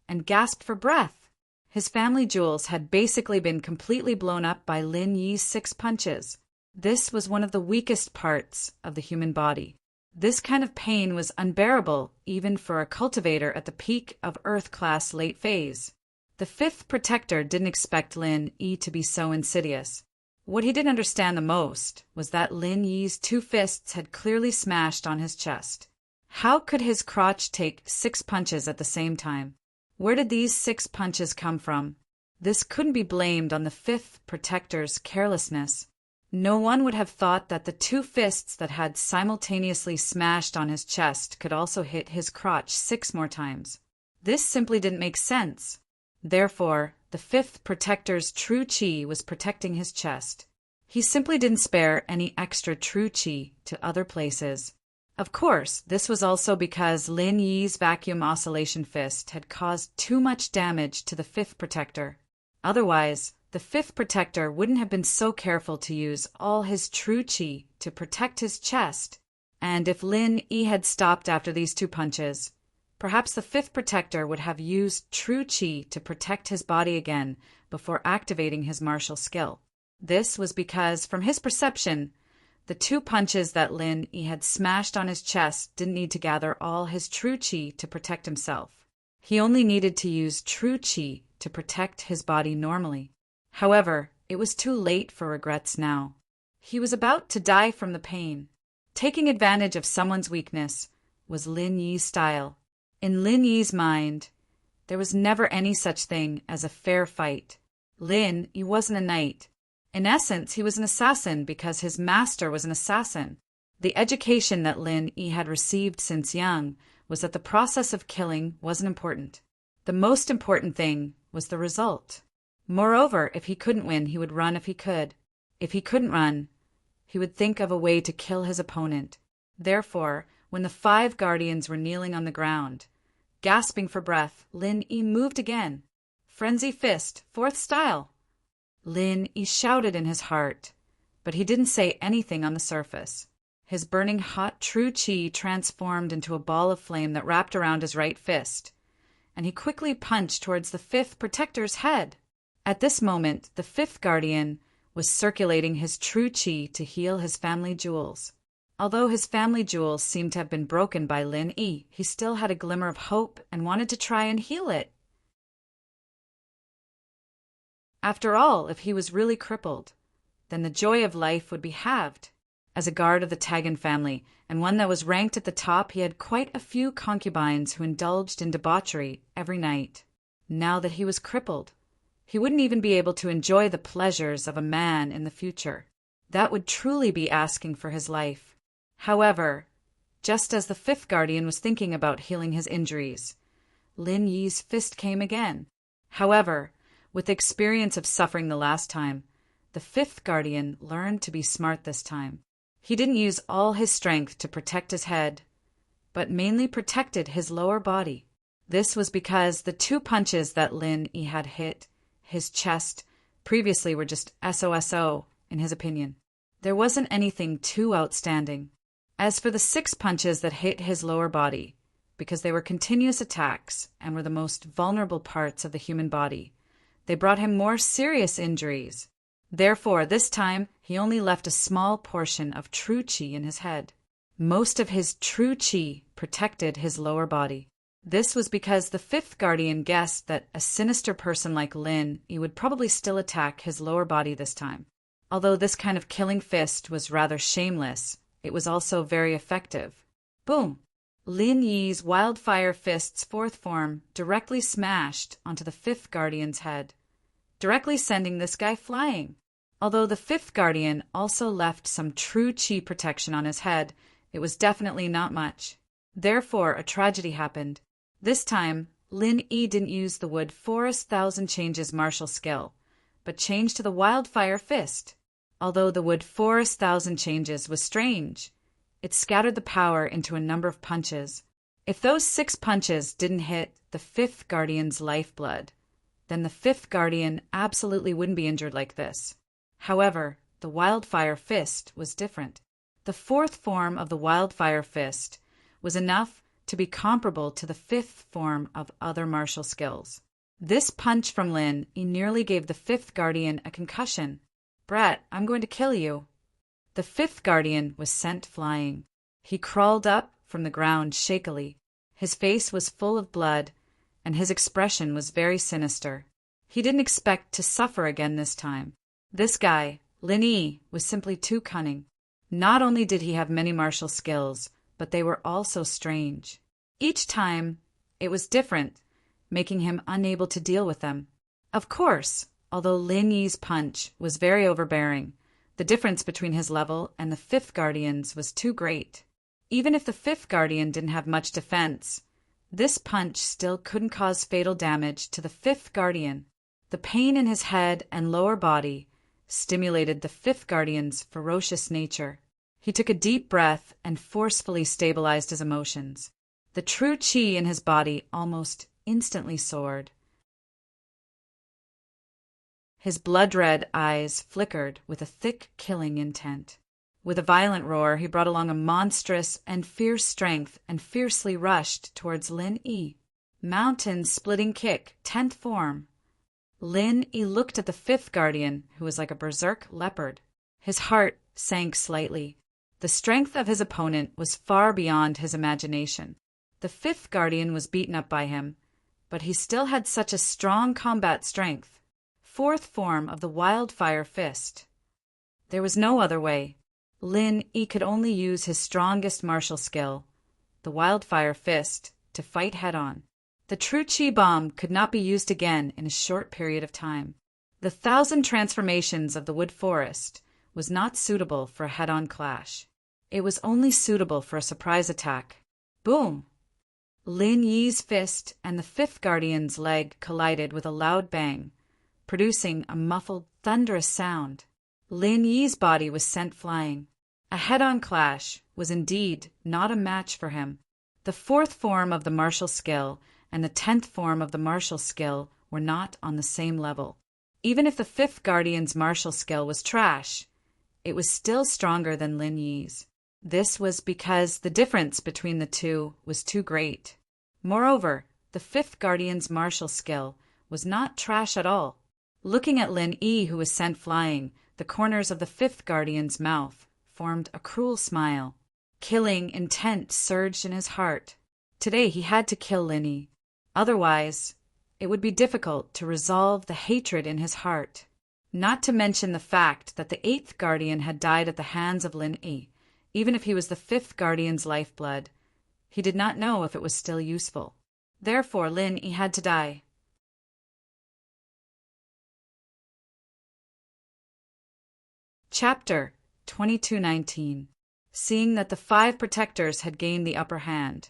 [SPEAKER 1] and gasped for breath. His family jewels had basically been completely blown up by Lin Yi's 6 punches. This was one of the weakest parts of the human body. This kind of pain was unbearable even for a cultivator at the peak of Earth-class late phase. The 5th protector didn't expect Lin Yi to be so insidious. What he didn't understand the most was that Lin Yi's 2 fists had clearly smashed on his chest. How could his crotch take 6 punches at the same time? Where did these 6 punches come from? This couldn't be blamed on the 5th protector's carelessness. No one would have thought that the 2 fists that had simultaneously smashed on his chest could also hit his crotch 6 more times. This simply didn't make sense. Therefore, the 5th protector's true qi was protecting his chest. He simply didn't spare any extra true qi to other places. Of course, this was also because Lin Yi's vacuum oscillation fist had caused too much damage to the 5th protector. Otherwise, the 5th protector wouldn't have been so careful to use all his true qi to protect his chest. And if Lin Yi had stopped after these 2 punches, perhaps the 5th protector would have used true qi to protect his body again before activating his martial skill. This was because, from his perception, the 2 punches that Lin Yi had smashed on his chest didn't need to gather all his true qi to protect himself. He only needed to use true qi to protect his body normally. However, it was too late for regrets now. He was about to die from the pain. Taking advantage of someone's weakness was Lin Yi's style. In Lin Yi's mind, there was never any such thing as a fair fight. Lin Yi wasn't a knight. In essence, he was an assassin because his master was an assassin. The education that Lin Yi had received since young was that the process of killing wasn't important. The most important thing was the result. Moreover, if he couldn't win, he would run if he could. If he couldn't run, he would think of a way to kill his opponent. Therefore, when the 5 guardians were kneeling on the ground, gasping for breath, Lin Yi moved again. Frenzy fist, 4th style. Lin Yi shouted in his heart, but he didn't say anything on the surface. His burning hot true qi transformed into a ball of flame that wrapped around his right fist, and he quickly punched towards the 5th protector's head. At this moment, the 5th guardian was circulating his true qi to heal his family jewels. Although his family jewels seemed to have been broken by Lin Yi, he still had a glimmer of hope and wanted to try and heal it. After all, if he was really crippled, then the joy of life would be halved. As a guard of the Tagan family, and one that was ranked at the top, he had quite a few concubines who indulged in debauchery every night. Now that he was crippled, he wouldn't even be able to enjoy the pleasures of a man in the future. That would truly be asking for his life. However, just as the 5th guardian was thinking about healing his injuries, Lin Yi's fist came again. However, With the experience of suffering the last time, the fifth guardian learned to be smart this time. He didn't use all his strength to protect his head, but mainly protected his lower body. This was because the 2 punches that Lin Yi had hit his chest previously were just SOSO, in his opinion. There wasn't anything too outstanding. As for the 6 punches that hit his lower body, because they were continuous attacks and were the most vulnerable parts of the human body, they brought him more serious injuries. Therefore, this time, he only left a small portion of true qi in his head. Most of his true qi protected his lower body. This was because the fifth guardian guessed that a sinister person like Lin Yi would probably still attack his lower body this time. Although this kind of killing fist was rather shameless, it was also very effective. Boom! Lin Yi's wildfire fist's 4th form directly smashed onto the fifth guardian's head, directly sending this guy flying. Although the fifth guardian also left some true qi protection on his head, it was definitely not much. Therefore, a tragedy happened. This time, Lin Yi didn't use the Wood Forest Thousand Changes martial skill, but changed to the Wildfire Fist. Although the Wood Forest Thousand Changes was strange, it scattered the power into a number of punches. If those 6 punches didn't hit the fifth guardian's lifeblood, then the fifth guardian absolutely wouldn't be injured like this. However, the Wildfire Fist was different. The 4th form of the Wildfire Fist was enough to be comparable to the 5th form of other martial skills. This punch from Lin Yi nearly gave the 5th guardian a concussion. "Brat, I'm going to kill you." The 5th guardian was sent flying. He crawled up from the ground shakily. His face was full of blood, and his expression was very sinister. He didn't expect to suffer again this time. This guy, Lin Yi, was simply too cunning. Not only did he have many martial skills, but they were also strange. Each time, it was different, making him unable to deal with them. Of course, although Lin Yi's punch was very overbearing, the difference between his level and the fifth guardian's was too great. Even if the fifth guardian didn't have much defense, this punch still couldn't cause fatal damage to the fifth guardian. The pain in his head and lower body stimulated the fifth guardian's ferocious nature. He took a deep breath and forcefully stabilized his emotions. The true qi in his body almost instantly soared. His blood-red eyes flickered with a thick killing intent. With a violent roar, he brought along a monstrous and fierce strength and fiercely rushed towards Lin Yi. Mountain-splitting kick, 10th form. Lin Yi looked at the fifth guardian, who was like a berserk leopard. His heart sank slightly. The strength of his opponent was far beyond his imagination. The fifth guardian was beaten up by him, but he still had such a strong combat strength. 4th form of the Wildfire Fist. There was no other way. Lin Yi could only use his strongest martial skill, the Wildfire Fist, to fight head-on. The true Qi Bomb could not be used again in a short period of time. The 1,000 transformations of the Wood Forest was not suitable for a head-on clash. It was only suitable for a surprise attack. Boom! Lin Yi's fist and the fifth guardian's leg collided with a loud bang, producing a muffled, thunderous sound. Lin Yi's body was sent flying. A head-on clash was indeed not a match for him. The 4th form of the martial skill and the 10th form of the martial skill were not on the same level. Even if the fifth guardian's martial skill was trash, it was still stronger than Lin Yi's. This was because the difference between the two was too great. Moreover, the fifth guardian's martial skill was not trash at all. Looking at Lin Yi, who was sent flying, the corners of the fifth guardian's mouth formed a cruel smile. Killing intent surged in his heart. Today he had to kill Lin Yi. Otherwise, it would be difficult to resolve the hatred in his heart. Not to mention the fact that the 8th guardian had died at the hands of Lin Yi. Even if he was the 5th guardian's lifeblood, he did not know if it was still useful. Therefore, Lin Yi had to die. Chapter 2219. Seeing that the 5 protectors had gained the upper hand,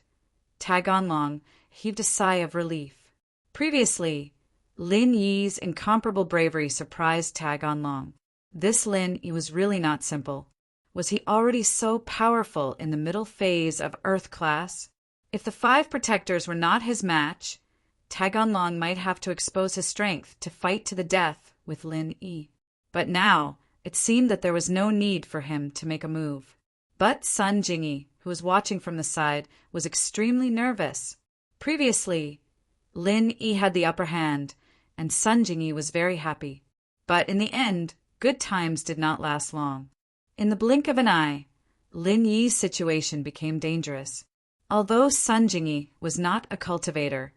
[SPEAKER 1] Tag On Long heaved a sigh of relief. Previously, Lin Yi's incomparable bravery surprised Tag On Long. This Lin Yi was really not simple. Was he already so powerful in the middle phase of Earth class? If the 5 protectors were not his match, Tag On Long might have to expose his strength to fight to the death with Lin Yi. But now, it seemed that there was no need for him to make a move. But Sun Jingyi, who was watching from the side, was extremely nervous. Previously, Lin Yi had the upper hand, and Sun Jingyi was very happy. But in the end, good times did not last long. In the blink of an eye, Lin Yi's situation became dangerous. Although Sun Jingyi was not a cultivator,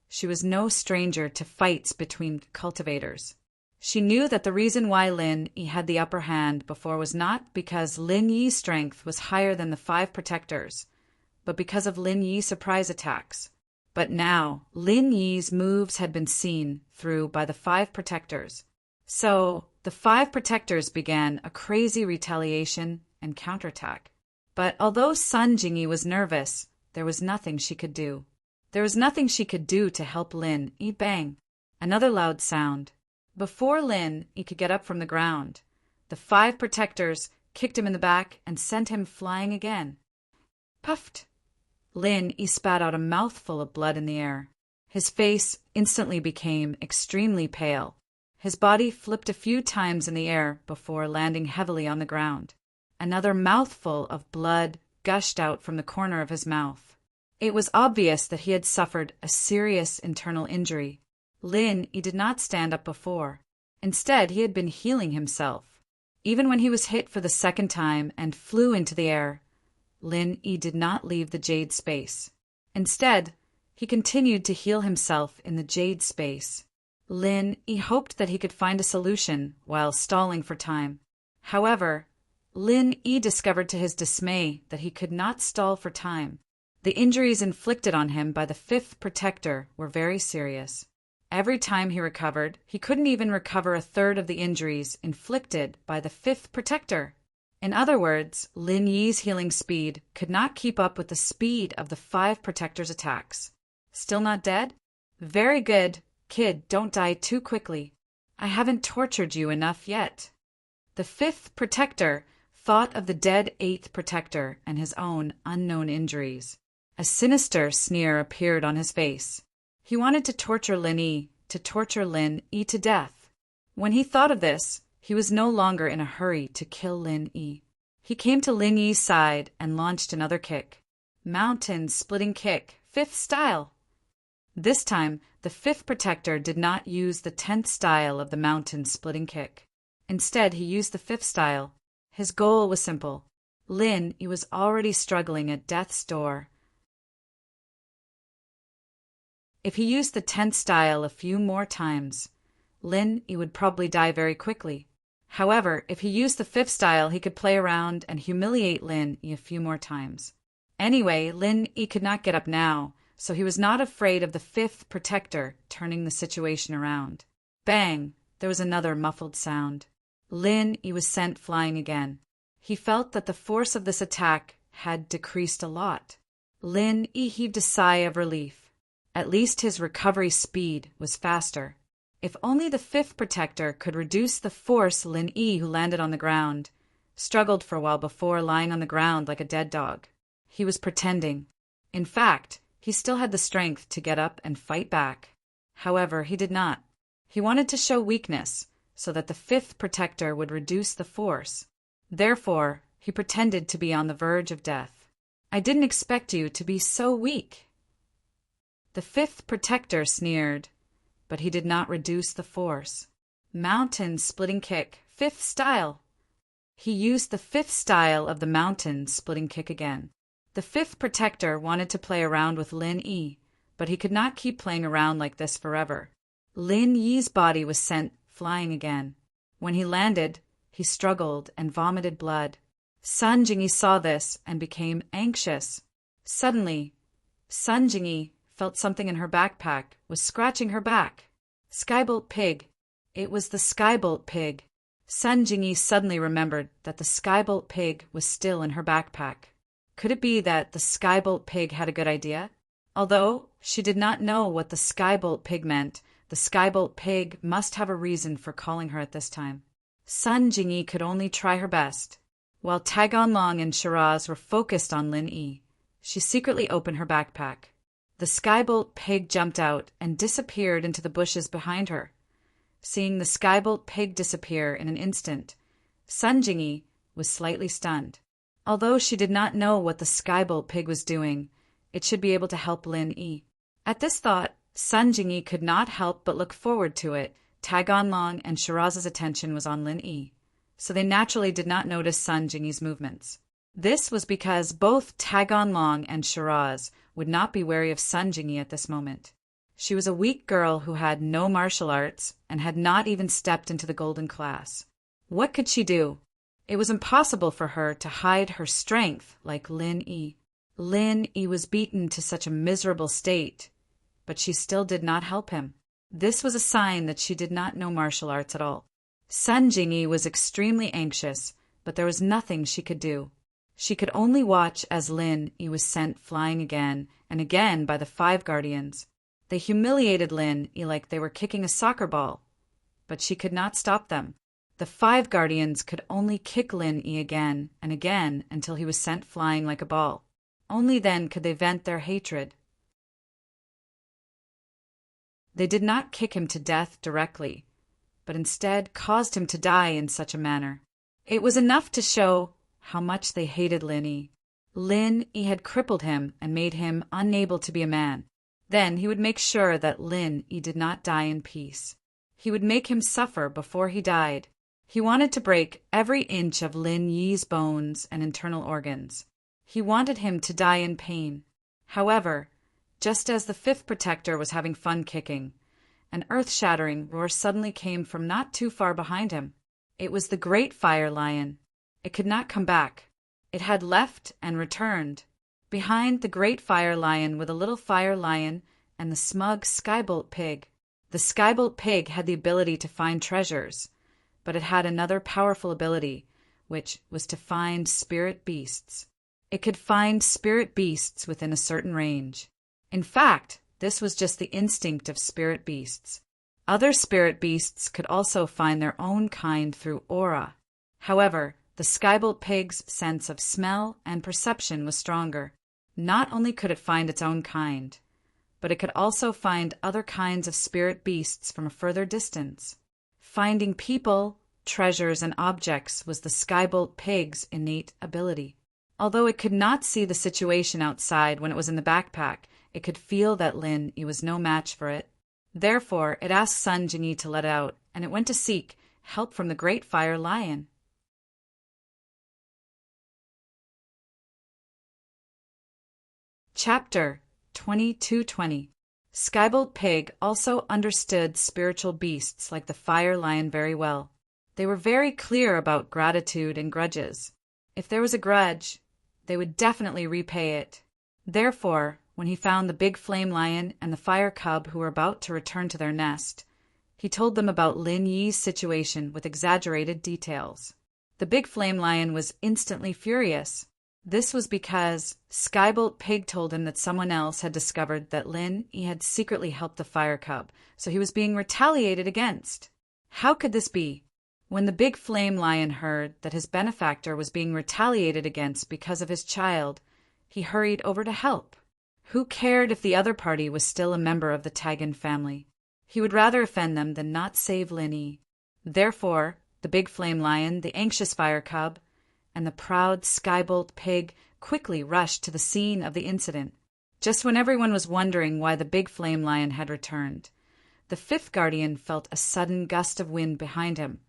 [SPEAKER 1] she was no stranger to fights between cultivators. She knew that the reason why Lin Yi had the upper hand before was not because Lin Yi's strength was higher than the 5 protectors, but because of Lin Yi's surprise attacks. But now, Lin Yi's moves had been seen through by the 5 protectors. So, the 5 protectors began a crazy retaliation and counterattack. But although Sun Jingyi was nervous, there was nothing she could do. There was nothing she could do to help Lin Yi. Bang! Another loud sound. Before Lin Yi could get up from the ground, the 5 protectors kicked him in the back and sent him flying again. Puffed! Lin Yi spat out a mouthful of blood in the air. His face instantly became extremely pale. His body flipped a few times in the air before landing heavily on the ground. Another mouthful of blood gushed out from the corner of his mouth. It was obvious that he had suffered a serious internal injury. Lin Yi did not stand up before. Instead, he had been healing himself. Even when he was hit for the 2nd time and flew into the air, Lin Yi did not leave the jade space. Instead, he continued to heal himself in the jade space. Lin Yi hoped that he could find a solution while stalling for time. However, Lin Yi discovered to his dismay that he could not stall for time. The injuries inflicted on him by the 5th protector were very serious. Every time he recovered, he couldn't even recover 1/3 of the injuries inflicted by the 5th protector. In other words, Lin Yi's healing speed could not keep up with the speed of the 5 protectors' attacks. Still not dead? Very good. Kid, don't die too quickly. I haven't tortured you enough yet. The 5th protector thought of the dead 8th protector and his own unknown injuries. A sinister sneer appeared on his face. He wanted to torture Lin Yi to death. When he thought of this, he was no longer in a hurry to kill Lin Yi. He came to Lin Yi's side and launched another kick. Mountain splitting kick, 5th style. This time, the 5th protector did not use the 10th style of the mountain splitting kick. Instead, he used the 5th style. His goal was simple. Lin Yi was already struggling at death's door. If he used the 10th style a few more times, Lin Yi would probably die very quickly. However, if he used the 5th style, he could play around and humiliate Lin Yi a few more times. Anyway, Lin Yi could not get up now, so he was not afraid of the 5th protector turning the situation around. Bang! There was another muffled sound. Lin Yi was sent flying again. He felt that the force of this attack had decreased a lot. Lin Yi heaved a sigh of relief. At least his recovery speed was faster. If only the 5th protector could reduce the force, Lin Yi, who landed on the ground, struggled for a while before lying on the ground like a dead dog. He was pretending. In fact, he still had the strength to get up and fight back. However, he did not. He wanted to show weakness, so that the 5th protector would reduce the force. Therefore, he pretended to be on the verge of death. I didn't expect you to be so weak. The 5th protector sneered, but he did not reduce the force. Mountain splitting kick, 5th style. He used the 5th style of the mountain splitting kick again. The 5th protector wanted to play around with Lin Yi, but he could not keep playing around like this forever. Lin Yi's body was sent flying again. When he landed, he struggled and vomited blood. Sun Jingyi saw this and became anxious. Suddenly, Sun Jingyi felt something in her backpack was scratching her back. Skybolt pig. It was the Skybolt pig. Sun Jingyi suddenly remembered that the Skybolt pig was still in her backpack. Could it be that the Skybolt pig had a good idea? Although she did not know what the Skybolt pig meant, The Skybolt pig must have a reason for calling her at this time. Sun Jingyi could only try her best. While Taganlong and Shiraz were focused on Lin Yi, she secretly opened her backpack. The Skybolt pig jumped out and disappeared into the bushes behind her. Seeing the Skybolt pig disappear in an instant, Sun Jingyi was slightly stunned. Although she did not know what the Skybolt pig was doing, it should be able to help Lin Yi. At this thought, Sun Jingyi could not help but look forward to it. Taganlong and Shiraz's attention was on Lin Yi, so they naturally did not notice Sun Jingyi's movements. This was because both Taganlong and Shiraz would not be wary of Sun Jingyi at this moment. She was a weak girl who had no martial arts and had not even stepped into the golden class. What could she do? It was impossible for her to hide her strength like Lin Yi. Lin Yi was beaten to such a miserable state, but she still did not help him. This was a sign that she did not know martial arts at all. Sun Jingyi was extremely anxious, but there was nothing she could do. She could only watch as Lin Yi was sent flying again and again by the 5 guardians. They humiliated Lin Yi like they were kicking a soccer ball, but she could not stop them. The 5 guardians could only kick Lin Yi again and again until he was sent flying like a ball. Only then could they vent their hatred. They did not kick him to death directly, but instead caused him to die in such a manner. It was enough to show how much they hated Lin Yi. Lin Yi had crippled him and made him unable to be a man. Then he would make sure that Lin Yi did not die in peace. He would make him suffer before he died. He wanted to break every inch of Lin Yi's bones and internal organs. He wanted him to die in pain. However, just as the 5th protector was having fun kicking, an earth-shattering roar suddenly came from not too far behind him. It was the great fire lion. It could not come back. It had left and returned. Behind the great fire lion were the little fire lion and the smug Skybolt pig. The Skybolt pig had the ability to find treasures, but it had another powerful ability, which was to find spirit beasts. It could find spirit beasts within a certain range. In fact, this was just the instinct of spirit beasts. Other spirit beasts could also find their own kind through aura. However, the Skybolt pig's sense of smell and perception was stronger. Not only could it find its own kind, but it could also find other kinds of spirit beasts from a further distance. Finding people, treasures, and objects was the Skybolt pig's innate ability. Although it could not see the situation outside when it was in the backpack, it could feel that Lin Yi was no match for it. Therefore, it asked Sun Jingyi to let it out, and it went to seek help from the great fire lion. Chapter 2220. Skybolt Pig also understood spiritual beasts like the fire lion very well. They were very clear about gratitude and grudges. If there was a grudge, they would definitely repay it. Therefore, when he found the big flame lion and the fire cub who were about to return to their nest, he told them about Lin Yi's situation with exaggerated details. The big flame lion was instantly furious. This was because Skybolt Pig told him that someone else had discovered that Lin Yi had secretly helped the fire cub, so he was being retaliated against. How could this be? When the big flame lion heard that his benefactor was being retaliated against because of his child, he hurried over to help. Who cared if the other party was still a member of the Tagan family? He would rather offend them than not save Lin Yi. Therefore, the big flame lion, the anxious fire cub, and the proud Skybolt Pig quickly rushed to the scene of the incident. Just when everyone was wondering why the big flame lion had returned, the 5th guardian felt a sudden gust of wind behind him,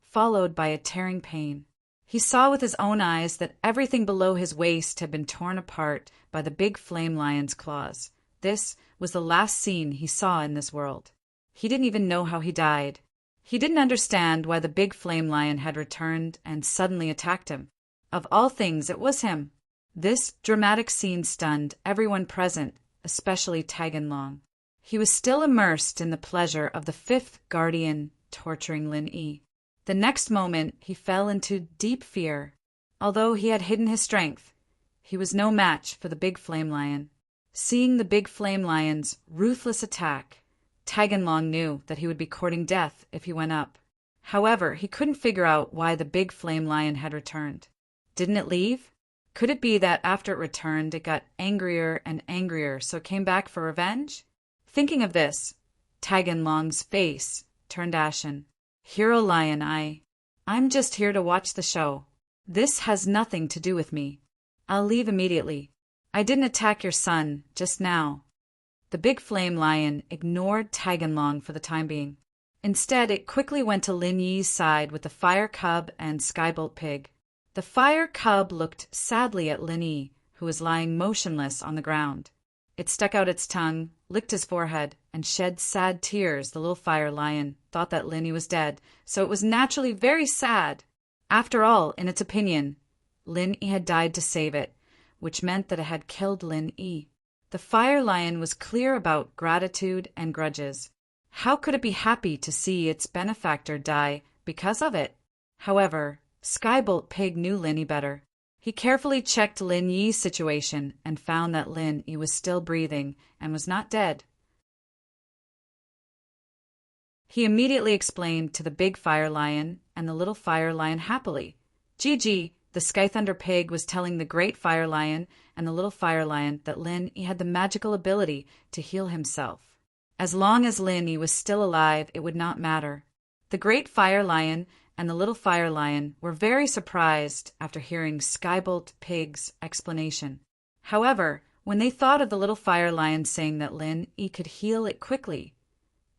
[SPEAKER 1] followed by a tearing pain. He saw with his own eyes that everything below his waist had been torn apart by the big flame lion's claws. This was the last scene he saw in this world. He didn't even know how he died. He didn't understand why the big flame lion had returned and suddenly attacked him. Of all things, it was him. This dramatic scene stunned everyone present, especially Taganlong. He was still immersed in the pleasure of the 5th guardian torturing Lin Yi. The next moment, he fell into deep fear. Although he had hidden his strength, he was no match for the big flame lion. Seeing the big flame lion's ruthless attack, Taganlong knew that he would be courting death if he went up. However, he couldn't figure out why the big flame lion had returned. Didn't it leave? Could it be that after it returned, it got angrier and angrier, so it came back for revenge? Thinking of this, Taganlong's face turned ashen. Hero Lion, I'm just here to watch the show. This has nothing to do with me. I'll leave immediately. I didn't attack your son just now. The big flame lion ignored Taganlong for the time being. Instead, it quickly went to Lin Yi's side with the fire cub and Skybolt pig. The fire cub looked sadly at Lin Yi, who was lying motionless on the ground. It stuck out its tongue, licked his forehead, and shed sad tears. The little fire lion thought that Lin Yi was dead, so it was naturally very sad. After all, in its opinion, Lin Yi had died to save it, which meant that it had killed Lin Yi. The fire lion was clear about gratitude and grudges. How could it be happy to see its benefactor die because of it? However, Skybolt Pig knew Lin Yi better. He carefully checked Lin Yi's situation and found that Lin Yi was still breathing and was not dead. He immediately explained to the big fire lion and the little fire lion happily. Gigi, the Sky Thunder Pig, was telling the great fire lion and the little fire lion that Lin Yi had the magical ability to heal himself. As long as Lin Yi was still alive, it would not matter. The great fire lion and the little fire lion were very surprised after hearing Skybolt Pig's explanation. However, when they thought of the little fire lion saying that Lin Yi could heal it quickly,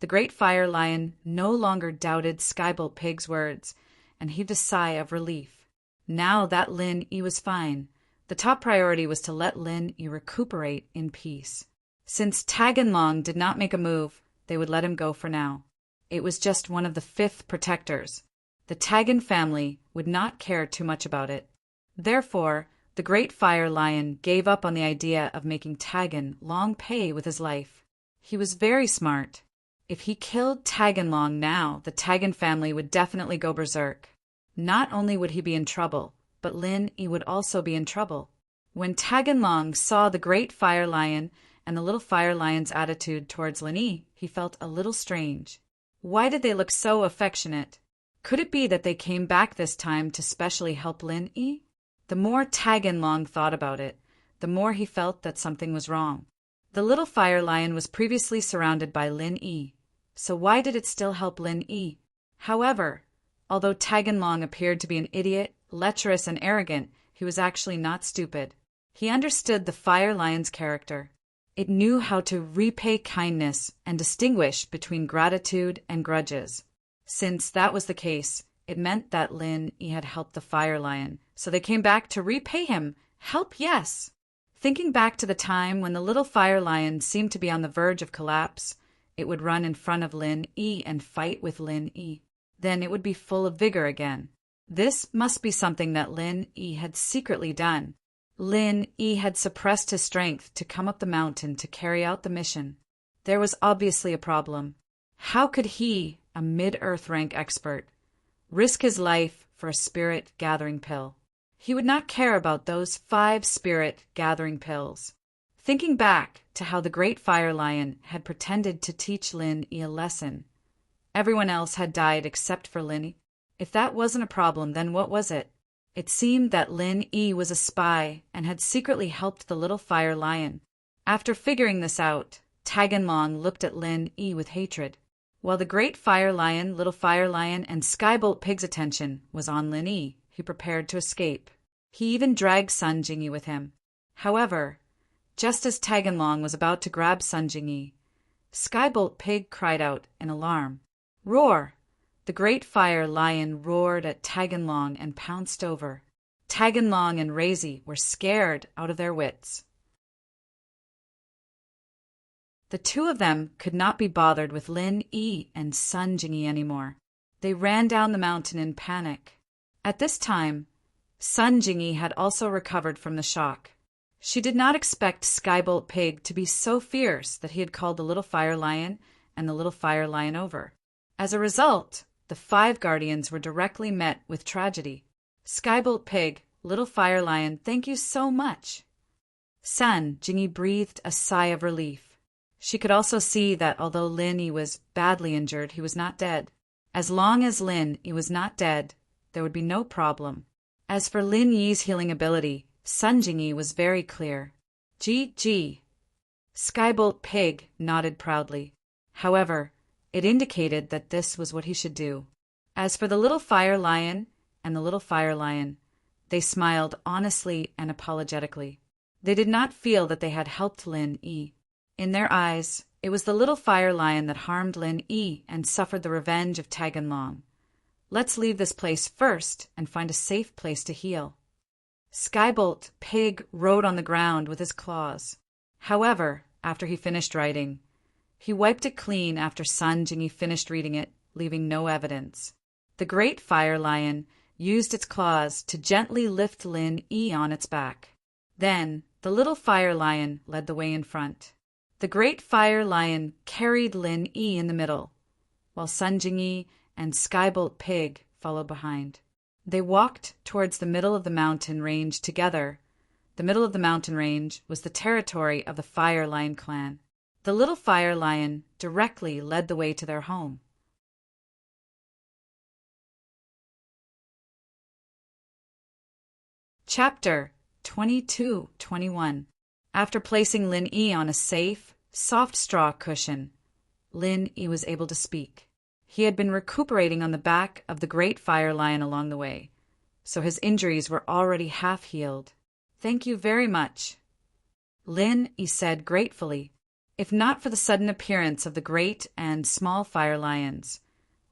[SPEAKER 1] the great fire lion no longer doubted Skybolt Pig's words and heaved a sigh of relief. Now that Lin Yi was fine, the top priority was to let Lin Yi recuperate in peace. Since Taganlong did not make a move, they would let him go for now. It was just one of the 5th protectors. The Tagan family would not care too much about it. Therefore, the great fire lion gave up on the idea of making Tagan Long pay with his life. He was very smart. If he killed Taganlong now, the Tagan family would definitely go berserk. Not only would he be in trouble, but Lin Yi would also be in trouble. When Taganlong saw the great fire lion and the little fire lion's attitude towards Lin Yi, he felt a little strange. Why did they look so affectionate? Could it be that they came back this time to specially help Lin Yi? The more Taganlong thought about it, the more he felt that something was wrong. The little fire lion was previously surrounded by Lin Yi, so why did it still help Lin Yi? However, although Taganlong appeared to be an idiot, lecherous, and arrogant, he was actually not stupid. He understood the fire lion's character. It knew how to repay kindness and distinguish between gratitude and grudges. Since that was the case, it meant that Lin Yi had helped the fire lion, so they came back to repay him. Help, yes! Thinking back to the time when the little fire lion seemed to be on the verge of collapse, it would run in front of Lin Yi and fight with Lin Yi. Then it would be full of vigor again. This must be something that Lin Yi had secretly done. Lin Yi had suppressed his strength to come up the mountain to carry out the mission. There was obviously a problem. How could he, a mid-earth rank expert, risk his life for a spirit gathering pill? He would not care about those 5 spirit gathering pills. Thinking back to how the great fire lion had pretended to teach Lin Yi a lesson, everyone else had died except for Lin Yi. If that wasn't a problem, then what was it? It seemed that Lin Yi was a spy and had secretly helped the little fire lion. After figuring this out, Taganlong looked at Lin Yi with hatred. While the great fire lion, little fire lion, and Skybolt Pig's attention was on Lin Yi, he prepared to escape. He even dragged Sun Jingyi with him. However, just as Taganlong was about to grab Sun Jingyi, Skybolt Pig cried out in alarm. Roar! The great fire lion roared at Taganlong and pounced over. Taganlong and Razy were scared out of their wits. The 2 of them could not be bothered with Lin Yi and Sun Jingyi anymore. They ran down the mountain in panic. At this time, Sun Jingyi had also recovered from the shock. She did not expect Skybolt Pig to be so fierce that he had called the little fire lion and the little fire lion over. As a result, the 5 guardians were directly met with tragedy. Skybolt Pig, little fire lion, thank you so much. Sun Jingyi breathed a sigh of relief. She could also see that although Lin Yi was badly injured, he was not dead. As long as Lin Yi was not dead, there would be no problem. As for Lin Yi's healing ability, Sun Jingyi was very clear. Gee. Skybolt Pig nodded proudly. However, it indicated that this was what he should do. As for the little fire lion and the little fire lion, they smiled honestly and apologetically. They did not feel that they had helped Lin Yi. In their eyes, it was the little fire lion that harmed Lin Yi and suffered the revenge of Taganlong. Let's leave this place first and find a safe place to heal. Skybolt Pig rode on the ground with his claws. However, after he finished writing, he wiped it clean after Sun Jingyi finished reading it, leaving no evidence. The great fire lion used its claws to gently lift Lin Yi on its back. Then, the little fire lion led the way in front. The great fire lion carried Lin Yi in the middle, while Sun Jingyi and Skybolt Pig followed behind. They walked towards the middle of the mountain range together. The middle of the mountain range was the territory of the Fire Lion clan. The little fire lion directly led the way to their home. Chapter 22-21. After placing Lin Yi on a safe, soft straw cushion, Lin Yi was able to speak. He had been recuperating on the back of the great fire lion along the way, so his injuries were already half healed. Thank you very much, Lin Yi said gratefully. If not for the sudden appearance of the great and small fire lions,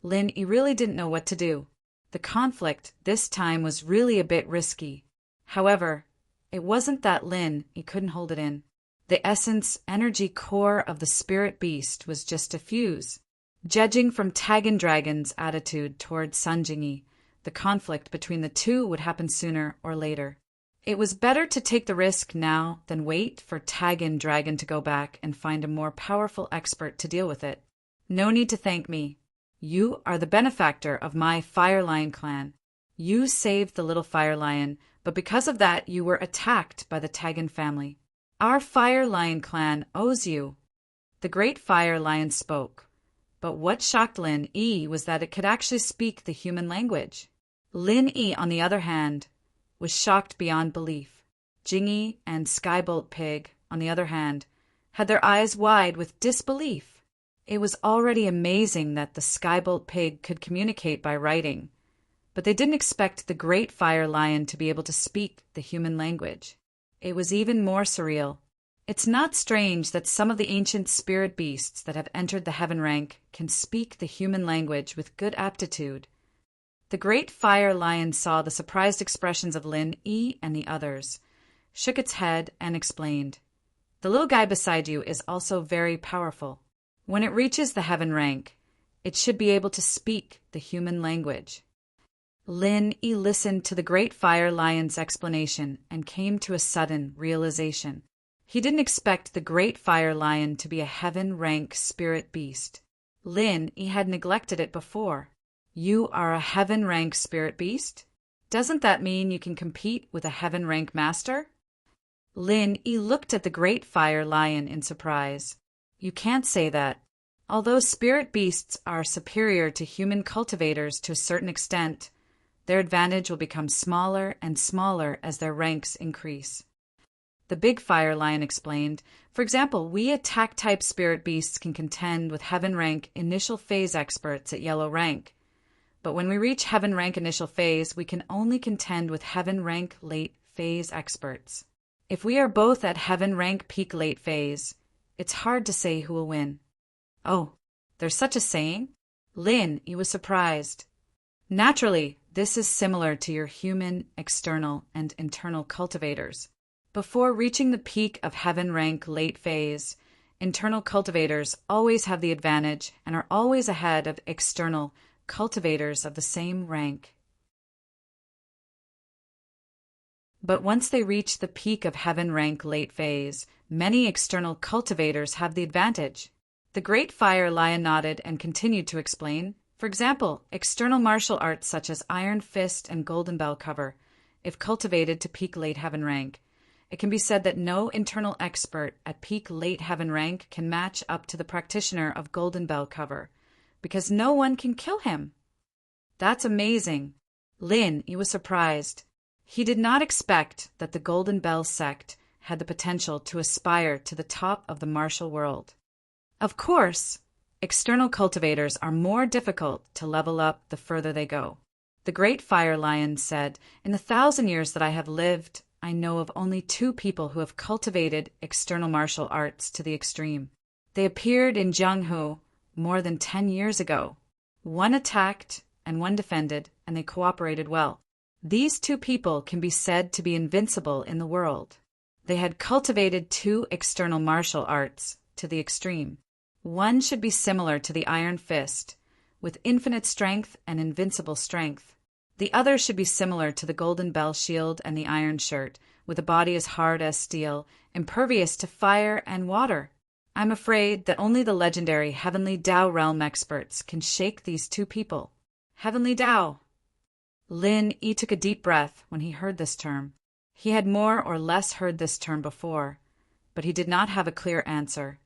[SPEAKER 1] Lin Yi really didn't know what to do. The conflict this time was really a bit risky. However, it wasn't that Lin Yi couldn't hold it in. The essence energy core of the spirit beast was just a fuse. Judging from Tagan Dragon's attitude toward Sun Jingyi, the conflict between the two would happen sooner or later. It was better to take the risk now than wait for Tagan Dragon to go back and find a more powerful expert to deal with it. No need to thank me. You are the benefactor of my Fire Lion clan. You saved the little Fire Lion, but because of that you were attacked by the Tagan family. Our Fire Lion clan owes you. The great Fire Lion spoke, but what shocked Lin Yi was that it could actually speak the human language. Lin Yi, on the other hand, was shocked beyond belief. Jingyi and Skybolt Pig, on the other hand, had their eyes wide with disbelief. It was already amazing that the Skybolt Pig could communicate by writing, but they didn't expect the great fire lion to be able to speak the human language. It was even more surreal. It's not strange that some of the ancient spirit beasts that have entered the heaven rank can speak the human language with good aptitude. The great fire lion saw the surprised expressions of Lin Yi and the others, shook its head, and explained, "The little guy beside you is also very powerful. When it reaches the heaven rank, it should be able to speak the human language." Lin Yi listened to the great fire lion's explanation and came to a sudden realization. He didn't expect the great fire lion to be a heaven rank spirit beast. Lin Yi had neglected it before. You are a heaven rank spirit beast? Doesn't that mean you can compete with a heaven rank master? Lin Yi looked at the great fire lion in surprise. You can't say that. Although spirit beasts are superior to human cultivators to a certain extent, their advantage will become smaller and smaller as their ranks increase. The big fire lion explained, for example, we attack-type spirit beasts can contend with heaven rank initial phase experts at yellow rank. But when we reach heaven rank initial phase, we can only contend with heaven rank late phase experts. If we are both at heaven rank peak late phase, it's hard to say who will win. Oh, there's such a saying? Lin Yi was surprised. Naturally, this is similar to your human, external, and internal cultivators. Before reaching the peak of heaven rank late phase, internal cultivators always have the advantage and are always ahead of external cultivators of the same rank. But once they reach the peak of heaven rank late phase, many external cultivators have the advantage. The great fire lion nodded and continued to explain. For example, external martial arts such as Iron Fist and Golden Bell Cover, if cultivated to peak late heaven rank, It can be said that no internal expert at peak late heaven rank can match up to the practitioner of Golden Bell cover, because no one can kill him. That's amazing. Lin Yi was surprised. He did not expect that the Golden Bell sect had the potential to aspire to the top of the martial world. Of course, external cultivators are more difficult to level up the further they go. The Great Fire Lion said, "In the 1,000 years that I have lived, I know of only 2 people who have cultivated external martial arts to the extreme. They appeared in Jianghu more than 10 years ago. One attacked and one defended, and they cooperated well. These 2 people can be said to be invincible in the world. They had cultivated 2 external martial arts to the extreme. One should be similar to the Iron Fist, with infinite strength and invincible strength. The other should be similar to the Golden Bell Shield and the Iron Shirt, with a body as hard as steel, impervious to fire and water. I'm afraid that only the legendary Heavenly Tao realm experts can shake these 2 people." Heavenly Tao. Lin Yi took a deep breath when he heard this term. He had more or less heard this term before, but he did not have a clear answer.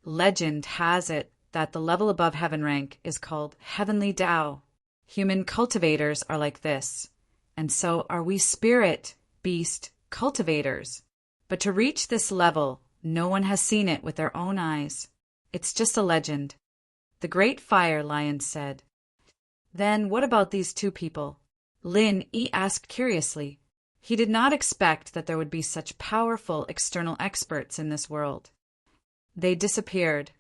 [SPEAKER 1] Legend has it that the level above heaven rank is called Heavenly Tao. Human cultivators are like this, and so are we spirit, beast, cultivators. But to reach this level, no one has seen it with their own eyes. It's just a legend. The Great Fire Lion said. Then what about these 2 people? Lin Yi asked curiously. He did not expect that there would be such powerful external experts in this world. They disappeared,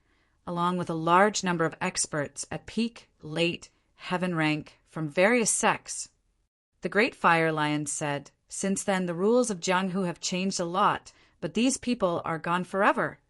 [SPEAKER 1] along with a large number of experts at peak, late, heaven rank from various sects. The Great Fire Lion said, "Since then the rules of Jianghu have changed a lot, but these people are gone forever."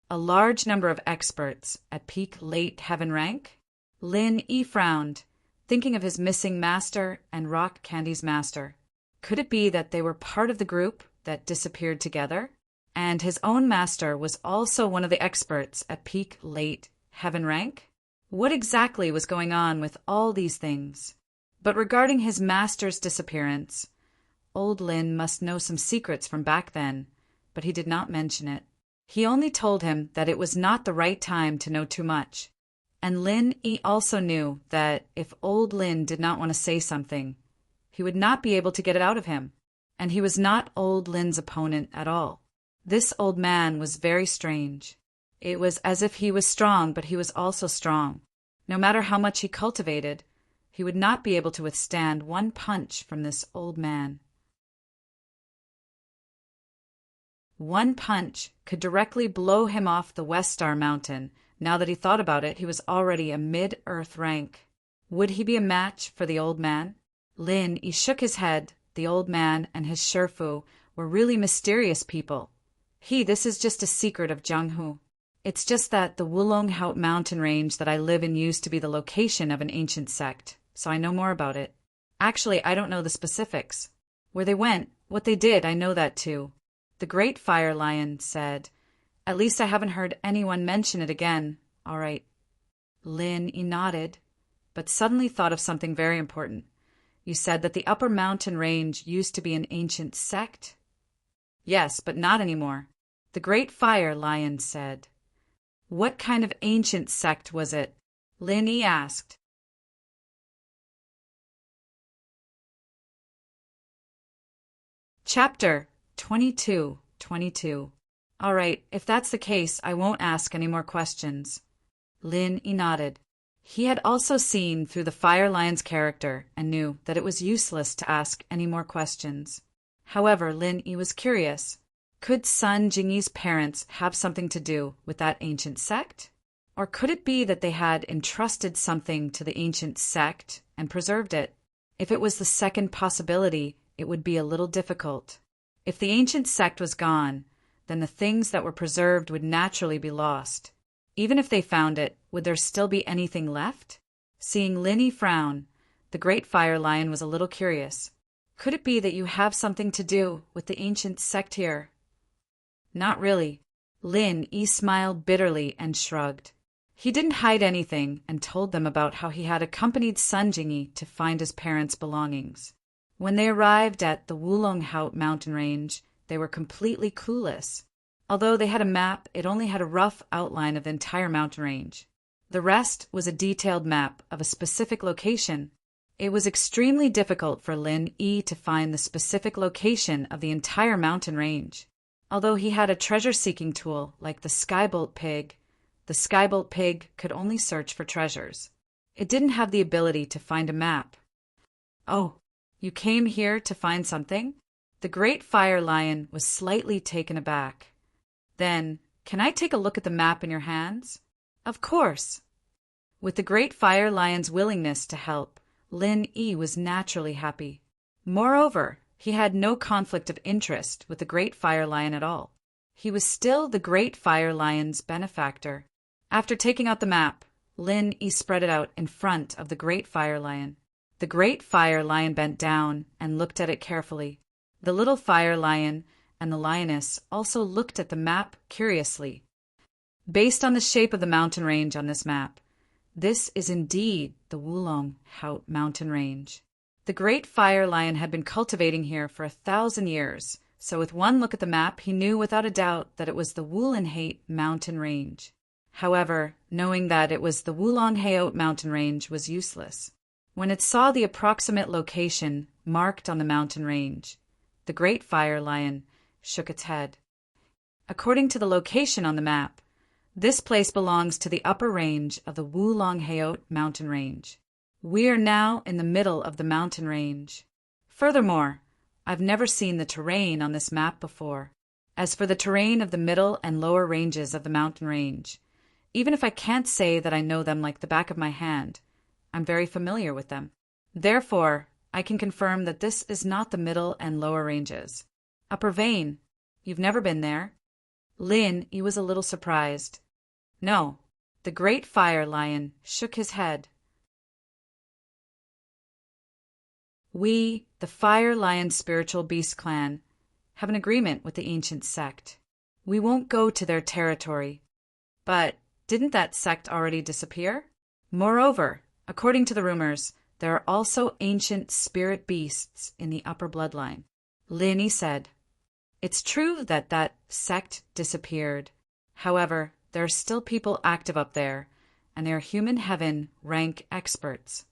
[SPEAKER 1] A large number of experts at peak late heaven rank? Lin Yi frowned, thinking of his missing master and Rock Candy's master. Could it be that they were part of the group that disappeared together? And his own master was also one of the experts at peak late heaven rank? What exactly was going on with all these things? But regarding his master's disappearance, old Lin must know some secrets from back then, but he did not mention it. He only told him that it was not the right time to know too much. And Lin Yi also knew that if old Lin did not want to say something, he would not be able to get it out of him. And he was not old Lin's opponent at all. This old man was very strange. It was as if he was strong, but he was also strong. No matter how much he cultivated, he would not be able to withstand one punch from this old man. One punch could directly blow him off the West Star Mountain. Now that he thought about it, he was already a mid-earth rank. Would he be a match for the old man? Lin Yi shook his head. The old man and his Shifu were really mysterious people. This is just a secret of Jianghu. It's just that the Wulonghout mountain range that I live in used to be the location of an ancient sect, so I know more about it. Actually, I don't know the specifics. Where they went, what they did, I know that too. The Great Fire Lion said, "At least I haven't heard anyone mention it again. All right." Lin Yi nodded, but suddenly thought of something very important. "You said that the upper mountain range used to be an ancient sect?" "Yes, but not anymore." The Great Fire Lion said. "What kind of ancient sect was it?" Lin Yi asked. Chapter 22. All right, if that's the case, I won't ask any more questions. Lin Yi nodded. He had also seen through the Fire Lion's character and knew that it was useless to ask any more questions. However, Lin Yi was curious. Could Sun Jingyi's parents have something to do with that ancient sect? Or could it be that they had entrusted something to the ancient sect and preserved it? If it was the second possibility, it would be a little difficult. If the ancient sect was gone, then the things that were preserved would naturally be lost. Even if they found it, would there still be anything left? Seeing Lin Yi frown, the Great Fire Lion was a little curious. Could it be that you have something to do with the ancient sect here? Not really. Lin Yi smiled bitterly and shrugged. He didn't hide anything and told them about how he had accompanied Sun Jingyi to find his parents' belongings. When they arrived at the Wulonghout mountain range, they were completely clueless. Although they had a map, it only had a rough outline of the entire mountain range. The rest was a detailed map of a specific location. It was extremely difficult for Lin Yi to find the specific location of the entire mountain range. Although he had a treasure-seeking tool like the Skybolt pig could only search for treasures. It didn't have the ability to find a map. "Oh, you came here to find something?" The Great Fire Lion was slightly taken aback. "Then, can I take a look at the map in your hands?" "Of course." With the Great Fire Lion's willingness to help, Lin Yi was naturally happy. Moreover, he had no conflict of interest with the Great Fire Lion at all. He was still the Great Fire Lion's benefactor. After taking out the map, Lin Yi spread it out in front of the Great Fire Lion. The Great Fire Lion bent down and looked at it carefully. The little Fire Lion and the lioness also looked at the map curiously. Based on the shape of the mountain range on this map, this is indeed the Wulong Haut mountain range. The Great Fire Lion had been cultivating here for 1,000 years, so with one look at the map he knew without a doubt that it was the Wulong Haut mountain range. However, knowing that it was the Wulong Haut mountain range was useless. When it saw the approximate location marked on the mountain range, the Great Fire Lion shook its head. According to the location on the map, this place belongs to the upper range of the Wulong Haut mountain range. We are now in the middle of the mountain range. Furthermore, I've never seen the terrain on this map before. As for the terrain of the middle and lower ranges of the mountain range, even if I can't say that I know them like the back of my hand, I'm very familiar with them. Therefore, I can confirm that this is not the middle and lower ranges. Upper Vein, you've never been there? Lin Yi was a little surprised. No, the Great Fire Lion shook his head. We, the Fire Lion Spiritual Beast Clan, have an agreement with the ancient sect. We won't go to their territory. But didn't that sect already disappear? Moreover, according to the rumors, there are also ancient spirit beasts in the upper bloodline. Lin Yi said, "It's true that that sect disappeared. However, there are still people active up there, and they are human heaven rank experts."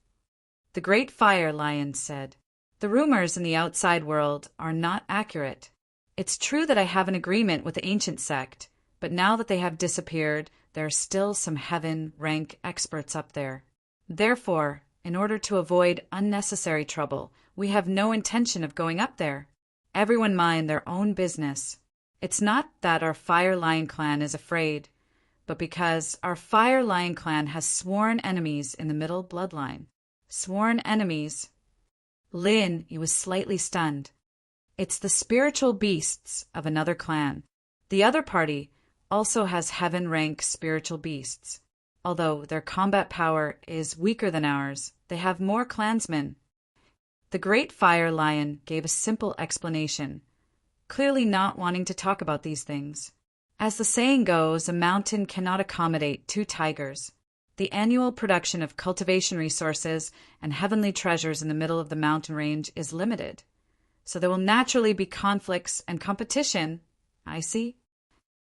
[SPEAKER 1] The Great Fire Lion said, "The rumors in the outside world are not accurate. It's true that I have an agreement with the ancient sect, but now that they have disappeared, there are still some heaven rank experts up there. Therefore, in order to avoid unnecessary trouble, we have no intention of going up there. Everyone mind their own business. It's not that our Fire Lion clan is afraid, but because our Fire Lion clan has sworn enemies in the middle bloodline." Sworn enemies? Lin Yi was slightly stunned. It's the spiritual beasts of another clan. The other party also has heaven rank spiritual beasts. Although their combat power is weaker than ours, they have more clansmen. The Great Fire Lion gave a simple explanation, clearly not wanting to talk about these things. As the saying goes, a mountain cannot accommodate two tigers. The annual production of cultivation resources and heavenly treasures in the middle of the mountain range is limited. So there will naturally be conflicts and competition, I see.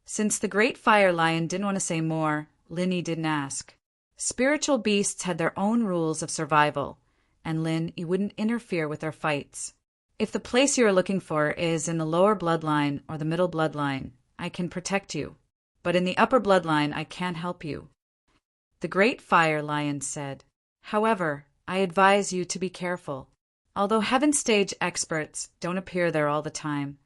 [SPEAKER 1] Since the Great Fire Lion didn't want to say more, Lin Yi didn't ask. Spiritual beasts had their own rules of survival, and Lin Yi wouldn't interfere with their fights. If the place you are looking for is in the lower bloodline or the middle bloodline, I can protect you. But in the upper bloodline, I can't help you. The Great Fire Lion said, "However, I advise you to be careful. Although heaven stage experts don't appear there all the time,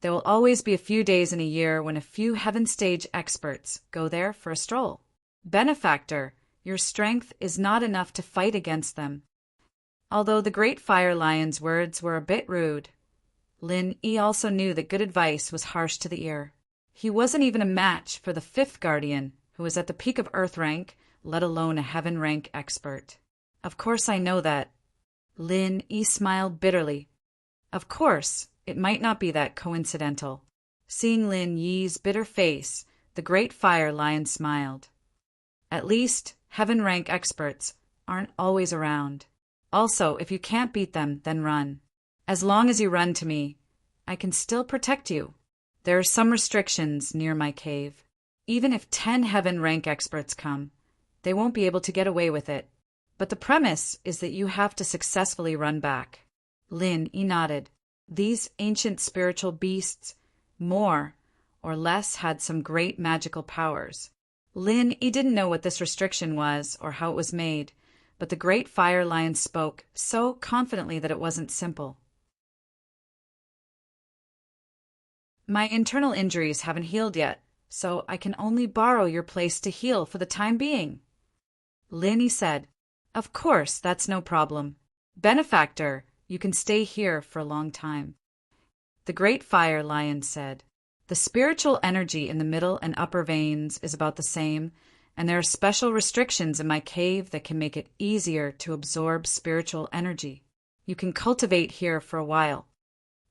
[SPEAKER 1] there will always be a few days in a year when a few heaven stage experts go there for a stroll. Benefactor, your strength is not enough to fight against them." Although the Great Fire Lion's words were a bit rude, Lin Yi also knew that good advice was harsh to the ear. He wasn't even a match for the fifth guardian, who was at the peak of Earth rank, let alone a heaven rank expert. Of course I know that. Lin Yi smiled bitterly. Of course, it might not be that coincidental. Seeing Lin Yi's bitter face, the Great Fire Lion smiled. At least, heaven rank experts aren't always around. Also, if you can't beat them, then run. As long as you run to me, I can still protect you. There are some restrictions near my cave. Even if 10 heaven rank experts come, they won't be able to get away with it. But the premise is that you have to successfully run back. Lin nodded. These ancient spiritual beasts, more or less, had some great magical powers. Lin didn't know what this restriction was or how it was made, but the great fire lion spoke so confidently that it wasn't simple. My internal injuries haven't healed yet, so I can only borrow your place to heal for the time being. Lin said, Of course, that's no problem. Benefactor, you can stay here for a long time. The great fire lion said, The spiritual energy in the middle and upper veins is about the same, and there are special restrictions in my cave that can make it easier to absorb spiritual energy. You can cultivate here for a while.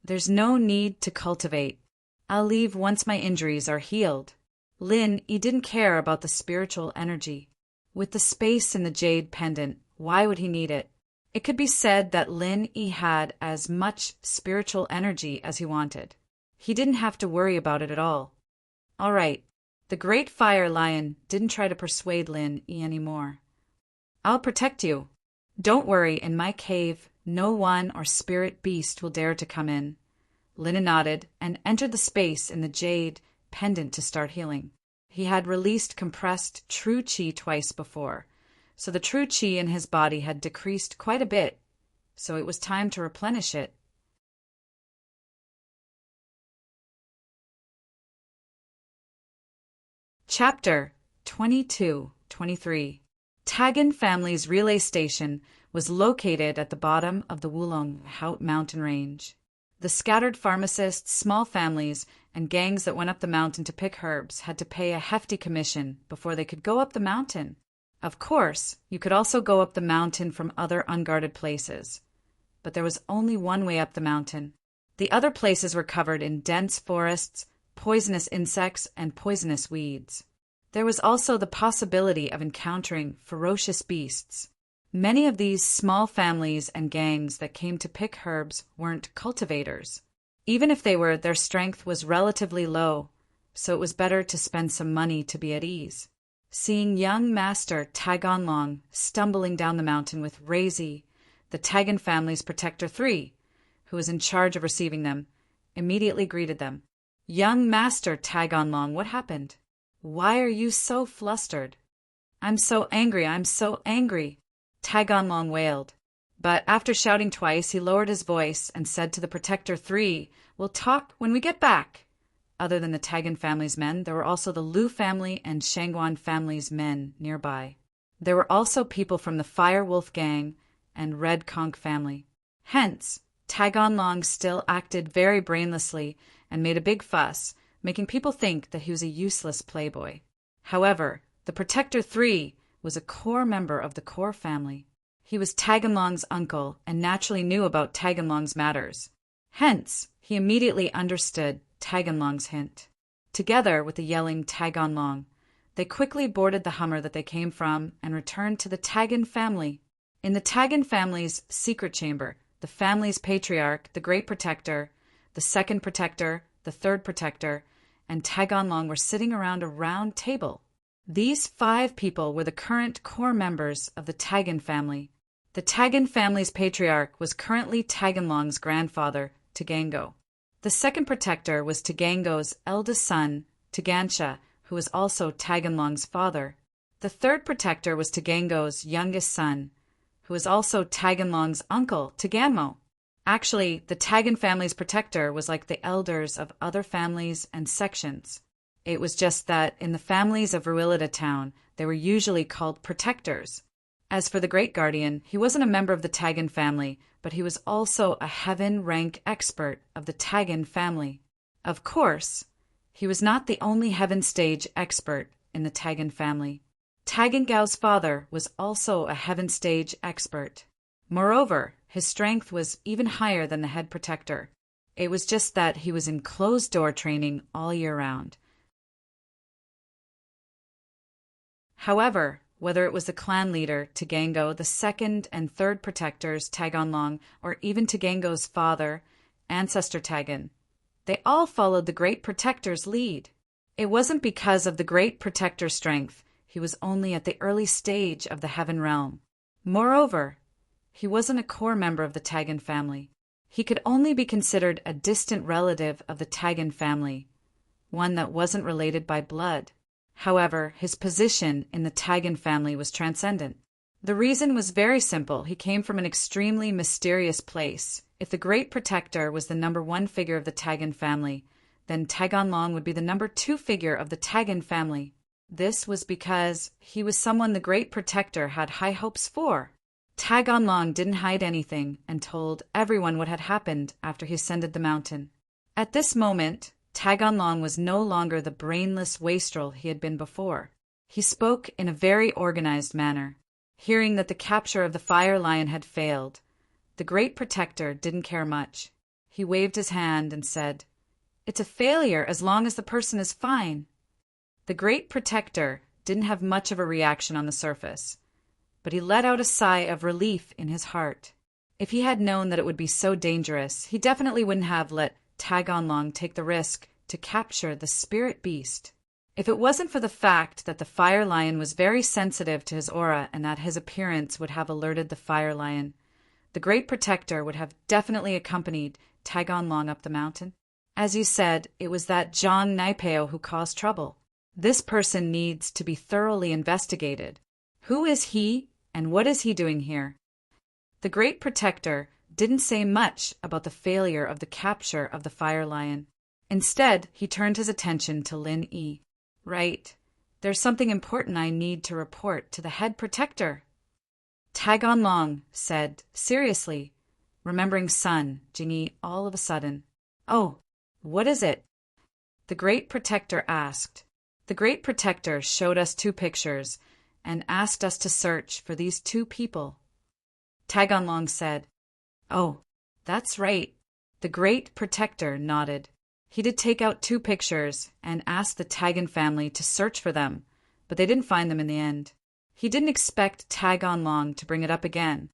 [SPEAKER 1] There's no need to cultivate. I'll leave once my injuries are healed. Lin didn't care about the spiritual energy. With the space in the jade pendant, why would he need it? It could be said that Lin had as much spiritual energy as he wanted. He didn't have to worry about it at all. All right, the great fire lion didn't try to persuade Lin anymore. I'll protect you. Don't worry, in my cave, no one or spirit beast will dare to come in. Lin nodded and entered the space in the jade pendant to start healing. He had released compressed true qi twice before, so the true qi in his body had decreased quite a bit, so it was time to replenish it. Chapter 22-23. Tagan family's relay station was located at the bottom of the Wulong Haut mountain range. The scattered pharmacists, small families, and gangs that went up the mountain to pick herbs had to pay a hefty commission before they could go up the mountain. Of course, you could also go up the mountain from other unguarded places. But there was only one way up the mountain. The other places were covered in dense forests, poisonous insects, and poisonous weeds. There was also the possibility of encountering ferocious beasts. Many of these small families and gangs that came to pick herbs weren't cultivators. Even if they were, their strength was relatively low, so it was better to spend some money to be at ease. Seeing young Master Taganlong stumbling down the mountain with Razi, the Tagan family's protector 3, who was in charge of receiving them, immediately greeted them. Young Master Taganlong, what happened? Why are you so flustered? I'm so angry, Taganlong wailed. But after shouting twice, he lowered his voice and said to the Protector 3, We'll talk when we get back. Other than the Tagan family's men, there were also the Lu family and Shangguan family's men nearby. There were also people from the Fire Wolf gang and Red Conch family. Hence, Taganlong still acted very brainlessly and made a big fuss, making people think that he was a useless playboy. However, the Protector 3 was a core member of the core family. He was Taganlong's uncle and naturally knew about Taganlong's matters. Hence, he immediately understood Taganlong's hint. Together with the yelling Taganlong, they quickly boarded the Hummer that they came from and returned to the Tagan family. In the Tagan family's secret chamber, the family's patriarch, the Great Protector, the Second Protector, the Third Protector, and Taganlong were sitting around a round table. These 5 people were the current core members of the Tagan family. The Tagan family's patriarch was currently Taganlong's grandfather, Tagango. The Second Protector was Tagango's eldest son, Tagansha, who was also Taganlong's father. The Third Protector was Tagango's youngest son, who was also Taganlong's uncle, Taganmo. Actually, the Tagan family's protector was like the elders of other families and sections. It was just that in the families of Ruilita town, they were usually called protectors. As for the Great Guardian, he wasn't a member of the Tagan family, but he was also a heaven rank expert of the Tagan family. Of course, he was not the only heaven stage expert in the Tagan family. Tagangao's father was also a heaven stage expert. Moreover, his strength was even higher than the head protector. It was just that he was in closed-door training all year round. However, whether it was the clan leader, Tagango, the second and third protectors, Taganlong, or even Tagango's father, Ancestor Tagan, They all followed the Great Protector's lead. It wasn't because of the Great Protector's strength. He was only at the early stage of the Heaven Realm. Moreover, he wasn't a core member of the Tagan family. He could only be considered a distant relative of the Tagan family, one that wasn't related by blood. However, his position in the Tagan family was transcendent. The reason was very simple. He came from an extremely mysterious place. If the Great Protector was the number one figure of the Tagan family, then Taganlong would be the number two figure of the Tagan family. This was because he was someone the Great Protector had high hopes for. Taganlong didn't hide anything and told everyone what had happened after he ascended the mountain. At this moment, Taganlong was no longer the brainless wastrel he had been before. He spoke in a very organized manner. Hearing that the capture of the Fire Lion had failed, the Great Protector didn't care much. He waved his hand and said, "It's a failure as long as the person is fine." The Great Protector didn't have much of a reaction on the surface, but he let out a sigh of relief in his heart. If he had known that it would be so dangerous, he definitely wouldn't have let Taganlong take the risk to capture the spirit beast. If it wasn't for the fact that the Fire Lion was very sensitive to his aura and that his appearance would have alerted the Fire Lion, the Great Protector would have definitely accompanied Taganlong up the mountain. As you said, it was that Zhang Naipeo who caused trouble. This person needs to be thoroughly investigated. Who is he, and what is he doing here? The Great Protector didn't say much about the failure of the capture of the Fire Lion. Instead, he turned his attention to Lin Yi. "Right. There's something important I need to report to the head protector." Taganlong said, seriously, remembering Sun Jingyi all of a sudden. "Oh, what is it?" the Great Protector asked. The Great Protector showed us two pictures and asked us to search for these two people. Taganlong said, "Oh, that's right." The Great Protector nodded. He did take out two pictures and asked the Tagan family to search for them, but they didn't find them in the end. He didn't expect Taganlong to bring it up again.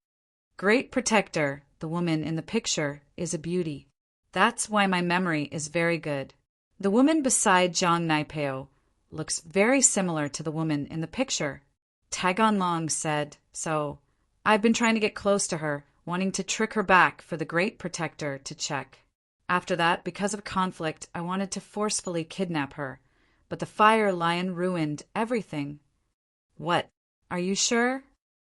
[SPEAKER 1] "Great Protector, the woman in the picture, is a beauty. That's why my memory is very good. The woman beside Zhang Naipeo looks very similar to the woman in the picture." Taganlong said, "So, I've been trying to get close to her, wanting to trick her back for the Great Protector to check. After that, because of conflict, I wanted to forcefully kidnap her, but the Fire Lion ruined everything." "What? Are you sure?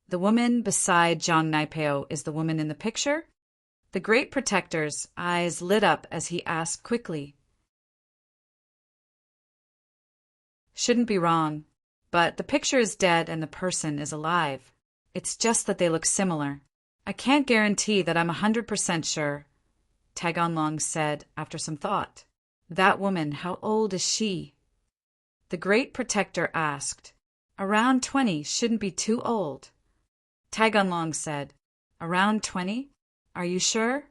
[SPEAKER 1] The woman beside Zhang Naipeo is the woman in the picture?" The Great Protector's eyes lit up as he asked quickly. "Shouldn't be wrong, but the picture is dead and the person is alive. It's just that they look similar. I can't guarantee that I'm 100% sure," Taganlong said after some thought. "That woman, how old is she?" the Great Protector asked. "Around 20, shouldn't be too old." Taganlong said, "Around 20? Are you sure?"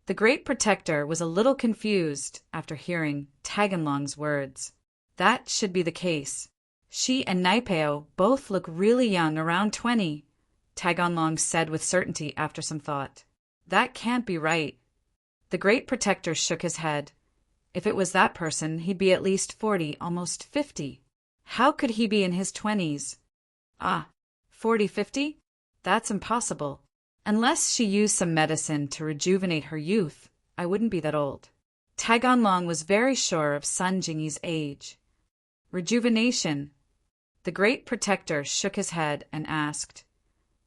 [SPEAKER 1] The Great Protector was a little confused after hearing Taganlong's words. That should be the case. She and Naipeo both look really young, around 20, Taganlong said with certainty after some thought. "That can't be right." The Great Protector shook his head. If it was that person, he'd be at least 40, almost 50. How could he be in his 20s? 40, 50? That's impossible. Unless she used some medicine to rejuvenate her youth, I wouldn't be that old. Taganlong was very sure of Sun Jingyi's age. Rejuvenation. The Great Protector shook his head and asked,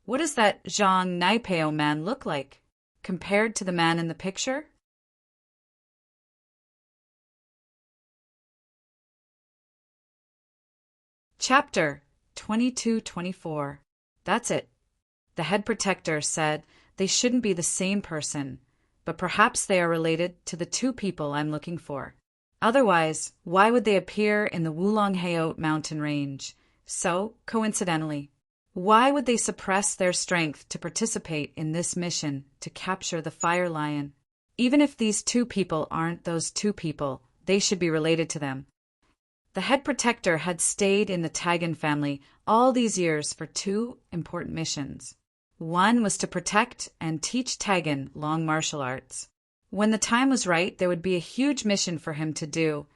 [SPEAKER 1] "What does that Zhang Naipeo man look like, compared to the man in the picture?" Chapter 22-24. That's it. The head protector said they shouldn't be the same person, but perhaps they are related to the two people I'm looking for. Otherwise, why would they appear in the Wulongheo mountain range so coincidentally? Why would they suppress their strength to participate in this mission to capture the Fire Lion? Even if these two people aren't those two people, they should be related to them. The head protector had stayed in the Tagan family all these years for two important missions. One was to protect and teach Tagan long martial arts. When the time was right, there would be a huge mission for him to do.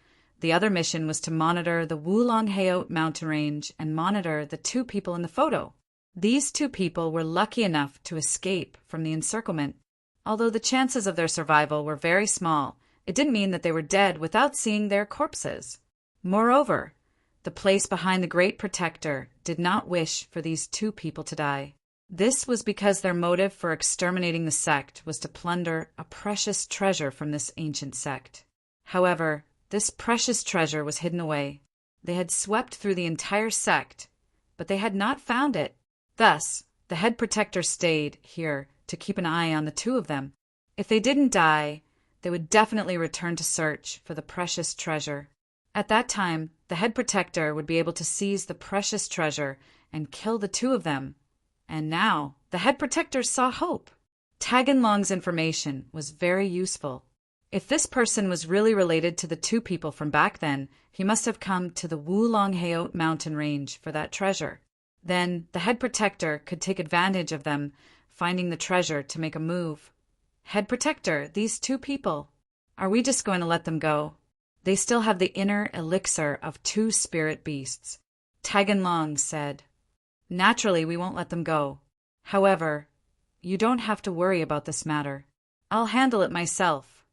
[SPEAKER 1] The other mission was to monitor the Wulong-Heot mountain range and monitor the two people in the photo. These two people were lucky enough to escape from the encirclement. Although the chances of their survival were very small, it didn't mean that they were dead without seeing their corpses. Moreover, the place behind the Great Protector did not wish for these two people to die. This was because their motive for exterminating the sect was to plunder a precious treasure from this ancient sect. However, this precious treasure was hidden away. They had swept through the entire sect, but they had not found it. Thus, the head protector stayed here to keep an eye on the two of them. If they didn't die, they would definitely return to search for the precious treasure. At that time, the head protector would be able to seize the precious treasure and kill the two of them. And now, the head protector saw hope. Taganlong's information was very useful. If this person was really related to the two people from back then, he must have come to the Wulong-Heot mountain range for that treasure. Then, the head protector could take advantage of them finding the treasure to make a move. Head protector, these two people, are we just going to let them go? They still have the inner elixir of two spirit beasts. Taganlong said, Naturally, we won't let them go. However, you don't have to worry about this matter. I'll handle it myself.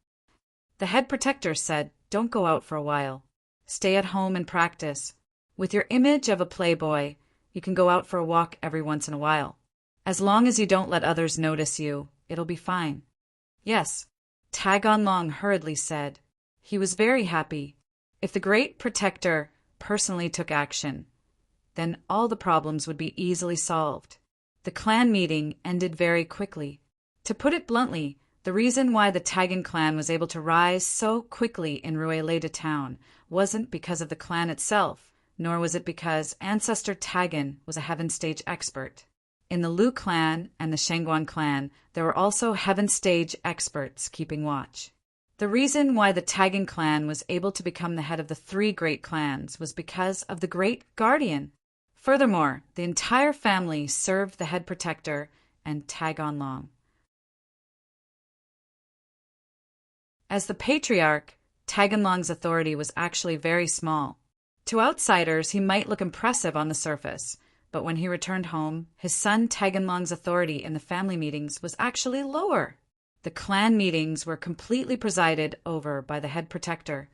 [SPEAKER 1] The head protector said, Don't go out for a while. Stay at home and practice. With your image of a playboy, you can go out for a walk every once in a while. As long as you don't let others notice you, it'll be fine. Yes, Taganlong hurriedly said. He was very happy. If the Great Protector personally took action, then all the problems would be easily solved. The clan meeting ended very quickly. To put it bluntly, the reason why the Tagan clan was able to rise so quickly in Rueleda town wasn't because of the clan itself, nor was it because Ancestor Tagan was a Heaven Stage expert. In the Lu clan and the Shangguan clan, there were also Heaven Stage experts keeping watch. The reason why the Tagan clan was able to become the head of the three great clans was because of the Great Guardian. Furthermore, the entire family served the head protector and Taganlong. As the patriarch, Taganlong's authority was actually very small. To outsiders, he might look impressive on the surface, but when he returned home, his son Taganlong's authority in the family meetings was actually lower. The clan meetings were completely presided over by the head protector.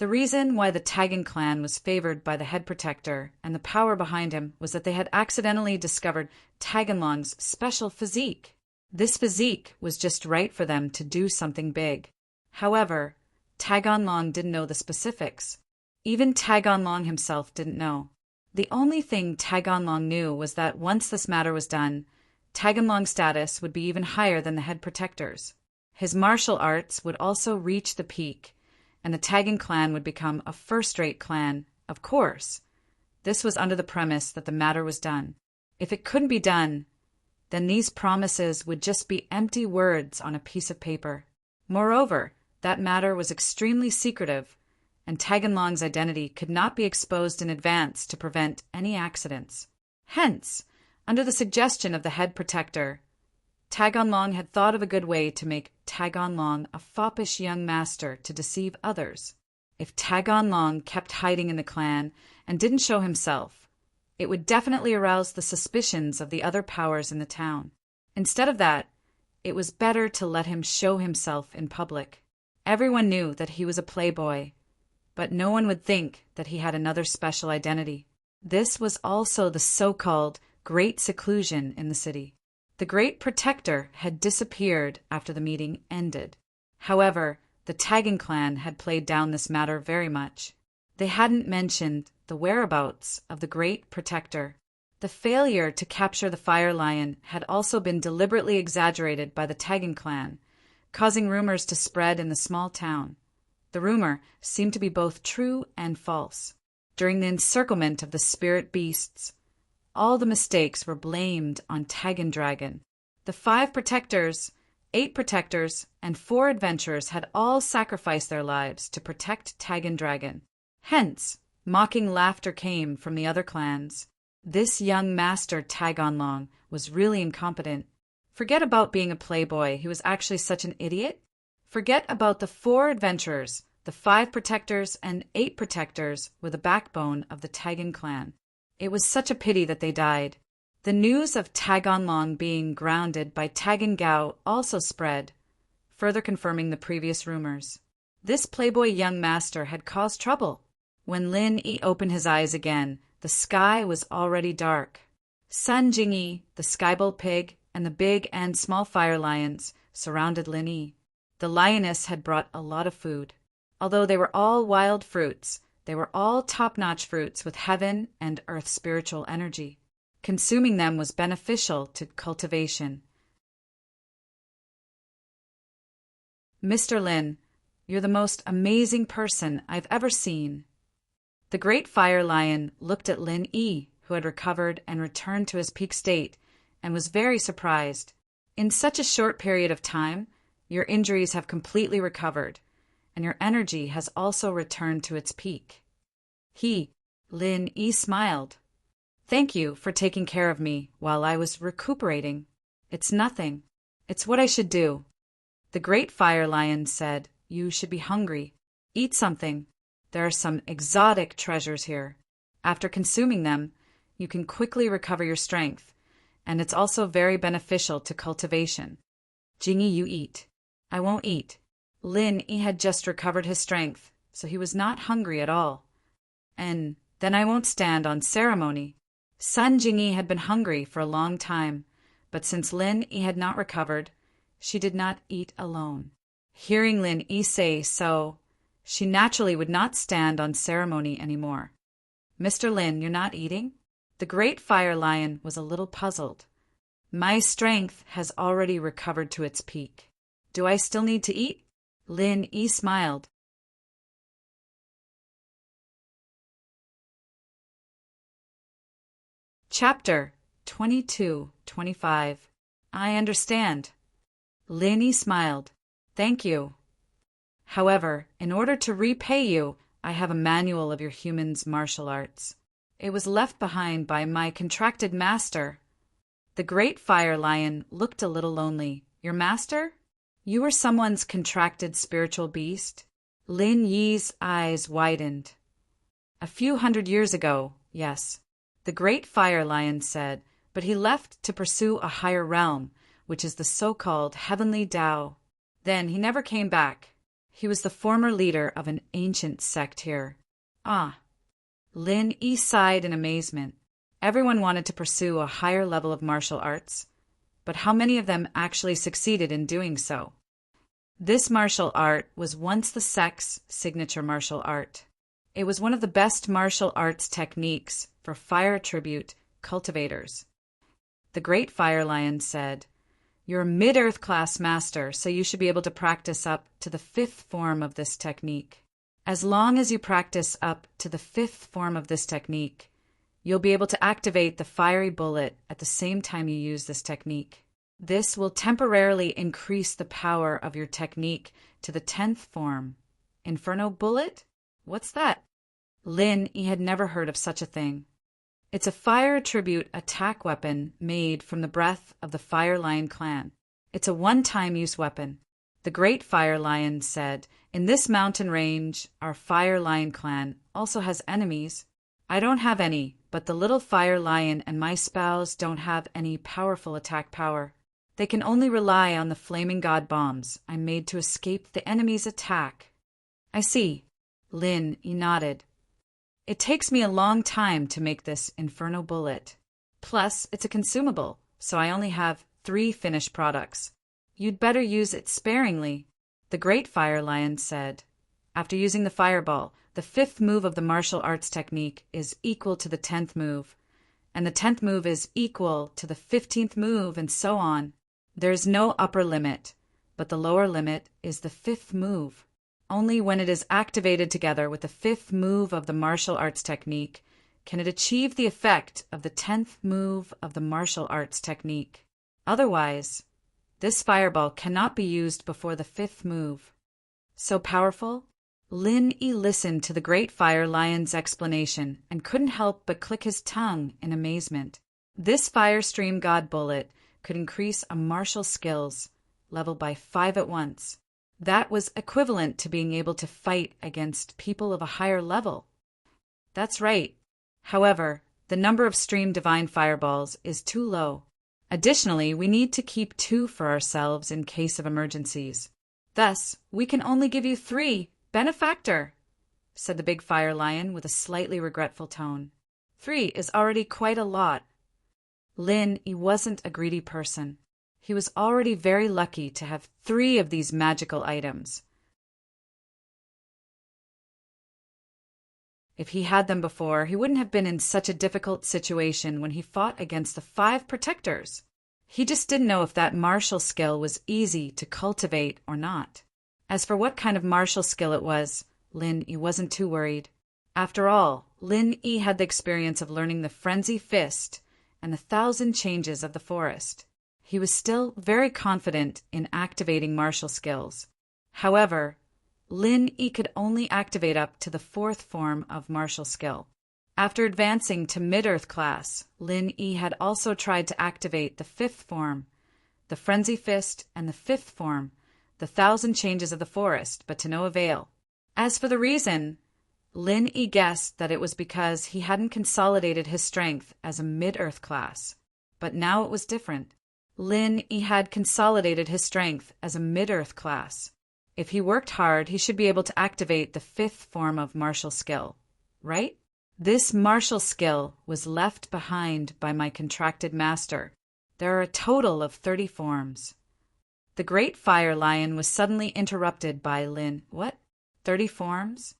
[SPEAKER 1] The reason why the Tagan clan was favored by the head protector and the power behind him was that they had accidentally discovered Taganlong's special physique. This physique was just right for them to do something big. However, Taganlong didn't know the specifics. Even Taganlong himself didn't know. The only thing Taganlong knew was that once this matter was done, Taganlong's status would be even higher than the head protector's. His martial arts would also reach the peak, and the Tagan clan would become a first-rate clan, of course. This was under the premise that the matter was done. If it couldn't be done, then these promises would just be empty words on a piece of paper. Moreover, that matter was extremely secretive, and Taganlong's identity could not be exposed in advance to prevent any accidents. Hence, under the suggestion of the head protector, Taganlong had thought of a good way to make Taganlong a foppish young master to deceive others. If Taganlong kept hiding in the clan and didn't show himself, it would definitely arouse the suspicions of the other powers in the town. Instead of that, it was better to let him show himself in public. Everyone knew that he was a playboy, but no one would think that he had another special identity. This was also the so-called Great Seclusion in the city. The Great Protector had disappeared after the meeting ended. However, the Tagan clan had played down this matter very much. They hadn't mentioned the whereabouts of the Great Protector. The failure to capture the Fire Lion had also been deliberately exaggerated by the Tagan clan, causing rumors to spread in the small town. The rumor seemed to be both true and false. During the encirclement of the spirit beasts, all the mistakes were blamed on Tagan Dragon. The 5 protectors, 8 protectors, and 4 adventurers had all sacrificed their lives to protect Tagan Dragon. Hence, mocking laughter came from the other clans. This young master Taganlong was really incompetent. Forget about being a playboy, he was actually such an idiot. Forget about the 4 adventurers, the 5 protectors, and 8 protectors were the backbone of the Tagan clan. It was such a pity that they died. The news of Taganlong being grounded by Tagan Gao also spread, further confirming the previous rumors. This playboy young master had caused trouble. When Lin Yi opened his eyes again, the sky was already dark. Sun Jingyi, the skybull pig, and the big and small fire lions surrounded Lin Yi. The lioness had brought a lot of food. Although they were all wild fruits, they were all top-notch fruits with heaven and earth spiritual energy. Consuming them was beneficial to cultivation. Mr. Lin, you're the most amazing person I've ever seen. The great fire lion looked at Lin Yi, who had recovered and returned to his peak state, and was very surprised. In such a short period of time, your injuries have completely recovered, and your energy has also returned to its peak. Lin Yi, smiled. Thank you for taking care of me while I was recuperating. It's nothing. It's what I should do. The great fire lion said, You should be hungry. Eat something. There are some exotic treasures here. After consuming them, you can quickly recover your strength, and it's also very beneficial to cultivation. Jingyi, you eat. I won't eat. Lin Yi had just recovered his strength, so he was not hungry at all. And then I won't stand on ceremony. Sun Jingyi had been hungry for a long time, but since Lin Yi had not recovered, she did not eat alone. Hearing Lin Yi say so, she naturally would not stand on ceremony anymore. Mr. Lin, you're not eating? The great fire lion was a little puzzled. My strength has already recovered to its peak. Do I still need to eat? Lin Yi smiled. Chapter 22-25. I understand. Lin Yi smiled. Thank you. However, in order to repay you, I have a manual of your human's martial arts. It was left behind by my contracted master. The great fire lion looked a little lonely. Your master? You were someone's contracted spiritual beast? Lin Yi's eyes widened. A few hundred years ago, yes. The great fire lion said, but he left to pursue a higher realm, which is the so-called heavenly Tao. Then he never came back. He was the former leader of an ancient sect here. Ah. Lin Yi sighed in amazement. Everyone wanted to pursue a higher level of martial arts, but how many of them actually succeeded in doing so? This martial art was once the sect's signature martial art. It was one of the best martial arts techniques for fire tribute cultivators. The great fire lion said, You're a mid-earth class master, so you should be able to practice up to the 5th form of this technique. As long as you practice up to the 5th form of this technique, you'll be able to activate the fiery bullet at the same time you use this technique. This will temporarily increase the power of your technique to the 10th form. Inferno bullet? What's that? Lin Yi had never heard of such a thing. It's a fire tribute attack weapon made from the breath of the Fire Lion clan. It's a one-time use weapon. The great Fire Lion said, In this mountain range, our Fire Lion clan also has enemies. I don't have any, but the little Fire Lion and my spouse don't have any powerful attack power. They can only rely on the flaming god bombs I made to escape the enemy's attack. I see. Lin Yi nodded. It takes me a long time to make this inferno bullet. Plus, it's a consumable, so I only have 3 finished products. You'd better use it sparingly, the great Fire Lion said. After using the fireball, the 5th move of the martial arts technique is equal to the 10th move, and the 10th move is equal to the 15th move, and so on. There is no upper limit, but the lower limit is the 5th move. Only when it is activated together with the 5th move of the martial arts technique can it achieve the effect of the 10th move of the martial arts technique. Otherwise, this fireball cannot be used before the 5th move. So powerful? Lin Yi listened to the great Fire Lion's explanation and couldn't help but click his tongue in amazement. This fire stream god bullet could increase a martial skills level by 5 at once. That was equivalent to being able to fight against people of a higher level. That's right. However, the number of stream divine fireballs is too low. Additionally, we need to keep 2 for ourselves in case of emergencies. Thus, we can only give you 3, benefactor, said the big fire lion with a slightly regretful tone. 3 is already quite a lot. Lin, he wasn't a greedy person. He was already very lucky to have 3 of these magical items. If he had them before, he wouldn't have been in such a difficult situation when he fought against the 5 protectors. He just didn't know if that martial skill was easy to cultivate or not. As for what kind of martial skill it was, Lin Yi wasn't too worried. After all, Lin Yi had the experience of learning the Frenzy Fist and the 1,000 Changes of the Forest. He was still very confident in activating martial skills. However, Lin Yi could only activate up to the 4th form of martial skill. After advancing to mid-earth class, Lin Yi had also tried to activate the 5th form, the Frenzy Fist, and the 5th form, the 1,000 Changes of the Forest, but to no avail. As for the reason, Lin Yi guessed that it was because he hadn't consolidated his strength as a mid-earth class. But now it was different. Lin Yi had consolidated his strength as a mid-earth class. If he worked hard, he should be able to activate the 5th form of martial skill, right? This martial skill was left behind by my contracted master. There are a total of 30 forms. The great fire lion was suddenly interrupted by Lin. What? 30 forms?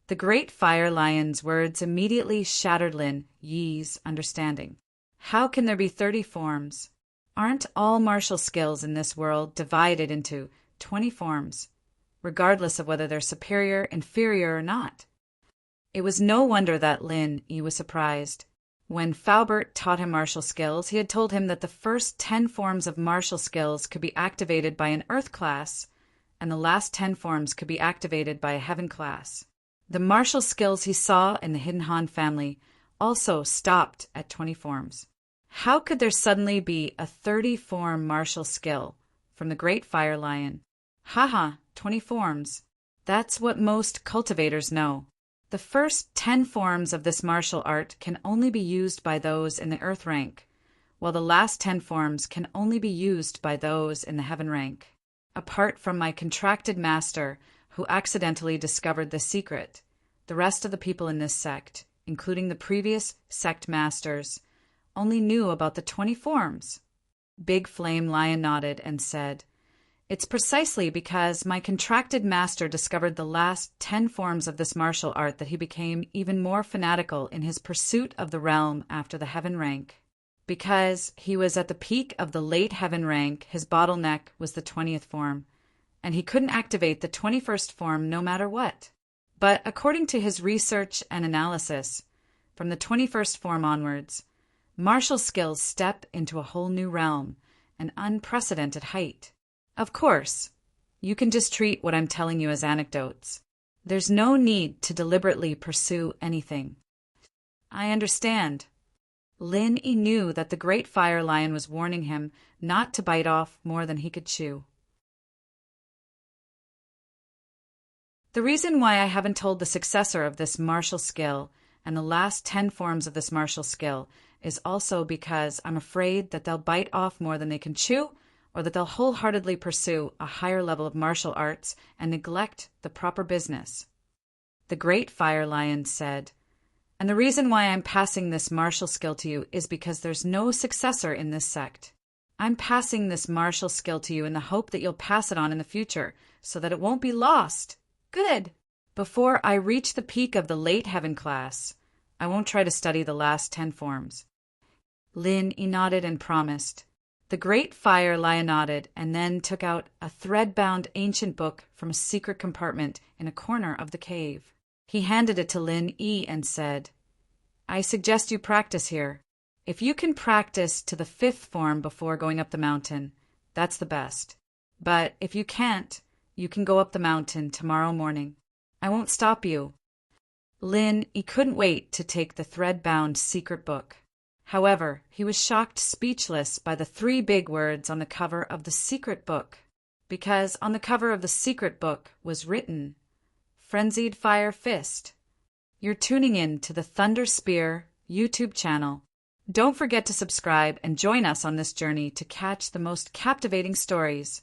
[SPEAKER 1] The great fire lion's words immediately shattered Lin Yi's understanding. How can there be 30 forms? Aren't all martial skills in this world divided into 20 forms, regardless of whether they're superior, inferior, or not? It was no wonder that Lin Yi was surprised. When Faubert taught him martial skills, he had told him that the first 10 forms of martial skills could be activated by an earth class, and the last 10 forms could be activated by a heaven class. The martial skills he saw in the Hidden Han family also stopped at 20 forms. How could there suddenly be a 30-form martial skill from the Great Fire Lion? Haha, 20 forms. That's what most cultivators know. The first 10 forms of this martial art can only be used by those in the earth rank, while the last 10 forms can only be used by those in the heaven rank. Apart from my contracted master, who accidentally discovered this secret, the rest of the people in this sect, including the previous sect masters, only knew about the 20 forms. Big Flame Lion nodded and said, "It's precisely because my contracted master discovered the last 10 forms of this martial art that he became even more fanatical in his pursuit of the realm after the heaven rank. Because he was at the peak of the late heaven rank, his bottleneck was the 20th form, and he couldn't activate the 21st form no matter what. But according to his research and analysis, from the 21st form onwards, martial skills step into a whole new realm, an unprecedented height. Of course, you can just treat what I'm telling you as anecdotes. There's no need to deliberately pursue anything." "I understand." Lin Yi knew that the Great Fire Lion was warning him not to bite off more than he could chew. "The reason why I haven't told the successor of this martial skill and the last 10 forms of this martial skill is also because I'm afraid that they'll bite off more than they can chew, or that they'll wholeheartedly pursue a higher level of martial arts and neglect the proper business." The Great Fire Lion said, "And the reason why I'm passing this martial skill to you is because there's no successor in this sect. I'm passing this martial skill to you in the hope that you'll pass it on in the future, so that it won't be lost. Good. Before I reach the peak of the late heaven class, I won't try to study the last 10 forms." Lin Yi nodded and promised. The Great Fire Lion nodded and then took out a thread-bound ancient book from a secret compartment in a corner of the cave. He handed it to Lin Yi and said, "I suggest you practice here. If you can practice to the 5th form before going up the mountain, that's the best. But if you can't, you can go up the mountain tomorrow morning. I won't stop you." Lin Yi couldn't wait to take the thread-bound secret book. However, he was shocked speechless by the 3 big words on the cover of the secret book. because on the cover of the secret book was written, Frenzied Fire Fist. You're tuning in to the Thunder Spear YouTube channel. Don't forget to subscribe and join us on this journey to catch the most captivating stories.